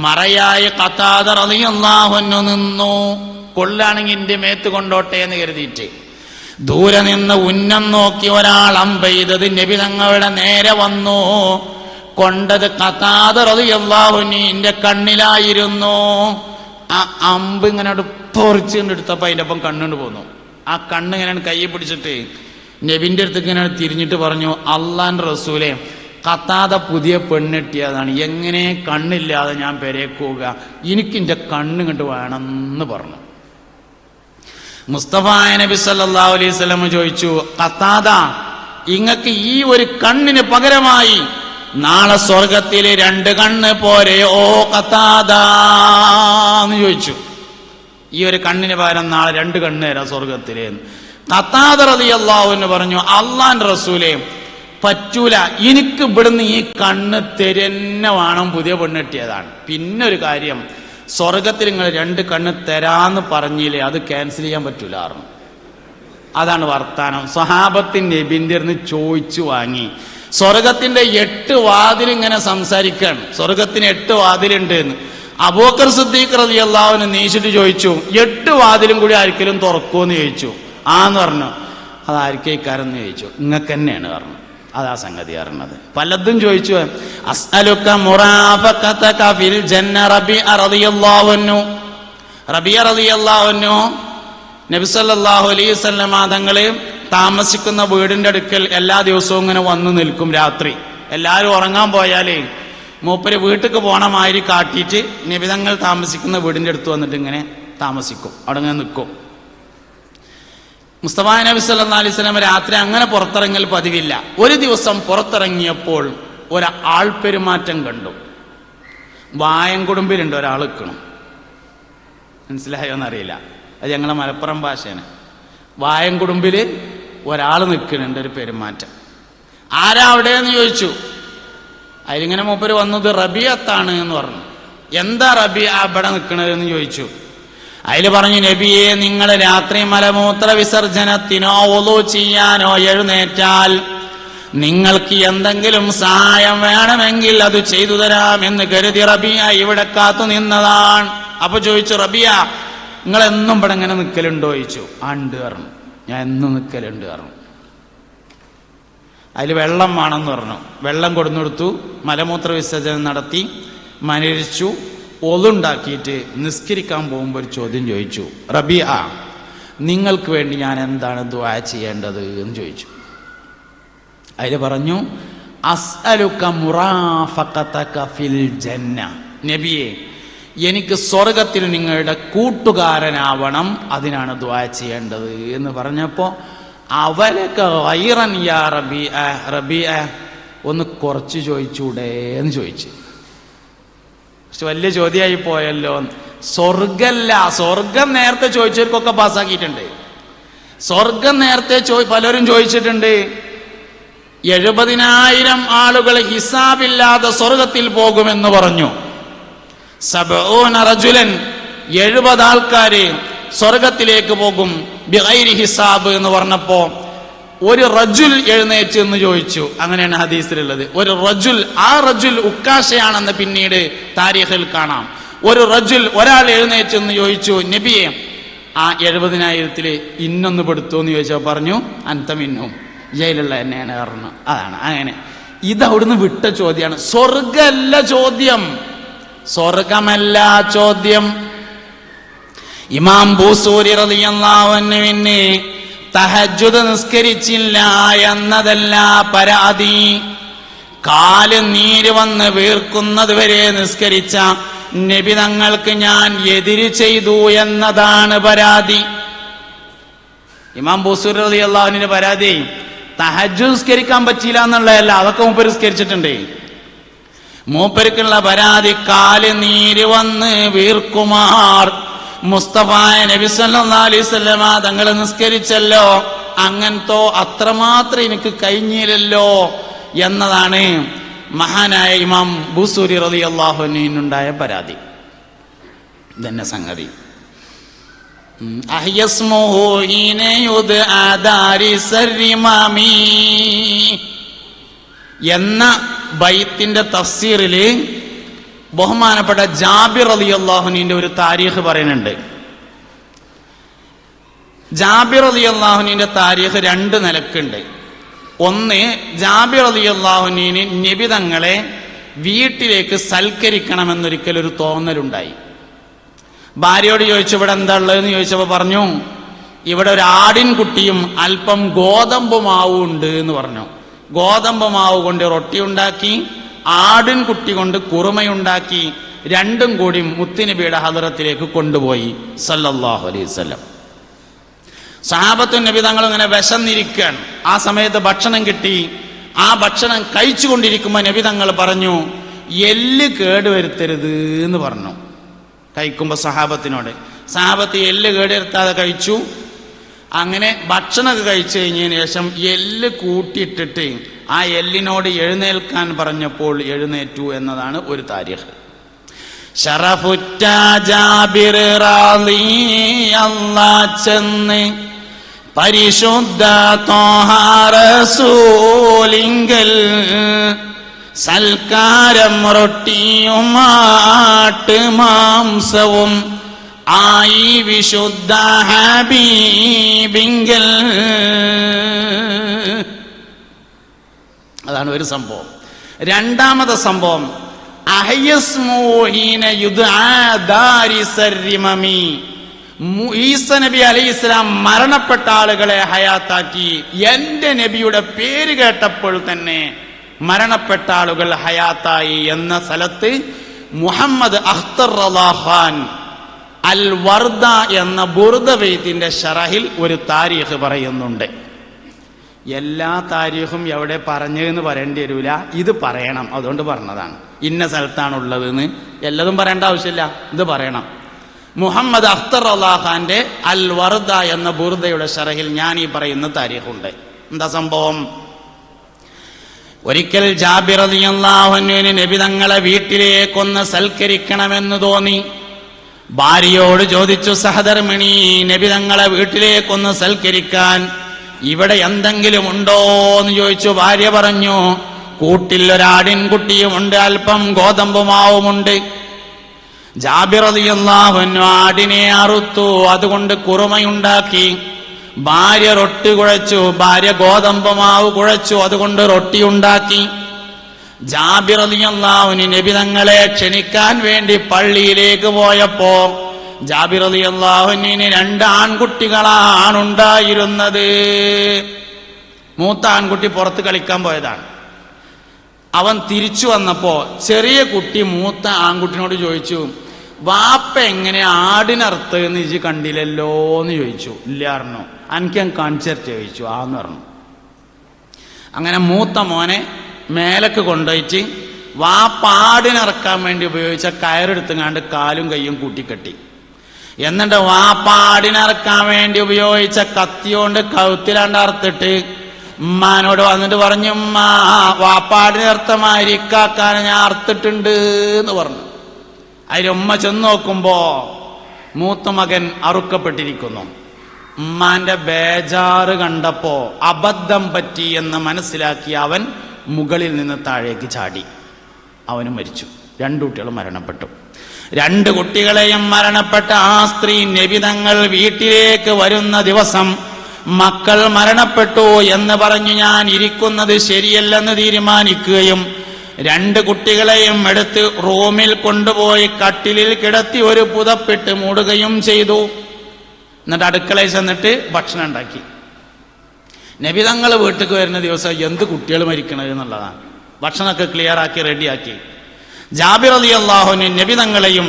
മറയായ ഖത്താദ റളിയല്ലാഹു അൻഹു നിന്നു. കൊള്ളാണെങ്കിൽ എന്റെ മേത്ത് കൊണ്ടോട്ടെ എന്ന് കരുതിയിട്ട് ദൂരെ നിന്ന് ഉന്നം നോക്കി ഒരാൾ അമ്പെയ്തത് നബി തങ്ങളുടെ നേരെ വന്നു. കൊണ്ടത് ഖത്താദ റളിയല്ലാഹു അൻഹുവിന്റെ കണ്ണിലായിരുന്നു. ആ അമ്പ് ഇങ്ങനെ പൊറിച്ചെടുത്തപ്പോ അതിൻ്റെ ഒപ്പം കണ്ണുകൊണ്ട് പോന്നു. ആ കണ്ണ് ഇങ്ങനെ കൈ പിടിച്ചിട്ട് നബിന്റെ അടുത്തേക്ക് ഇങ്ങനെ തിരിഞ്ഞിട്ട് പറഞ്ഞു, അള്ളാന്റെ റസൂലെ, ഖത്താദ പുതിയ പെണ്ണെട്ടിയതാണ്, എങ്ങനെ കണ്ണില്ലാതെ ഞാൻ പെരേക്കുക, എനിക്കെന്റെ കണ്ണ് ഇങ്ങോട്ട് വേണമെന്ന് പറഞ്ഞു. മുസ്തഫ നബി സല്ലല്ലാഹു അലൈഹി വസല്ലം ചോദിച്ചു, ഖത്താദ ഇങ്ങക്ക് ഈ ഒരു കണ്ണിന് പകരമായി നാളെ സ്വർഗത്തില് 2 കണ്ണ് പോരെയോ ഖത്താദാന്ന് ചോദിച്ചു. ഈ ഒരു കണ്ണിന് പകരം നാളെ 2 കണ്ണ് തരാം സ്വർഗത്തില്. ഖത്താദ റളിയല്ലാഹു അൻഹു പറഞ്ഞു, അള്ളാന്റെ റസൂലേ പറ്റൂല, എനിക്ക് ഇവിടുന്ന് ഈ കണ്ണ് തരുന്നെ വേണം, പുതിയ പെണ്ണെട്ടിയതാണ്. പിന്നെ ഒരു കാര്യം, സ്വർഗത്തിൽ നിങ്ങൾ 2 കണ്ണ് തരാന്ന് പറഞ്ഞില്ലേ, അത് ക്യാൻസൽ ചെയ്യാൻ പറ്റൂല. അതാണ് വർത്താനം. സ്വഹാബത്തിന്റെ നബിന്റെ അടുത്ത് ചോദിച്ചു വാങ്ങി. സ്വർഗത്തിന്റെ 8 വാതിൽ ഇങ്ങനെ സംസാരിക്കാണ്. സ്വർഗത്തിന് 8 വാതിലുണ്ട് എന്ന് അബൂബക്കർ സിദ്ദീഖ് റളിയല്ലാഹു അൻഹു നീച്ചിട്ട് ചോദിച്ചു, 8 വാതിലും കൂടി ആർക്കെങ്കിലും തുറക്കുമെന്ന് ചോദിച്ചു. ആന്ന് പറഞ്ഞു. അത് ആർക്കേക്കാരെന്ന് ചോദിച്ചു. ഇങ്ങക്ക് തന്നെയാണ് പറഞ്ഞു. അതാ സംഗതി അറിഞ്ഞത്. പലതും ചോദിച്ചു. അസ്അലുക മുറാഫഖതക ഫിൽ ജന്ന റബിഅ റളിയല്ലാഹു അൻഹു. റബിഅ റളിയല്ലാഹു അൻഹു നബി സല്ലല്ലാഹു അലൈഹി വസല്ലം തങ്ങളെ താമസിക്കുന്ന വീടിന്റെ അടുക്കൽ എല്ലാ ദിവസവും ഇങ്ങനെ വന്നു നിൽക്കും. രാത്രി എല്ലാവരും ഉറങ്ങാൻ പോയാലേ മൂപ്പര് വീട്ടിക്ക് പോണ മാതിരി കാട്ടിയിട്ട് നബിതങ്ങൾ താമസിക്കുന്ന വീടിന്റെ അടുത്ത് വന്നിട്ട് ഇങ്ങനെ താമസിക്കും. അവിടെ ഇങ്ങനെ നിൽക്കും. മുസ്തഫ നബി സല്ലല്ലാഹു അലൈഹി വസല്ലം രാത്രി അങ്ങനെ പുറത്തിറങ്ങൽ പതിവില്ല. ഒരു ദിവസം പുറത്തിറങ്ങിയപ്പോൾ ഒരാൾ പെരുമാറ്റം കണ്ടു. വായംകുടുംബിലുണ്ട് ഒരാൾ നിൽക്കണം. മനസ്സിലായോ എന്നറിയില്ല, അത് ഞങ്ങളെ മലപ്പുറം ഭാഷയാണ്. വായംകുടുംബില് ഒരാൾ നിൽക്കുന്നുണ്ട്, ഒരു പെരുമാറ്റം. ആരാ അവിടെയെന്ന് ചോദിച്ചു. അതിലിങ്ങനെ മൂപ്പര് വന്നത് റബിയത്താണ് എന്ന് പറഞ്ഞു. എന്താ റബിയ അവിടെ നിൽക്കണതെന്ന് ചോദിച്ചു. അതിൽ പറഞ്ഞു, നബിയെ, നിങ്ങൾ രാത്രി മലമൂത്ര വിസർജനത്തിനോ ഒളു ചെയ്യാനോ എഴുന്നേറ്റാൽ നിങ്ങൾക്ക് എന്തെങ്കിലും സഹായം വേണമെങ്കിൽ അത് ചെയ്തു തരാം എന്ന് കരുതി റബിയ ഇവിടെ കാത്തു നിന്നതാണ്. അപ്പൊ ചോദിച്ചു, റബിയ നിങ്ങൾ എന്നും ഇവിടെ ഇങ്ങനെ നിൽക്കലുണ്ടോ ചോദിച്ചു. ഉണ്ട് പറഞ്ഞു. ഞാൻ എന്നും നിൽക്കലുണ്ട് പറഞ്ഞു. അതിൽ വെള്ളം വേണമെന്ന് പറഞ്ഞു. വെള്ളം കൊടുത്തു. മലമൂത്ര വിസർജനം നടത്തി മനരിച്ചു. ഒളുണ്ടാക്കിയിട്ട് നിസ്കരിക്കാൻ പോകുമ്പോൾ ഒരു ചോദ്യം ചോദിച്ചു. റബിയ, നിങ്ങൾക്ക് വേണ്ടി ഞാൻ എന്താണ് ദുആ ചെയ്യേണ്ടത് എന്ന് ചോദിച്ചു. അതിൽ പറഞ്ഞു, അസ്അലുക മുറാഫഖതക ഫിൽ ജന്ന. നബിയെ, എനിക്ക് സ്വർഗത്തിൽ നിങ്ങളുടെ കൂട്ടുകാരനാവണം, അതിനാണ് ദുആ ചെയ്യേണ്ടത് എന്ന് പറഞ്ഞപ്പോൾ അവലക ഗൈറൻ യാ റബിയ, റബിയ ഒന്ന് കുറച്ച് ചോദിച്ചൂടെ എന്ന് ചോദിച്ചു. പക്ഷെ വലിയ ചോദ്യമായി പോയല്ലോ. സ്വർഗല്ല, സ്വർഗം നേരത്തെ ചോദിച്ചവർക്കൊക്കെ പാസ്സാക്കിയിട്ടുണ്ട്. സ്വർഗം നേരത്തെ പലരും ചോദിച്ചിട്ടുണ്ട്. 70,000 ആളുകൾ ഹിസാബില്ലാതെ സ്വർഗത്തിൽ പോകുമെന്ന് പറഞ്ഞു. 70 റജുലൻ, 70 ആൾക്കാര് സ്വർഗത്തിലേക്ക് പോകും ബിഗൈരി ഹിസാബ് എന്ന് പറഞ്ഞപ്പോ ഒരു റജുൽ എഴുന്നേറ്റ് എന്ന് ചോദിച്ചു. അങ്ങനെയാണ് ഹദീസിലുള്ളത്. ഒരു റജുൽ, ആ റജുൽ ഉക്കാശയാണെന്ന് പിന്നീട് താരീഖിൽ കാണാം. ഒരു റജുൽ, ഒരാൾ എഴുന്നേറ്റ് എന്ന് ചോദിച്ചു, നബിയെ ആ 70,000 ഇന്നൊന്ന് പെടുത്തു എന്ന് ചോദിച്ചോ പറഞ്ഞു, അന്തമിന്നും ജയിലുള്ള എന്നെയാണ് പറഞ്ഞു. അതാണ് അങ്ങനെ. ഇത് അവിടുന്ന് വിട്ട ചോദ്യമാണ്. സ്വർഗമല്ല ചോദ്യം, സ്വർഗമല്ല ചോദ്യം. ഇമാം ബൂസൂരി റളിയല്ലാഹു അൻഹുവിനെ തഹജ്ജുദ് നിസ്കരിച്ചില്ല എന്നതല്ല പരാതി. കാല് നീര് വന്ന് വീർക്കുന്നത് വരെ നിസ്കരിച്ച നബി തങ്ങൾക്ക് ഞാൻ എതിര് ചെയ്തു എന്നതാണ് പരാതി. ഇമാം ബൂസൂരി റളിയല്ലാഹു അൻഹുവിന്റെ പരാതി തഹജ്ജുദ് നിസ്കരിക്കാൻ പറ്റിയില്ല എന്നുള്ളതല്ല, അതൊക്കെ മൂപ്പര് നിസ്കരിച്ചിട്ടുണ്ട്. മൂപ്പർക്കുള്ള പരാതി കാല് നീര് വന്ന് വീർക്കുമാർ മുസ്തഫ നബി സല്ലല്ലാഹു അലൈഹി വസല്ലമ തങ്ങൾ നിസ്കരിച്ചല്ലോ, അങ്ങനത്തോ അത്രമാത്രം എനിക്ക് കഴിഞ്ഞില്ലല്ലോ എന്നതാണ് മഹാനായ ഇമാം ബൂസൂരി റളിയല്ലാഹു അൻഹുവിനുണ്ടായ പരാതി. ഇതന്നെ സംഗതി. അഹ്യസ്മുഹു ഹീന യുദ്ആ ദാരിസരിമാമി എന്ന ബൈത്തിന്റെ തഫ്സീറില് ബഹുമാനപ്പെട്ട ജാബിർ റളിയല്ലാഹു അൻഹുവിന്റെ ഒരു താരീഖ് പറയുന്നുണ്ട്. ജാബിർ റളിയല്ലാഹു അൻഹുവിന്റെ താരീഖ് 2 നിലക്കുണ്ട്. ഒന്ന്, ജാബിർ റളിയല്ലാഹു അൻഹുവിന് നബി തങ്ങളെ വീട്ടിലേക്ക് സൽക്കരിക്കണമെന്നൊരിക്കലൊരു തോന്നലുണ്ടായി. ഭാര്യയോട് ചോദിച്ചു, ഇവിടെ എന്താ ഉള്ളതെന്ന് ചോദിച്ചപ്പോൾ പറഞ്ഞു, ഇവിടെ ഒരു ആടിൻ കുട്ടിയും അല്പം ഗോതമ്പ് മാവും ഉണ്ട് എന്ന് പറഞ്ഞു. ഗോതമ്പ് മാവ് കൊണ്ട് റൊട്ടി ഉണ്ടാക്കി, ആടിൻ കുട്ടി കൊണ്ട് കുറുമയുണ്ടാക്കി, രണ്ടും കൂടി മുത്തുനബിയുടെ ഹദറത്തിലേക്ക് കൊണ്ടുപോയി സല്ലല്ലാഹു അലൈഹി വസല്ലം. സഹാബത്തും നബി തങ്ങൾ ഇങ്ങനെ വിശന്നിരിക്കുകയാണ്. ആ സമയത്ത് ഭക്ഷണം കിട്ടി. ആ ഭക്ഷണം കഴിച്ചുകൊണ്ടിരിക്കുമ്പോൾ നബി തങ്ങൾ പറഞ്ഞു, എല്ല് കേടുവരുത്തരുത് എന്ന് പറഞ്ഞു. കഴിക്കുമ്പോൾ സഹാബത്തിനോട്. സഹാബത്ത് എല്ല് കേടുവരുത്താതെ കഴിച്ചു. അങ്ങനെ ഭക്ഷണമൊക്കെ കഴിച്ചു കഴിഞ്ഞതിന് ശേഷം എല്ല് കൂട്ടിയിട്ടിട്ട് ആ എല്ലിനോട് എഴുന്നേൽക്കാൻ പറഞ്ഞപ്പോൾ എഴുന്നേറ്റു എന്നതാണ് ഒരു താരീഖ്. ശറഫുറ്റ ജാബിർ റളിയല്ലാഹു ചെന്ന് പരിശുദ്ധ ത്വാഹ റസൂലിങ്കൽ സൽക്കാരം റൊട്ടിയും ആട്ട് മാംസവും ആയി വിശുദ്ധ ഹബീബിങ്കൽ. അതാണ് ഒരു സംഭവം. രണ്ടാമത്തെ സംഭവം ഈസ നബി അലൈഹി ഇസ്ലാം മരണപ്പെട്ട ആളുകളെ ഹയാത്താക്കി. എന്റെ നബിയുടെ പേര് കേട്ടപ്പോൾ തന്നെ മരണപ്പെട്ട ആളുകൾ ഹയാത്തായി എന്ന സ്ഥലത്ത് മുഹമ്മദ് അഖ്തർ റളിയല്ലാഹു ഖാൻ അൽ വർദ എന്ന ബുർദ ബൈത്തിന്റെ ഷറഹിൽ ഒരു താരീഖ് പറയുന്നുണ്ട്. എല്ലാ താരീഖും എവിടെ പറഞ്ഞതെന്ന് പറയേണ്ടി വരില്ല, ഇത് പറയണം, അതുകൊണ്ട് പറഞ്ഞതാണ്. ഇന്ന സ്ഥലത്താണുള്ളതെന്ന് എല്ലാതും പറയേണ്ട ആവശ്യമില്ല, ഇത് പറയണം. മുഹമ്മദ് അഖ്തർ റളിയല്ലാഹു ഖാന്റെ അൽ വർദ എന്ന ബുർദയുടെ ഷറഹിൽ ഞാൻ ഈ പറയുന്ന താരീഖുണ്ട്. എന്താ സംഭവം? ഒരിക്കൽ ജാബിർ റളിയല്ലാഹു അൻഹുവിന് നബി തങ്ങളെ വീട്ടിലേക്കൊന്ന് സൽക്കരിക്കണമെന്ന് തോന്നി. ഭാര്യയോട് ചോദിച്ചു, സഹധർമ്മിണി, നബി തങ്ങളെ വീട്ടിലേക്കൊന്ന് സൽക്കരിക്കാൻ ഇവിടെ എന്തെങ്കിലും ഉണ്ടോ എന്ന് ചോദിച്ചു. ഭാര്യ പറഞ്ഞു, കൂട്ടിൽ ഒരാടിൻകുട്ടിയുമുണ്ട്, അല്പം ഗോതമ്പ് മാവുമുണ്ട്. ജാബിർ റളിയല്ലാഹു അൻഹു ആടിനെ അറുത്തു, അതുകൊണ്ട് കുറുമയുണ്ടാക്കി. ഭാര്യ റൊട്ടി കുഴച്ചു, ഭാര്യ ഗോതമ്പ് മാവ് കുഴച്ചു, അതുകൊണ്ട് റൊട്ടി ഉണ്ടാക്കി. ജാബിർ റളിയല്ലാഹു അൻഹു നബി തങ്ങളെ ക്ഷണിക്കാൻ വേണ്ടി പള്ളിയിലേക്ക് പോയപ്പോ ജാബിർ റളിയല്ലാഹു അൻഹുവിന് 2 ആൺകുട്ടികളാണുണ്ടായിരുന്നത്. മൂത്ത ആൺകുട്ടി പുറത്ത് കളിക്കാൻ പോയതാണ്. അവൻ തിരിച്ചു വന്നപ്പോ ചെറിയ കുട്ടി മൂത്ത ആൺകുട്ടിനോട് ചോദിച്ചു, വാപ്പ എങ്ങനെ ആടിനറുത്ത് എന്ന് ഇജ്ജ് കണ്ടില്ലല്ലോ എന്ന് ചോദിച്ചു. ഇല്ല പറഞ്ഞു. എനിക്ക് ഞാൻ കാണിച്ചിട്ട് ചോദിച്ചു. ആന്ന് പറഞ്ഞു. അങ്ങനെ മൂത്ത മോനെ മേലക്ക് കൊണ്ടുപോയിട്ട് വാപ്പ ആടിനിറക്കാൻ വേണ്ടി ഉപയോഗിച്ച കയറെടുത്തുങ്ങാണ്ട് കാലും കയ്യും കൂട്ടിക്കെട്ടി. എന്നിട്ട് വാപ്പ ആടിനിറക്കാൻ വേണ്ടി ഉപയോഗിച്ച കത്തിയോണ്ട് കഴുത്തിലാണ്ട് അറുത്തിട്ട് ഉമ്മാനോട് വന്നിട്ട് പറഞ്ഞു, ഉമ്മ വാപ്പാടിനർത്ത മാരിക്കാക്കാൻ ഞാൻ അറുത്തിട്ടുണ്ട് എന്ന് പറഞ്ഞു. അതിലുമ്മ ചെന്ന് നോക്കുമ്പോ മൂത്ത മകൻ അറുക്കപ്പെട്ടിരിക്കുന്നു. ഉമ്മാന്റെ ബേജാറ് കണ്ടപ്പോ അബദ്ധം പറ്റി എന്ന് മനസ്സിലാക്കി അവൻ മുകളിൽ നിന്ന് താഴേക്ക് ചാടി. അവനും മരിച്ചു. 2 കുട്ടികളും മരണപ്പെട്ടു. 2 കുട്ടികളെയും മരണപ്പെട്ട ആ സ്ത്രീ നബി തങ്ങൾ വീട്ടിലേക്ക് വരുന്ന ദിവസം മക്കൾ മരണപ്പെട്ടു എന്ന് പറഞ്ഞു ഞാൻ ഇരിക്കുന്നത് ശരിയല്ലെന്ന് തീരുമാനിക്കുകയും 2 കുട്ടികളെയും എടുത്ത് റൂമിൽ കൊണ്ടുപോയി കട്ടിലിൽ കിടത്തി ഒരു പുതപ്പിട്ട് മൂടുകയും ചെയ്തു. എന്നിട്ട് അടുക്കളയിൽ ചെന്നിട്ട് ഭക്ഷണം ഉണ്ടാക്കി. നബി തങ്ങൾ വീട്ടിലേക്ക് വരുന്ന ദിവസം എന്ത് കുട്ടികൾ മരിക്കണത് എന്നുള്ളതാണ്. ഭക്ഷണമൊക്കെ ക്ലിയറാക്കി റെഡിയാക്കി. ജാബിർ റളിയല്ലാഹു അൻഹു നബി തങ്ങളെയും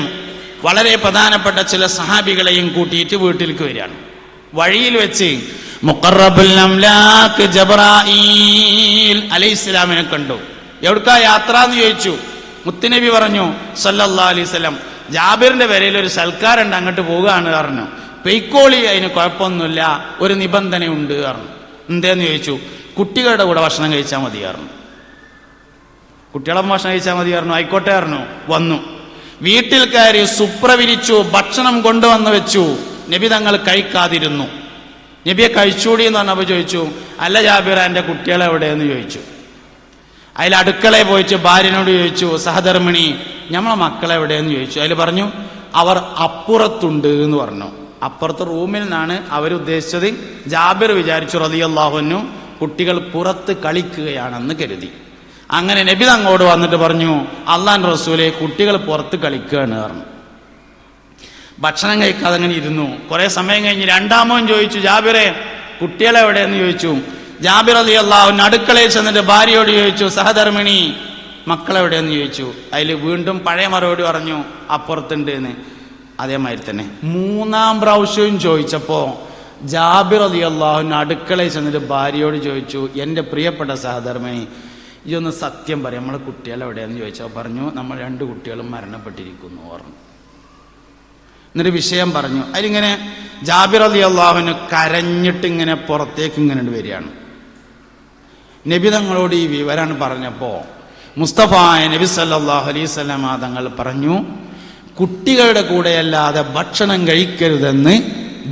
വളരെ പ്രധാനപ്പെട്ട ചില സഹാബികളെയും കൂട്ടിയിട്ട് വീട്ടിലേക്ക് വരികയാണ്. വഴിയിൽ വെച്ച് മുഖറബുൽ അംലാക്ക് ജബ്രായീൽ അലൈഹിസ്സലാമിനെ കണ്ടു. എവിടുക്കാ യാത്ര എന്ന് ചോദിച്ചു. മുത്തുനബി പറഞ്ഞു സല്ലല്ലാഹു അലൈഹി വസല്ലം, ജാബിറിന്റെ പേരിൽ ഒരു സൽക്കാരുണ്ട്, അങ്ങോട്ട് പോവുകയാണ് പറഞ്ഞു. പെയ്ക്കോളി, അതിന് കുഴപ്പമൊന്നുമില്ല, ഒരു നിബന്ധനയുണ്ട് പറഞ്ഞു. എന്തേന്ന് ചോദിച്ചു. കുട്ടികളുടെ കൂടെ ഭക്ഷണം കഴിച്ചാൽ മതി പറഞ്ഞു. കുട്ടികളെ ഭക്ഷണം കഴിച്ചാൽ മതി പറഞ്ഞു. ആയിക്കോട്ടെ പറഞ്ഞു. വന്നു. വീട്ടിൽ കയറി സുപ്രവിരിച്ചു, ഭക്ഷണം കൊണ്ടുവന്ന് വെച്ചു. നബി തങ്ങൾ കഴിക്കാതിരുന്നു. നബിയെ കഴിച്ചൂടി എന്ന് പറഞ്ഞപ്പോൾ ചോദിച്ചു, അല്ല ജാബിർ, എൻ്റെ കുട്ടികളെവിടെയെന്ന് ചോദിച്ചു. അതിൽ അടുക്കളയിൽ പോയിച്ച് ഭാര്യനോട് ചോദിച്ചു, സഹധർമ്മിണി നമ്മളെ മക്കളെവിടെയെന്ന് ചോദിച്ചു. അതിൽ പറഞ്ഞു അവർ അപ്പുറത്തുണ്ട് എന്ന് പറഞ്ഞു. അപ്പുറത്ത് റൂമിൽ നിന്നാണ് അവരുദ്ദേശിച്ചത്. ജാബിർ വിചാരിച്ചു റളിയല്ലാഹു അൻഹു കുട്ടികൾ പുറത്ത് കളിക്കുകയാണെന്ന് കരുതി. അങ്ങനെ നബി തങ്ങോട് വന്നിട്ട് പറഞ്ഞു, അള്ളാഹുവിന്റെ റസൂലേ, കുട്ടികൾ പുറത്ത് കളിക്കുകയാണ് പറഞ്ഞു. ഭക്ഷണം കഴിക്കാതെ അങ്ങനെ ഇരുന്നു. കുറെ സമയം കഴിഞ്ഞ് 2ാമോൻ ചോദിച്ചു, ജാബിറെ കുട്ടികളെവിടെയെന്ന് ചോദിച്ചു. ജാബിർ റളിയല്ലാഹു അൻഹു അടുക്കളയിൽ ചെന്നിട്ട് ഭാര്യയോട് ചോദിച്ചു, സഹധർമ്മിണി മക്കളെവിടെയെന്ന് ചോദിച്ചു. അതിൽ വീണ്ടും പഴയ മറുപടി പറഞ്ഞു, അപ്പുറത്തുണ്ട് എന്ന്. അതേമാതിരി തന്നെ 3ാം പ്രാവശ്യവും ചോദിച്ചപ്പോ ജാബിർ റളിയല്ലാഹു അൻഹു അടുക്കളയിൽ ചെന്നിട്ട് ഭാര്യയോട് ചോദിച്ചു, എൻ്റെ പ്രിയപ്പെട്ട സഹധർമ്മിണി, ഇതൊന്ന് സത്യം പറയാം, നമ്മളെ കുട്ടികൾ എവിടെയാന്ന് ചോദിച്ചാൽ പറഞ്ഞു, നമ്മൾ 2 കുട്ടികളും മരണപ്പെട്ടിരിക്കുന്നു പറഞ്ഞു. എന്നൊരു വിഷയം പറഞ്ഞു. അതിലിങ്ങനെ ജാബിർ റളിയല്ലാഹു അൻഹു കരഞ്ഞിട്ട് ഇങ്ങനെ പുറത്തേക്ക് ഇങ്ങനെ വരികയാണ്. നബി തങ്ങളോട് ഈ വിവരം പറഞ്ഞപ്പോൾ മുസ്തഫ നബി സല്ലല്ലാഹു അലൈഹി വസല്ലം തങ്ങൾ പറഞ്ഞു, കുട്ടികളുടെ കൂടെയല്ലാതെ ഭക്ഷണം കഴിക്കരുതെന്ന്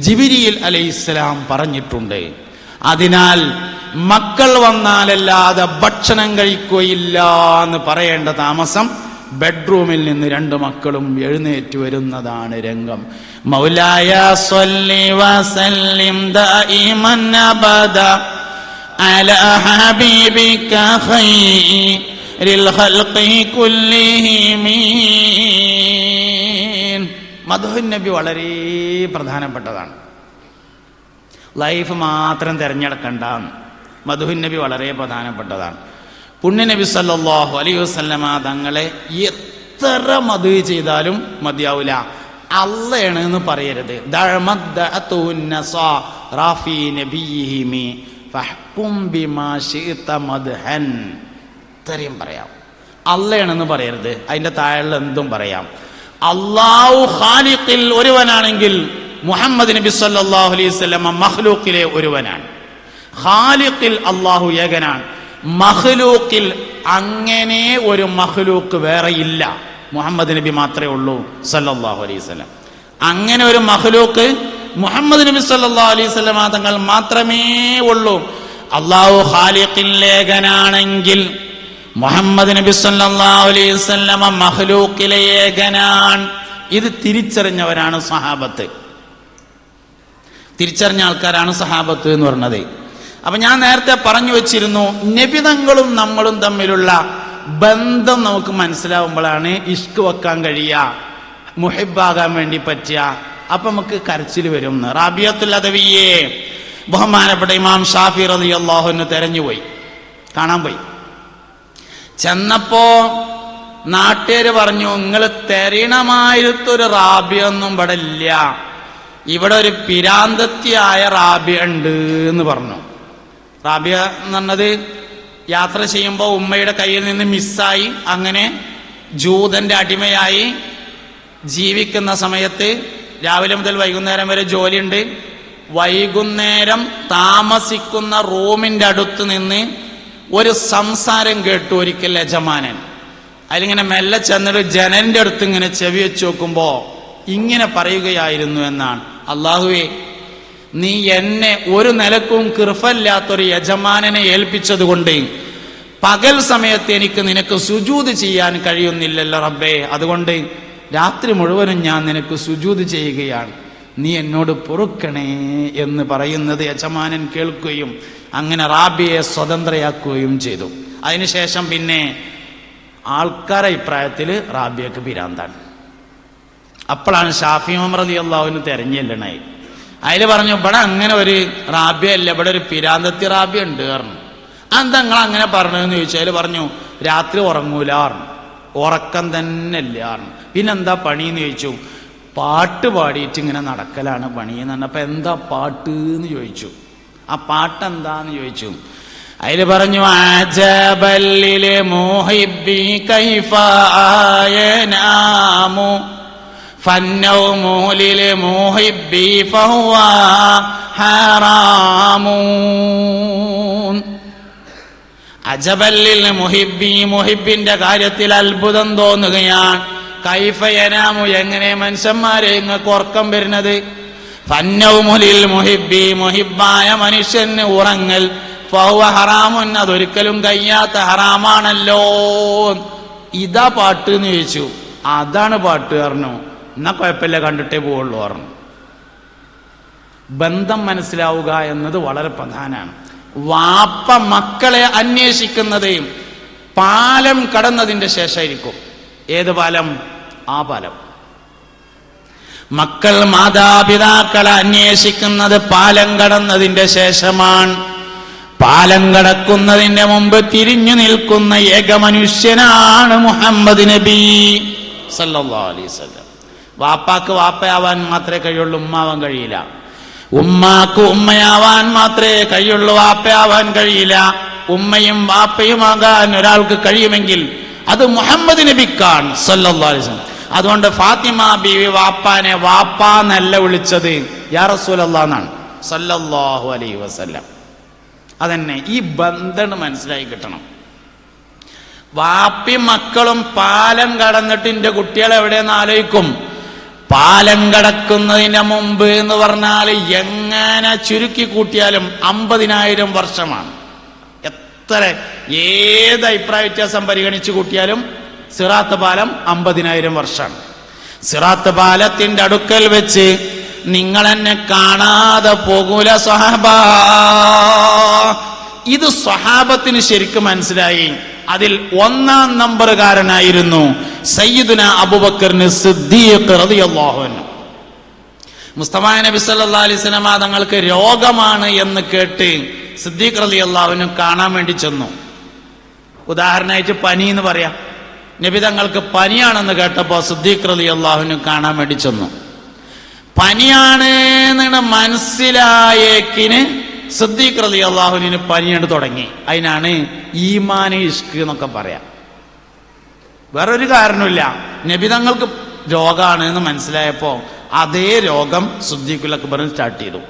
ജിബ്രീൽ അലൈഹിസ്സലാം പറഞ്ഞിട്ടുണ്ട്. അതിനാൽ മക്കൾ വന്നാലല്ലാതെ ഭക്ഷണം കഴിക്കുകയില്ല എന്ന് പറയേണ്ട താമസം ബെഡ്റൂമിൽ നിന്ന് 2 മക്കളും എഴുന്നേറ്റ് വരുന്നതാണ് രംഗം. മൗലായ സ്വല്ലി വസല്ലിം ദായിമൻ അബദ അലാ ഹബീബിക ഖൈറിൽ ഖൽഖി കുല്ലിഹിം. മദ്ഹുൻ നബി വളരെ പ്രധാനപ്പെട്ടതാണ്. ലൈഫ് മാത്രം തിരഞ്ഞെടുക്കണ്ട. മദ്ഹുൻ നബി വളരെ പ്രധാനപ്പെട്ടതാണ്. പുണ്യ നബി സല്ലല്ലാഹു അലൈഹി വസല്ലമ തങ്ങളെ എത്ര മദ്ഹ് ചെയ്താലും മതിയാവില്ല. അള്ളയാണ് എന്ന് പറയരുത്. ഇത്രയും പറയാം. അള്ളയാണെന്ന് പറയരുത്, അതിന്റെ താഴെ എന്തും പറയാം. അല്ലാഹു ഖാലിഖിൽ ഒരുവനാണെങ്കിൽ മുഹമ്മദ് നബി സല്ലല്ലാഹു അലൈഹി വസല്ലമ മഖ്ലൂഖിലെ ഒരുവനാണ്. ഖാലിഖിൽ അല്ലാഹു ഏകനാണ്. മഖ്ലൂഖിൽ അങ്ങനെ ഒരു മഖ്ലൂഖ് വേറെ ഇല്ല, മുഹമ്മദ് നബി മാത്രമേ ഉള്ളൂ സല്ലല്ലാഹു അലൈഹി വസല്ലം. അങ്ങനെ ഒരു മഖ്ലൂഖ് മുഹമ്മദ് നബി സല്ലല്ലാഹു അലൈഹി വസല്ലം തങ്ങൾ മാത്രമേ ഉള്ളൂ. അല്ലാഹു ഖാലിഖിൽ ഏകനാണെങ്കിൽ മുഹമ്മദ് നബി സല്ലല്ലാഹു അലൈഹി വസല്ലം മഖ്ലൂഖിലെ ഏകനാണ്. ഇത് തിരിച്ചറിഞ്ഞവരാണ് സഹാബത്ത്. തിരിച്ചറിഞ്ഞ ആൾക്കാരാണ് സഹാബത്ത് എന്ന് പറഞ്ഞത്. അപ്പൊ ഞാൻ നേരത്തെ പറഞ്ഞു വെച്ചിരുന്നു, നബിതങ്ങളും നമ്മളും തമ്മിലുള്ള ബന്ധം നമുക്ക് മനസ്സിലാവുമ്പോഴാണ് ഇഷ്ക് വെക്കാൻ കഴിയുക, മുഹിബാകാൻ വേണ്ടി പറ്റുക. അപ്പൊ നമുക്ക് കരച്ചിൽ വരും. റാബിയത്തുൽ അദവിയെ ബഹുമാനപ്പെട്ട ഇമാം ഷാഫി റളിയല്ലാഹു അൻഹു തെരഞ്ഞുപോയി, കാണാൻ പോയി. ചെന്നപ്പോ നാട്ടുകാര് പറഞ്ഞു, നിങ്ങൾ തെരയണമായിരത്തൊരു റാബിയൊന്നും ഇവിടെ ഇല്ല, ഇവിടെ ഒരു പിരാന്തത്തിയായ റാബിയ ഉണ്ട് എന്ന് പറഞ്ഞു. റാബിയ എന്ന് പറഞ്ഞത് യാത്ര ചെയ്യുമ്പോൾ ഉമ്മയുടെ കയ്യിൽ നിന്ന് മിസ്സായി, അങ്ങനെ ജൂതന്റെ അടിമയായി ജീവിക്കുന്ന സമയത്ത് രാവിലെ മുതൽ വൈകുന്നേരം വരെ ജോലിയുണ്ട്. വൈകുന്നേരം താമസിക്കുന്ന റൂമിന്റെ അടുത്ത് നിന്ന് ഒരു സംസാരം കേട്ടു ഒരിക്കൽ യജമാനൻ. അതിലിങ്ങനെ മെല്ലെ ചെന്നിട്ട് ജനലിന്റെ അടുത്ത് ഇങ്ങനെ ചെവി വെച്ച് നോക്കുമ്പോ ഇങ്ങനെ പറയുകയായിരുന്നു എന്നാണ്, അള്ളാഹുവേ, നീ എന്നെ ഒരു നിലക്കും കിർഫല്ലാത്തൊരു യജമാനനെ ഏൽപ്പിച്ചത് കൊണ്ട് പകൽ സമയത്ത് എനിക്ക് നിനക്ക് സുജൂദ് ചെയ്യാൻ കഴിയുന്നില്ലല്ലോ റബ്ബേ, അതുകൊണ്ട് രാത്രി മുഴുവനും ഞാൻ നിനക്ക് സുജൂദ് ചെയ്യുകയാണ്, നീ എന്നോട് പൊറുക്കണേ എന്ന് പറയുന്നത് യജമാനൻ കേൾക്കുകയും അങ്ങനെ റാബിയെ സ്വതന്ത്രയാക്കുകയും ചെയ്തു. അതിനുശേഷം പിന്നെ ആൾക്കാരുടെ അഭിപ്രായത്തിൽ റാബിയക്ക് പിരാന്താണ്. അപ്പോഴാണ് ഷാഫി ഉമർ റളിയല്ലാഹു അൻഹു തെരഞ്ഞെല്ലണായി. അതിൽ പറഞ്ഞു, ഇവിടെ അങ്ങനെ ഒരു റാബിയ അല്ല, ഇവിടെ ഒരു പിരാന്തത്തി റാബിയ ഉണ്ട് പറഞ്ഞു. അതെന്താ നിങ്ങൾ അങ്ങനെ പറഞ്ഞതെന്ന് ചോദിച്ചു. അതിൽ പറഞ്ഞു, രാത്രി ഉറങ്ങൂല പറഞ്ഞു, ഉറക്കം തന്നെ ഇല്ല പറഞ്ഞു. പിന്നെന്താ പണിന്ന് ചോദിച്ചു. പാട്ട് പാടിയിട്ട് ഇങ്ങനെ നടക്കലാണ് പണി എന്ന് പറഞ്ഞപ്പോ എന്താ പാട്ട് എന്ന് ചോദിച്ചു. ആ പാട്ടെന്താന്ന് ചോദിച്ചു. അതിൽ പറഞ്ഞു, അജബല്ലിലെ മുഹിബ്ബി കൈഫ ആയനാമു ഫന്നൗമു ലിൽ മുഹിബ്ബി ഫഹുവ ഹറാമൂൻ. അജബല്ലിൽ മുഹിബ്ബി, മുഹിബിന്റെ കാര്യത്തിൽ അത്ഭുതം തോന്നുകയാണ്. കൈഫയനാമു, എങ്ങനെ മനുഷ്യന്മാരെ ഇങ്ങക്ക് ഉറക്കം വരുന്നത്? ഫന്നൗമുലിൽ മുഹിബ്ബി, മുഹിബായ മനുഷ്യന് ഉറങ്ങൽ ഫഹുവ ഹറാമുൻ, അതൊരിക്കലും കഴിയാത്ത ഹറാമാണല്ലോ. ഇതാ പാട്ട് എന്ന് ചോദിച്ചു. അതാണ് പാട്ട് പറഞ്ഞു. എന്നാ കുഴപ്പമില്ല, കണ്ടിട്ടേ പോവുള്ളൂ പറഞ്ഞു. ബന്ധം മനസ്സിലാവുക എന്നത് വളരെ പ്രധാനമാണ്. വാപ്പ മക്കളെ അന്വേഷിക്കുന്നത് പാലം കടന്നതിന്റെ ശേഷമായിരിക്കും. ഏത് പാലം? ആ പാലം. മക്കൾ മാതാപിതാക്കളെ അന്വേഷിക്കുന്നത് പാലം കടന്നതിന്റെ ശേഷമാണ്. പാലം കടക്കുന്നതിന്റെ മുമ്പ് തിരിഞ്ഞു നിൽക്കുന്ന ഏക മനുഷ്യനാണ് മുഹമ്മദ് നബി സല്ലല്ലാഹു അലൈഹി വസല്ലം. വാപ്പാക്ക് വാപ്പയാവാൻ മാത്രമേ കഴിയുള്ളൂ, ഉമ്മാവാൻ കഴിയില്ല. ഉമ്മാക്ക് ഉമ്മയാവാൻ മാത്രമേ കഴിയുള്ളൂ, വാപ്പയാവാൻ കഴിയില്ല. ഉമ്മയും വാപ്പയുമാകാൻ ഒരാൾക്ക് കഴിയുമെങ്കിൽ അത് മുഹമ്മദ് നബിക്കാണ് സല്ലല്ലാഹു അലൈഹി വസല്ലം. അതുകൊണ്ട് ഫാത്തിമ ബീവി വാപ്പാനെ വാപ്പാന്നല്ല വിളിച്ചത്, യാ റസൂലല്ലാഹ് എന്നാണ് സല്ലല്ലാഹു അലൈഹി വസല്ലം. അതന്നെ ഈ ബന്ധം മനസ്സിലായി കിട്ടണം. വാപ്പി മക്കളും പാലം കടന്നിട്ട് എൻ്റെ കുട്ടികൾ എവിടെയെന്ന് ആലോചിക്കും. പാലം കടക്കുന്നതിന് മുമ്പ് എന്ന് പറഞ്ഞാൽ എങ്ങനെ ചുരുക്കി കൂട്ടിയാലും 50,000 വർഷമാണ്. എത്ര ഏത് അഭിപ്രായ വ്യത്യാസം പരിഗണിച്ച് കൂട്ടിയാലും സിറാത്ത് പാലം 50,000 വർഷമാണ്. സിറാത്ത് പാലത്തിന്റെ അടുക്കൽ വെച്ച് നിങ്ങൾ എന്നെ കാണാതെ പോകൂല സ്വഹാബാ. ഇത് സ്വഹാബത്തിന് ശരിക്കും മനസ്സിലായി. അതിൽ 1-ാം നമ്പറുകാരനായിരുന്നു സയ്യിദുന അബൂബക്കറിന് സിദ്ദീഖ് റളിയല്ലാഹു അൻഹു. മുസ്തഫ നബി സല്ലല്ലാഹു അലൈഹി വസല്ലം തങ്ങൾക്ക് രോഗമാണ് എന്ന് കേട്ട് സിദ്ദീഖ് റളിയല്ലാഹു അൻഹു കാണാൻ വേണ്ടി ചെന്നു. ഉദാഹരണമായിട്ട് പനി എന്ന് പറയാം. നബി തങ്ങൾക്ക് പനിയാണെന്ന് കേട്ടപ്പോൾ സിദ്ദീഖ് റളിയല്ലാഹു അൻഹു കാണാൻ വേണ്ടി ചെന്നു. പനിയാണ് എന്ന് മനസ്സിലായേക്കിന് സിദ്ദീഖ് റളിയല്ലാഹു അൻഹുവിന് പനിയാണ് തുടങ്ങി. അതിനാണ് ഈമാന് ഇഷ്ക് എന്നൊക്കെ പറയാം. വേറൊരു കാരണമില്ല. നബി തങ്ങൾക്ക് രോഗമാണ് എന്ന് മനസ്സിലായപ്പോ അതേ രോഗം സിദ്ദീഖുൽ അക്ബറിന് സ്റ്റാർട്ട് ചെയ്തു.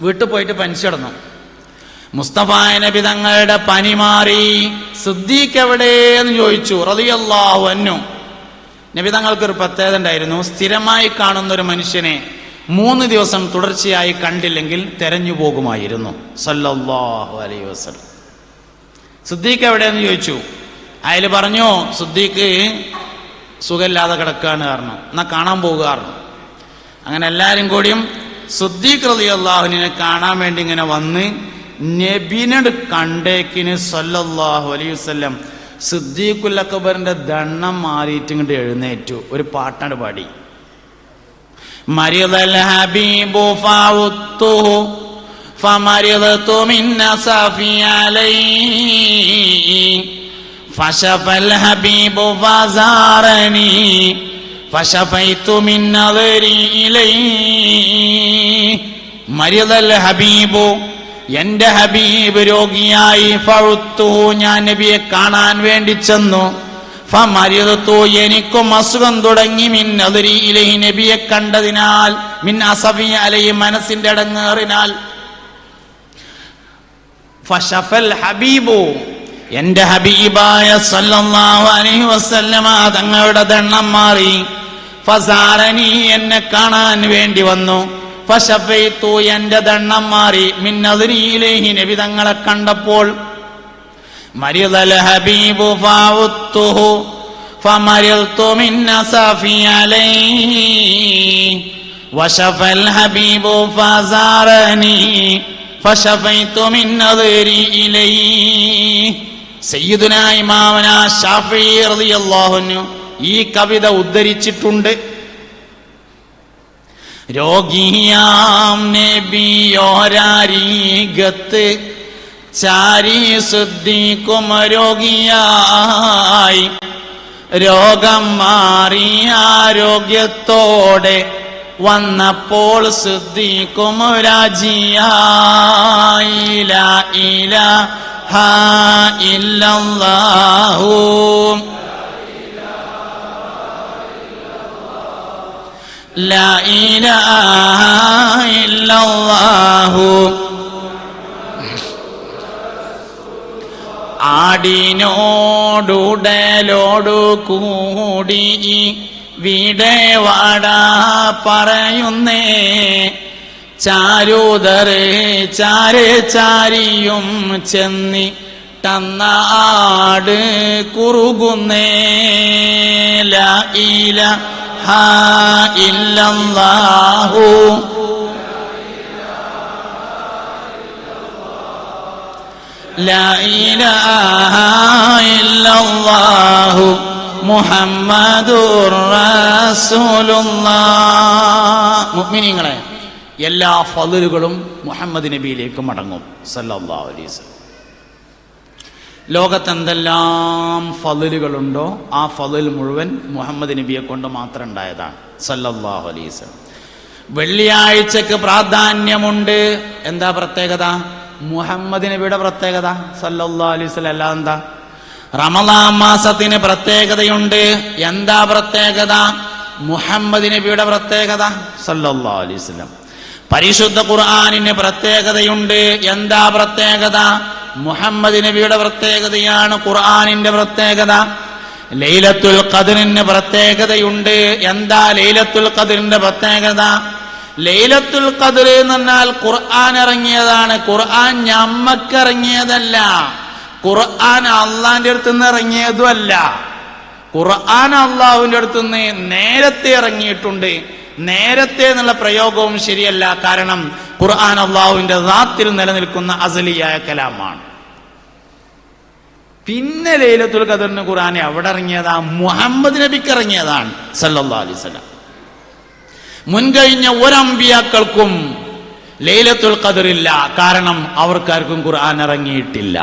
വീട്ടിൽ പോയിട്ട് പനിച്ചു കിടന്നു. മുസ്തഫ നബി തങ്ങളുടെ പനി മാറി. സിദ്ദീഖ് എവിടെയെന്ന് ചോദിച്ചു റളിയല്ലാഹു അൻഹു. നബി തങ്ങൾക്കൊരു പ്രത്യേകത ഉണ്ടായിരുന്നു. സ്ഥിരമായി കാണുന്ന ഒരു മനുഷ്യനെ 3 ദിവസം തുടർച്ചയായി കണ്ടില്ലെങ്കിൽ തെരഞ്ഞു പോകുമായിരുന്നു സല്ലല്ലാഹു അലൈഹി വസല്ലം. സിദ്ദീഖ് എവിടെയെന്ന് ചോദിച്ചു. അയാൾ പറഞ്ഞു സിദ്ദീഖ് സുഖമില്ലാതെ കിടക്കുകയാണ് പറഞ്ഞു. എന്നാ കാണാൻ പോകുക പറഞ്ഞു. അങ്ങനെ എല്ലാവരും കൂടിയും സിദ്ദീഖ് റളിയല്ലാഹു അൻഹുവിനെ കാണാൻ വേണ്ടി ഇങ്ങനെ വന്ന് നബിനോട് കണ്ടേക്കിന് സല്ലല്ലാഹു അലൈഹി വസല്ലം സിദ്ദീഖുൽ അക്ബറിന്റെ ദണ്ണം മാറിയിട്ട് ഇങ്ങോട്ട് എഴുന്നേറ്റു. ഒരു പാട്ടാണ് പാടി. മരിദൽ ഹബീബു ഫൗത്തുഹു ഫമരിദതു മിൻ നസഫി അലൈഹി ഫശഫൽ ഹബീബു ഫസാറനി ഫശഫൈതു മിൻ നദരി ഇലൈഹി. മരിദൽ ഹബീബു എന്റെ ഹബീബ് രോഗിയായി. ഫൗത്തുഹു ഞാൻ നബിയെ കാണാൻ വേണ്ടി ചെന്നു. ഫമരിദതു എനിക്കും അസുഖം തുടങ്ങി. മിൻ നദരി ഇലൈഹി നബിയെ കണ്ടതിനാൽ. മിൻ അസഫി അലൈഹി മനസ്സിന്റെ അടങ്ങേറിനാൽ. ഫശഫൽ ഹബീബു എന്റെ ഹബീബായ സല്ലല്ലാഹു അലൈഹി വസല്ലമ തങ്ങളുടെ ദണ്ണം മാറി. ഫസാറനി എന്നെ കാണാൻ വേണ്ടി വന്നു. ഫശഫൈതു എന്റെ ദണ്ണം മാറി. മിൻ നദരി ഇലൈഹി നബി തങ്ങളെ കണ്ടപ്പോൾ. മരിദൽ ഹബീബു ഫൗത്തുഹു ഫമരിൽതു മിൻ നസഫി അലൈഹി വശഫൽ ഹബീബു ഫസാറനി ഫശഫൈതു മിൻ നദരി ഇലൈഹി. സയ്യിദുനാ ഇമാമുനാ ശാഫിഈ റളിയല്ലാഹു അൻഹു ഈ കവിത ഉദ്ധരിച്ചിട്ടുണ്ട്. രോഗിയാം നബിയോരാരീഗത്ത് ചാരി സിദ്ദീഖും രോഗിയായി. രോഗം മാറി ആരോഗ്യത്തോടെ വന്നപ്പോൾ സിദ്ദീഖും രാജിയായി. ലാ ഇലാഹ ഇല്ലല്ലാഹു ലാ ഇലാഹ ഇല്ലല്ലാഹു. ആടിനോടുടലോടു കൂടി വീടേ വാടാ പറയുന്നേ. ചാരൂതറ് ചാരെ ചാരിയും ചെന്നി തന്നാട് കുറുകുന്നേ. ലാ ഇലാഹ ഇല്ലല്ലാഹു ലാ ഇലാഹ ഇല്ലല്ലാഹു മുഹമ്മദുർ റസൂലുള്ളാഹ്. മുഅ്മിനീങ്ങളെ, എല്ലാ ഫളലുകളും മുഹമ്മദ് നബിയിലേക്ക് മടങ്ങും സല്ലല്ലാഹു അലൈഹി വസല്ലം. ലോകത്ത് എന്തെല്ലാം ഫളലുകളുണ്ടോ ആ ഫളൽ മുഴുവൻ മുഹമ്മദ് നബിയെ കൊണ്ട് മാത്രം ഉണ്ടായതാണ് സല്ലല്ലാഹു അലൈഹി വസല്ലം. വെള്ളിയാഴ്ചക്ക് പ്രാധാന്യമുണ്ട്. എന്താ പ്രത്യേകത? മുഹമ്മദ് നബിയുടെ പ്രത്യേകത സല്ലല്ലാഹു അലൈഹി വസല്ലം. അല്ലാതെ എന്താ? റമളാൻ മാസത്തിന് പ്രത്യേകതയുണ്ട്. എന്താ പ്രത്യേകത? മുഹമ്മദ് നബിയുടെ പ്രത്യേകത സല്ലല്ലാഹു അലൈഹി വസല്ലം. പരിശുദ്ധ ഖുർആനിന് പ്രത്യേകതയുണ്ട്. എന്താ പ്രത്യേകത? മുഹമ്മദ് നബിയുടെ പ്രത്യേകതയാണ് ഖുർആനിന്റെ പ്രത്യേകത. ലൈലത്തുൽ ഖദ്റിന് പ്രത്യേകതയുണ്ട്. എന്താ ലൈലത്തുൽ ഖദ്റിന്റെ പ്രത്യേകത? ലൈലത്തുൽ ഖദ്ർ എന്ന് പറഞ്ഞാൽ ഖുർആൻ ഇറങ്ങിയതാണ്. ഖുർആൻ ഞമ്മക്കിറങ്ങിയതല്ല. ഖുർആൻ അള്ളാന്റെ അടുത്ത് നിന്ന് ഇറങ്ങിയതുമല്ല. ഖുർആൻ അള്ളാഹുവിന്റെ അടുത്ത് നിന്ന് നേരത്തെ ഇറങ്ങിയിട്ടുണ്ട്. നേരത്തെ എന്നുള്ള പ്രയോഗവും ശരിയല്ല. കാരണം ഖുർആൻ അള്ളാഹുവിന്റെ ദാത്തിൽ നിലനിൽക്കുന്ന അസലിയായ കലാമാണ്. പിന്നെ ലൈലത്തുൽ ഖദ്റിന് ഖുർആൻ എവിടെ ഇറങ്ങിയതാ? മുഹമ്മദ് നബിക്ക് ഇറങ്ങിയതാണ് സല്ലല്ലാഹു അലൈഹി വസല്ലം. മുൻകഴിഞ്ഞ ഒരമ്പിയാക്കൾക്കും ലൈലത്തുൽ ഖദ്റില്ല. കാരണം അവർക്കാർക്കും ഖുർആൻ ഇറങ്ങിയിട്ടില്ല.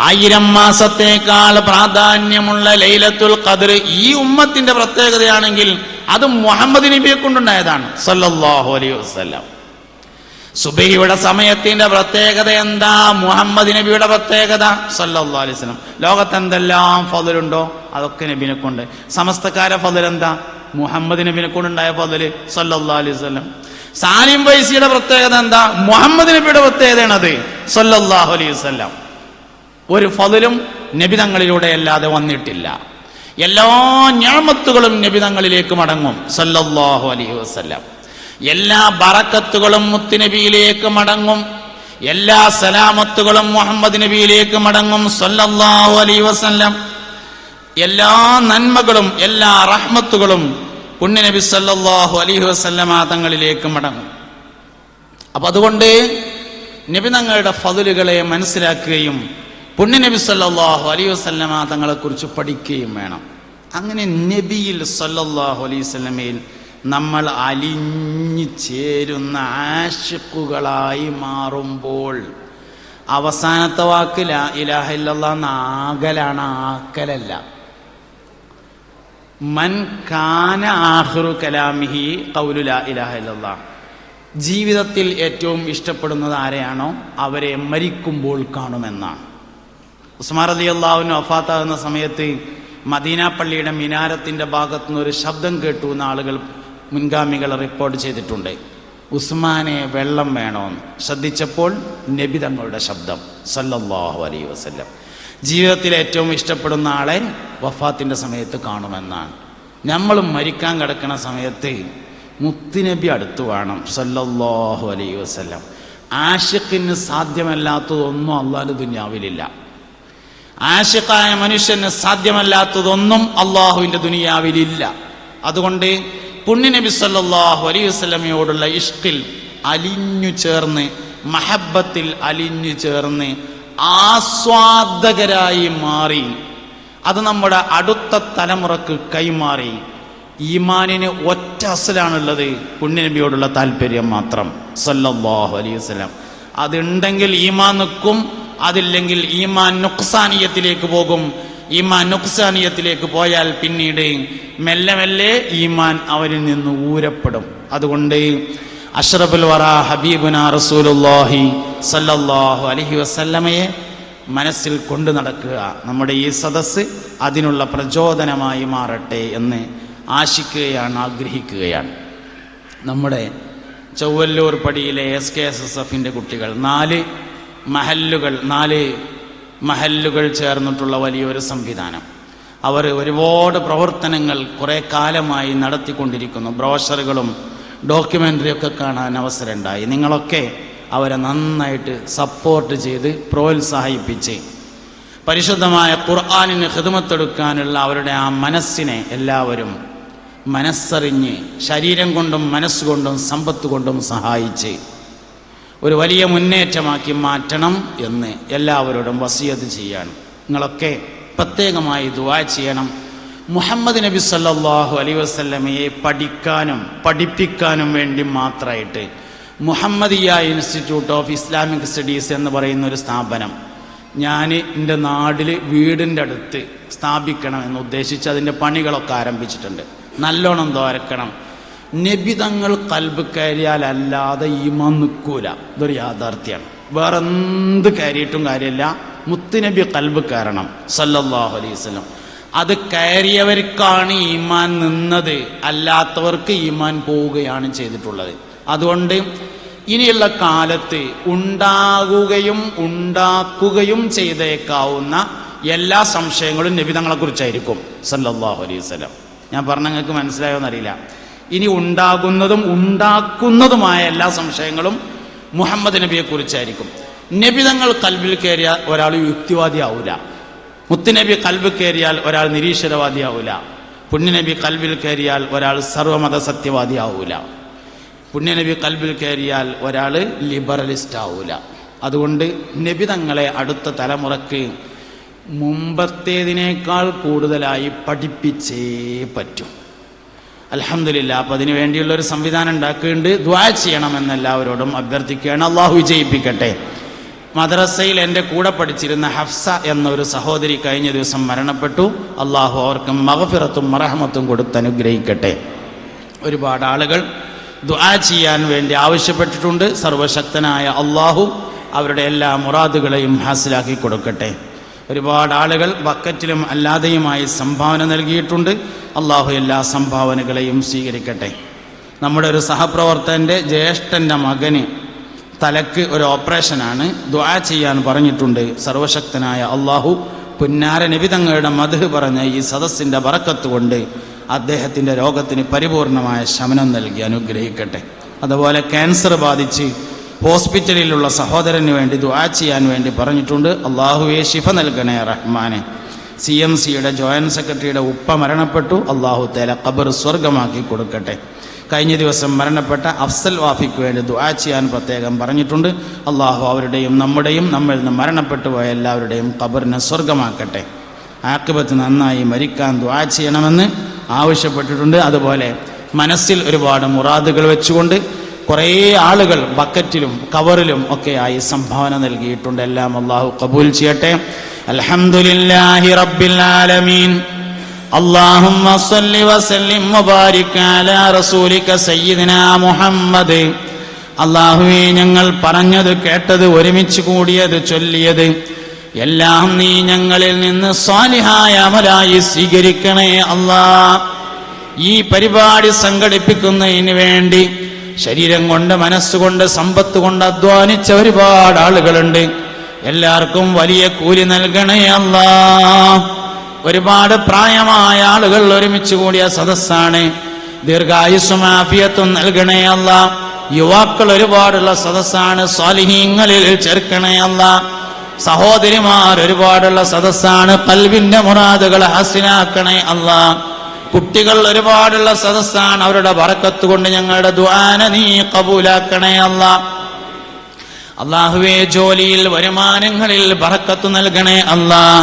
1000 മാസത്തേക്കാൾ പ്രാധാന്യമുള്ള ലൈലത്തുൽ ഖദ്ർ ഈ ഉമ്മത്തിന്റെ പ്രത്യേകതയാണെങ്കിൽ അത് മുഹമ്മദ് നബിയെ കൊണ്ടുണ്ടായതാണ് സല്ലല്ലാഹു അലൈഹി വസല്ലം. സുബഹിയുടെ സമയത്തിന്റെ പ്രത്യേകത എന്താ? മുഹമ്മദ് നബിയുടെ പ്രത്യേകത സല്ലല്ലാഹു അലൈഹി വസല്ലം. ലോകത്ത് എന്തെല്ലാം ഫضലുണ്ടോ അതൊക്കെ നബിനെ കൊണ്ട്. സമസ്തക്കാരെ ഫضൽ എന്താ? മുഹമ്മദ് നബിനെ കൊണ്ടുണ്ടായ ഫضല് സല്ലല്ലാഹു അലൈഹി വസല്ലം. സാലിം വൈസിയുടെ പ്രത്യേകത എന്താ? മുഹമ്മദ് നബിയുടെ പ്രത്യേകതയാണത് സല്ലല്ലാഹു അലൈഹി വസല്ലം. ഒരു ഫضലും നബി തങ്ങളിലൂടെ അല്ലാതെ വന്നിട്ടില്ല. എല്ലാ നിഅമത്തുകളും നബി തങ്ങളിലേക്ക് മടങ്ങും സല്ലല്ലാഹു അലൈഹി വസല്ലം. എല്ലാ ബറക്കത്തുകളും മുത്തുനബിയിലേക്ക് മടങ്ങും. എല്ലാ സലാമത്തുകളും മുഹമ്മദ് നബിയിലേക്ക് മടങ്ങും സല്ലല്ലാഹു അലൈഹി വസല്ലം. എല്ലാ നന്മകളും എല്ലാ റഹ്മത്തുകളും പുണ്യനബി സല്ലല്ലാഹു അലൈഹി വസല്ലമ തങ്ങളിലേക്ക് മടങ്ങും. അപ്പൊ അതുകൊണ്ട് നബി തങ്ങളുടെ ഫضലുകളെ മനസ്സിലാക്കുകയും പുണ്യനബി സല്ലല്ലാഹു അലൈഹി വസല്ലമ തങ്ങളെ കുറിച്ച് പഠിക്കുകയും വേണം. അങ്ങനെ നബിയിൽ സല്ലല്ലാഹു അലൈഹി വസല്ലമയിൽ നമ്മൾ അലിഞ്ഞു ചേരുന്ന ആശിഖുകളായി മാറുമ്പോൾ അവസാനത്തെ വാക്ക് ലാ ഇലാഹ ഇല്ലല്ലാഹ് നാഗലാണ്, ആക്കലല്ല. മൻ കാന ആഖിറു കലാമിഹി ഖൗലു ലാ ഇലാഹ ഇല്ലല്ലാഹ്. ജീവിതത്തിൽ ഏറ്റവും ഇഷ്ടപ്പെടുന്നത് ആരെയാണോ അവരെ മരിക്കുമ്പോൾ കാണുമെന്നാണ്. ഉസ്മാൻ റളിയല്ലാഹു അൻഹു വഫാത്താകുന്ന സമയത്ത് മദീന പള്ളിയുടെ മിനാരത്തിന്റെ ഭാഗത്തുനിന്ന് ഒരു ശബ്ദം കേട്ടു എന്ന് ആളുകൾ മുൻഗാമികൾ റിപ്പോർട്ട് ചെയ്തിട്ടുണ്ട്. ഉസ്മാനെ വെള്ളം വേണമെന്ന് ശ്രദ്ധിച്ചപ്പോൾ നബി തങ്ങളുടെ ശബ്ദം സല്ലല്ലാഹു അലൈഹി വസല്ലം. ജീവിതത്തിൽ ഏറ്റവും ഇഷ്ടപ്പെടുന്ന ആളെ വഫാത്തിന്റെ സമയത്ത് കാണുമെന്നാണ്. നമ്മൾ മരിക്കാൻ കിടക്കുന്ന സമയത്ത് മുത്തുനബി അടുത്ത് വേണം സല്ലല്ലാഹു അലൈഹി വസല്ലം. ആശിഖിന് സാധ്യമല്ലാത്തതൊന്നും അല്ലാഹുവിന്റെ ദുനിയാവിലില്ല. ആശിഖായ മനുഷ്യന് സാധ്യമല്ലാത്തതൊന്നും അള്ളാഹുവിന്റെ ദുനിയാവിലില്ല. അതുകൊണ്ട് പുണ്യനബി സല്ലല്ലാഹു അലൈഹി വസല്ലമയോടുള്ള ഇഷ്കിൽ അലിഞ്ഞു ചേർന്ന്, മഹബത്തിൽ അലിഞ്ഞു ചേർന്ന് ആസ്വാദകരായി മാറി അത് നമ്മുടെ അടുത്ത തലമുറക്ക് കൈമാറി. ഈമാനിന് ഒറ്റ അസലാണുള്ളത്, പുണ്യനബിയോടുള്ള താല്പര്യം മാത്രം സല്ലല്ലാഹു അലൈഹി വസല്ലം. അതുണ്ടെങ്കിൽ ഈമാൻ നിൽക്കും, അതില്ലെങ്കിൽ ഈമാൻ നുക്സാനിയത്തിലേക്ക് പോകും. ഈമാൻ നുക്സാനിയത്തിലേക്ക് പോയാൽ പിന്നീട് മെല്ലെ മെല്ലെ ഈമാൻ അവരിൽ നിന്ന് ഊരപ്പെടും. അതുകൊണ്ട് അഷ്റഫുൽ വറ ഹബീബുനാ റസൂലുള്ളാഹി സല്ലല്ലാഹു അലൈഹി വസല്ലമയെ മനസ്സിൽ കൊണ്ടു നടക്കുക. നമ്മുടെ ഈ സദസ്സ് അതിനുള്ള പ്രചോദനമായി മാറട്ടെ എന്ന് ആശിക്കുകയാണ്, ആഗ്രഹിക്കുകയാണ്. നമ്മുടെ ചൊവ്വല്ലൂർ പടിയിലെ SKSSFന്റെ കുട്ടികൾ 4 മഹല്ലുകൾ ചേർന്നിട്ടുള്ള വലിയൊരു സംവിധാനം. അവർ ഒരുപാട് പ്രവർത്തനങ്ങൾ കുറേ കാലമായി നടത്തിക്കൊണ്ടിരിക്കുന്നു. ബ്രോഷറുകളും ഡോക്യുമെൻ്ററിയൊക്കെ കാണാൻ അവസരമുണ്ടായി. നിങ്ങളൊക്കെ അവരെ നന്നായിട്ട് സപ്പോർട്ട് ചെയ്ത് പ്രോത്സാഹിപ്പിച്ച് പരിശുദ്ധമായ ഖുർആനിന് ഖിദ്മത്തെടുക്കാനുള്ള അവരുടെ ആ മനസ്സിനെ എല്ലാവരും മനസ്സറിഞ്ഞ് ശരീരം കൊണ്ടും മനസ്സുകൊണ്ടും സമ്പത്ത് കൊണ്ടും സഹായിച്ച് ഒരു വലിയ മുന്നേറ്റമാക്കി മാറ്റണം എന്ന് എല്ലാവരോടും വസിയത്ത് ചെയ്യാണ്. നിങ്ങളൊക്കെ പ്രത്യേകമായി ദുആ ചെയ്യണം. മുഹമ്മദ് നബി സല്ലല്ലാഹു അലൈഹി വസല്ലമയെ പഠിക്കാനും പഠിപ്പിക്കാനും വേണ്ടി മാത്രമായിട്ട് Muhammadiya institute of Islamic studies എന്ന് പറയുന്ന ഒരു സ്ഥാപനം ഞാൻ എൻ്റെ നാട്ടിൽ വീടിൻ്റെ അടുത്ത് സ്ഥാപിക്കണം എന്ന് ഉദ്ദേശിച്ച് അതിൻ്റെ പണികളൊക്കെ ആരംഭിച്ചിട്ടുണ്ട്. നല്ലോണം ദ്വാരക്കണം. നബി തങ്ങൾ കൽബ് കയറിയാൽ അല്ലാതെ ഈമാൻ നിൽക്കൂല. ഇതൊരു യാഥാർത്ഥ്യമാണ്. വേറെ എന്ത് കയറിയിട്ടും കാര്യമില്ല, മുത്തുനബി കൽബ് കയറണം സല്ലല്ലാഹു അലൈഹി വസല്ലം. അത് കയറിയവർക്കാണ് ഈമാൻ നിന്നത്, അല്ലാത്തവർക്ക് ഈമാൻ പോവുകയാണ് ചെയ്തിട്ടുള്ളത്. അതുകൊണ്ട് ഇനിയുള്ള കാലത്ത് ഉണ്ടാകുകയും ഉണ്ടാക്കുകയും ചെയ്തേക്കാവുന്ന എല്ലാ സംശയങ്ങളും നബി തങ്ങളെ കുറിച്ചായിരിക്കും സല്ലല്ലാഹു അലൈഹി വസല്ലം. ഞാൻ പറഞ്ഞ നിങ്ങൾക്ക് മനസ്സിലായോന്നറിയില്ല. ഇനി ഉണ്ടാകുന്നതും ഉണ്ടാക്കുന്നതുമായ എല്ലാ സംശയങ്ങളും മുഹമ്മദ് നബിയെ കുറിച്ചായിരിക്കും. നബി തങ്ങൾ കൽബിൽ കയറിയ ഒരാൾ യുക്തിവാദി ആവൂല. മുത്തുനബി കൽബ് കയറിയാൽ ഒരാൾ നിരീശ്വരവാദിയാവൂല. പുണ്യനബി കൽബിൽ കയറിയാൽ ഒരാൾ സർവമത സത്യവാദി ആവൂല. പുണ്യനബി കൽബിൽ കയറിയാൽ ഒരാൾ ലിബറലിസ്റ്റ് ആവൂല. അതുകൊണ്ട് നബി തങ്ങളെ അടുത്ത തലമുറക്ക് മുമ്പത്തേതിനേക്കാൾ കൂടുതലായി പഠിപ്പിച്ചേ പറ്റും. അൽഹംദുലില്ലാ. അപ്പം അതിനു വേണ്ടിയുള്ളൊരു സംവിധാനം ഉണ്ടാക്കിയിട്ടുണ്ട്. ദുആ ചെയ്യണമെന്ന് എല്ലാവരോടും അഭ്യർത്ഥിക്കുകയാണ്. അള്ളാഹു വിജയിപ്പിക്കട്ടെ. മദ്രസയിൽ എൻ്റെ കൂടെ പഠിച്ചിരുന്ന ഹഫ്സ എന്നൊരു സഹോദരി കഴിഞ്ഞ ദിവസം മരണപ്പെട്ടു. അള്ളാഹു അവർക്ക് മഗ്ഫിറത്തും മർഹമത്തും കൊടുത്ത് അനുഗ്രഹിക്കട്ടെ. ഒരുപാട് ആളുകൾ ദുആ ചെയ്യാൻ വേണ്ടി ആവശ്യപ്പെട്ടിട്ടുണ്ട്. സർവശക്തനായ അള്ളാഹു അവരുടെ എല്ലാ മുറാദുകളെയും ഹാസിലാക്കി കൊടുക്കട്ടെ. ഒരുപാട് ആളുകൾ ബക്കറ്റിലും അല്ലാതെയുമായി സംഭാവന നൽകിയിട്ടുണ്ട്. അള്ളാഹു എല്ലാ സംഭാവനകളെയും സ്വീകരിക്കട്ടെ. നമ്മുടെ ഒരു സഹപ്രവർത്തകൻ്റെ ജ്യേഷ്ഠൻ്റെ മകന് തലക്ക് ഒരു ഓപ്പറേഷനാണ്. ദുആ ചെയ്യാൻ പറഞ്ഞിട്ടുണ്ട്. സർവശക്തനായ അള്ളാഹു പുന്നാര നബി തങ്ങളുടെ മദ്ഹ് പറഞ്ഞ ഈ സദസ്സിൻ്റെ ബറക്കത്ത് കൊണ്ട് അദ്ദേഹത്തിൻ്റെ രോഗത്തിന് പരിപൂർണമായ ശമനം നൽകി അനുഗ്രഹിക്കട്ടെ. അതുപോലെ ക്യാൻസർ ബാധിച്ച് ഹോസ്പിറ്റലിലുള്ള സഹോദരന് വേണ്ടി ദുആ ചെയ്യാൻ വേണ്ടി പറഞ്ഞിട്ടുണ്ട്. അള്ളാഹുവെ ശിഫ നൽകണേ റഹ്മാനെ. CMCയുടെ ജോയിന്റ് സെക്രട്ടറിയുടെ ഉപ്പ മരണപ്പെട്ടു. അള്ളാഹു തആല ഖബർ സ്വർഗമാക്കി കൊടുക്കട്ടെ. കഴിഞ്ഞ ദിവസം മരണപ്പെട്ട അഫ്സൽ വാഫിക്ക് വേണ്ടി ദുആ ചെയ്യാൻ പ്രത്യേകം പറഞ്ഞിട്ടുണ്ട്. അള്ളാഹു അവരുടെയും നമ്മുടെയും നമ്മിൽ നിന്ന് മരണപ്പെട്ടു പോയ എല്ലാവരുടെയും ഖബറിനെ സ്വർഗമാക്കട്ടെ. ആഖിബത്ത് നന്നായി മരിക്കാൻ ദുആ ചെയ്യണമെന്ന് ആവശ്യപ്പെട്ടിട്ടുണ്ട്. അതുപോലെ മനസ്സിൽ ഒരുപാട് മുറാദുകൾ വെച്ചുകൊണ്ട് കുറേ ആളുകൾ ബക്കറ്റിലും കവറിലും ഒക്കെയായി സംഭാവന നൽകിയിട്ടുണ്ട്. എല്ലാം അള്ളാഹു ഖബൂൽ ചെയ്യട്ടെ. അൽഹംദുലില്ലാഹി റബ്ബിൽ ആലമീൻ. اللهم صل وسلم وبارك على رسولك سيدنا മുഹമ്മദ്. അല്ലാഹുവേ, ഞങ്ങൾ പറഞ്ഞത് കേട്ടത് ഒരുമിച്ച് കൂടിയത് ചൊല്ലിയത് എല്ലാം നീ ഞങ്ങളിൽ നിന്ന് സ്വാലിഹായ അമലായി സ്വീകരിക്കണേ അല്ലാഹ്. ഈ പരിപാടി സംഘടിപ്പിക്കുന്നതിന് വേണ്ടി ശരീരം കൊണ്ട് മനസ്സുകൊണ്ട് സമ്പത്ത് കൊണ്ട് അധ്വാനിച്ച ഒരുപാട് ആളുകളുണ്ട്. എല്ലാവർക്കും വലിയ കൂലി നൽകണേ അല്ലാഹ്. ഒരുപാട് പ്രായമായ ആളുകൾ ഒരുമിച്ച് കൂടിയ സദസ്സാണ്. ദീർഘായുസ്സും ആഫിയത്തും നൽകണേ അല്ലാഹ്. യുവാക്കൾ ഒരുപാടുള്ള സദസ്സാണ്. സ്വാലിഹീങ്ങളിൽ ചേർക്കണേ അല്ലാഹ്. സഹോദരിമാർ ഒരുപാടുള്ള സദസ്സാണ്. ഖൽബിന്റെ മുറാദുകൾ ഹസിനാക്കണേ അല്ലാഹ്. കുട്ടികൾ ഒരുപാടുള്ള സദസ്സാണ്. അവരുടെ ബറക്കത്ത് കൊണ്ട് ഞങ്ങളുടെ ദുആന നീ ഖബൂലാക്കണേ അല്ലാഹ്. അല്ലാഹുവേ, ജോലിയിൽ വരുമാനങ്ങളിൽ ബറക്കത്ത് നൽകണേ അല്ലാഹ്.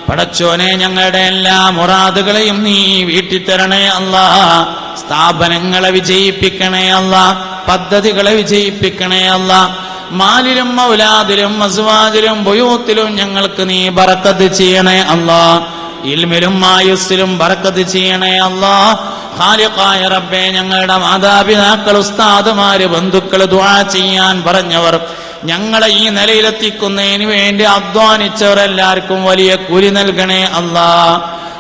പടച്ചോനെ, ഞങ്ങളുടെ എല്ലാ മുറാദുകളെയും നീ വീട്ടിത്തരണേ അല്ലാഹ്. സ്ഥാപനങ്ങളെ വിജയിപ്പിക്കണേ അല്ലാഹ്. പദ്ധതികളെ വിജയിപ്പിക്കണേ അല്ലാഹ്. മാലിലും ഔലാദിലും അസ്വാദിലും ബുയൂത്തിലും ഞങ്ങൾക്ക് നീ ബറക്കത്ത് ചെയ്യണേ അല്ലാഹ്. ഇൽമിലും ആയുസ്സിലും ബറക്കത്ത് ചെയ്യണേ അല്ലാഹ്. ഖാലിഖായ റബ്ബേ, ഞങ്ങളുടെ മാതാപിതാക്കൾ, ഉസ്താദുമാര്, ബന്ധുക്കൾ, ദുആ ചെയ്യാൻ പറഞ്ഞവർ, ഞങ്ങളെ ഈ നിലയിലെത്തിക്കുന്നതിന് വേണ്ടി അധ്വാനിച്ചവർ എല്ലാവർക്കും വലിയ കൂലി നൽകണേ അല്ലാഹ്.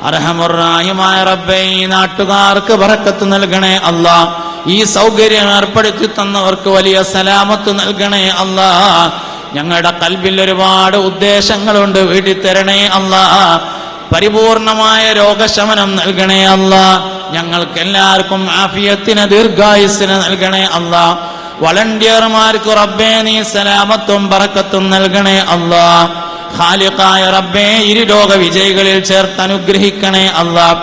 അർഹമുർ റഹീമായ റബ്ബേ, ഈ നാട്ടുകാർക്ക് ബറക്കത്ത് നൽകണേ അല്ലാഹ്. ഈ സൗകര്യം ഏർപ്പെടുത്തി തന്നവർക്ക് വലിയ സലാമത്ത് നൽകണേ അല്ലാഹ്. ഞങ്ങളുടെ ഖൽബിൽ ഒരുപാട് ഉദ്ദേശങ്ങളുണ്ട്, വീട്ടിൽ തരണേ അല്ലാഹ്. പരിപൂർണമായ രോഗശമനം നൽകണേ അല്ലാഹ്. ഞങ്ങൾക്ക് എല്ലാവർക്കും ആഫിയത്തിന് ദീർഘായുസ്സിന് നൽകണേ അല്ലാഹ്. വളണ്ടിയർമാർക്ക് റബ്ബേ നീ സലാമത്തും ബറക്കത്തും നൽകണേ അല്ലാഹ്. ഖാലിഖായ റബ്ബേ, ഇരുരോഗ വിജയികളിൽ ചേർത്ത് അനുഗ്രഹിക്കണേ അല്ലാഹ്.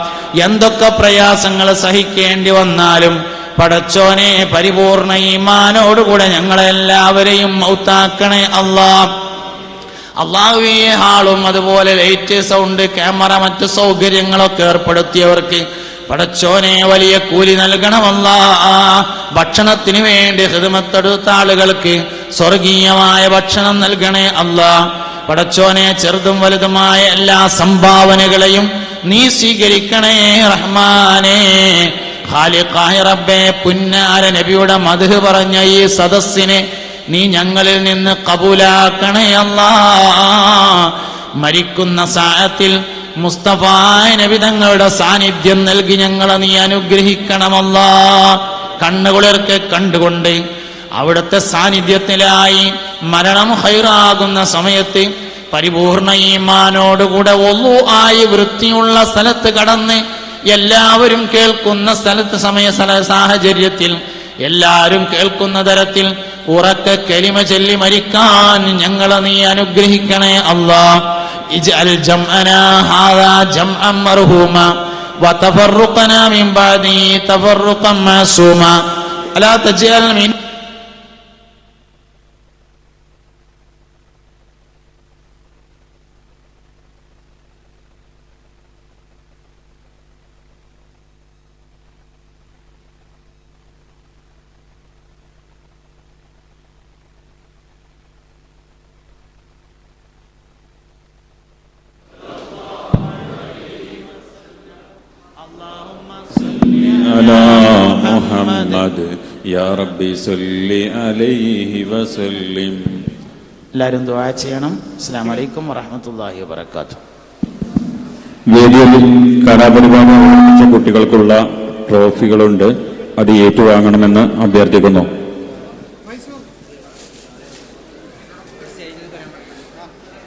എന്തൊക്കെ പ്രയാസങ്ങൾ സഹിക്കേണ്ടി വന്നാലും പടച്ചോനെ, പരിപൂർണ ഈമാനോടുകൂടെ ഞങ്ങളെല്ലാവരെയും മൗത്താക്കണേ അല്ലാഹ്. അല്ലാഹുവേ, ഹാളും അതുപോലെ ലൈറ്റ്, സൗണ്ട്, ക്യാമറ, മറ്റു സൗകര്യങ്ങളൊക്കെ ഏർപ്പെടുത്തിയവർക്ക് പടച്ചോനെ വലിയ കൂലി നൽകണമല്ലാ. ഭക്ഷണത്തിന് വേണ്ടി ഖിദ്മത്തെടുത്ത ആളുകൾക്ക് സ്വർഗീയമായ ഭക്ഷണം നൽകണേ അല്ലാ. പടച്ചോനെ, ചെറുതും വലുതുമായ എല്ലാ സംഭാവനകളെയും നീ സ്വീകരിക്കണേ റഹ്മാനേ. ഖാലിഖായ റബ്ബേ, പുന്നാര നബിയുടെ മദ്ഹ് പറഞ്ഞ ഈ സദസ്സിനെ നീ ഞങ്ങളിൽ നിന്ന് കബൂലാക്കണേ അല്ലാ. മരിക്കുന്ന സാഅത്തിൽ മുസ്തഫ നബി തങ്ങളുടെ സാന്നിധ്യം നൽകി ഞങ്ങളെ നീ അനുഗ്രഹിക്കണമല്ലാ. കണ്ണുകുളിർക്കെ കണ്ടുകൊണ്ട് അവിടുത്തെ സാന്നിധ്യത്തിലായി മരണം ഹൈറാകുന്ന സമയത്ത് പരിപൂർണ ഈമാനോടുകൂടെ ഒളു ആയി വൃത്തിയുള്ള സ്ഥലത്ത് കടന്ന് എല്ലാവരും കേൾക്കുന്ന സ്ഥലത്ത് സാഹചര്യത്തിൽ എല്ലാവരും കേൾക്കുന്ന തരത്തിൽ ഉറക്കെ കലിമ ചൊല്ലി മരിക്കാൻ ഞങ്ങളെ നീ അനുഗ്രഹിക്കണേ അല്ലാ. ഇജ്അൽ ജംഅനാ ഹാദാ ജംഅൻ മർഹൂമ വതഫറഖനാ മിൻ ബഅദി തഫറഖൻ മഅസൂമ അലാ തജ്അൽ മിൻ على محمد يا ربي صل عليه وسلم. എല്ലാവരും ദുആ ചെയ്യണം. അസ്സലാമു അലൈക്കും വറഹ്മത്തുള്ളാഹി വബറകാതുഹു. വേദിയിൽ കലാപരിപാടി അവതരിപ്പിച്ച കുട്ടികൾക്കുള്ള ട്രോഫികളുണ്ട്, അത് ഏറ്റുവാങ്ങണമെന്ന് അഭ്യർത്ഥിക്കുന്നു.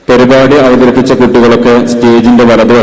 പരിപാടി അവതരിപ്പിച്ച കുട്ടികളൊക്കെ സ്റ്റേജിന്റെ വലതുവശം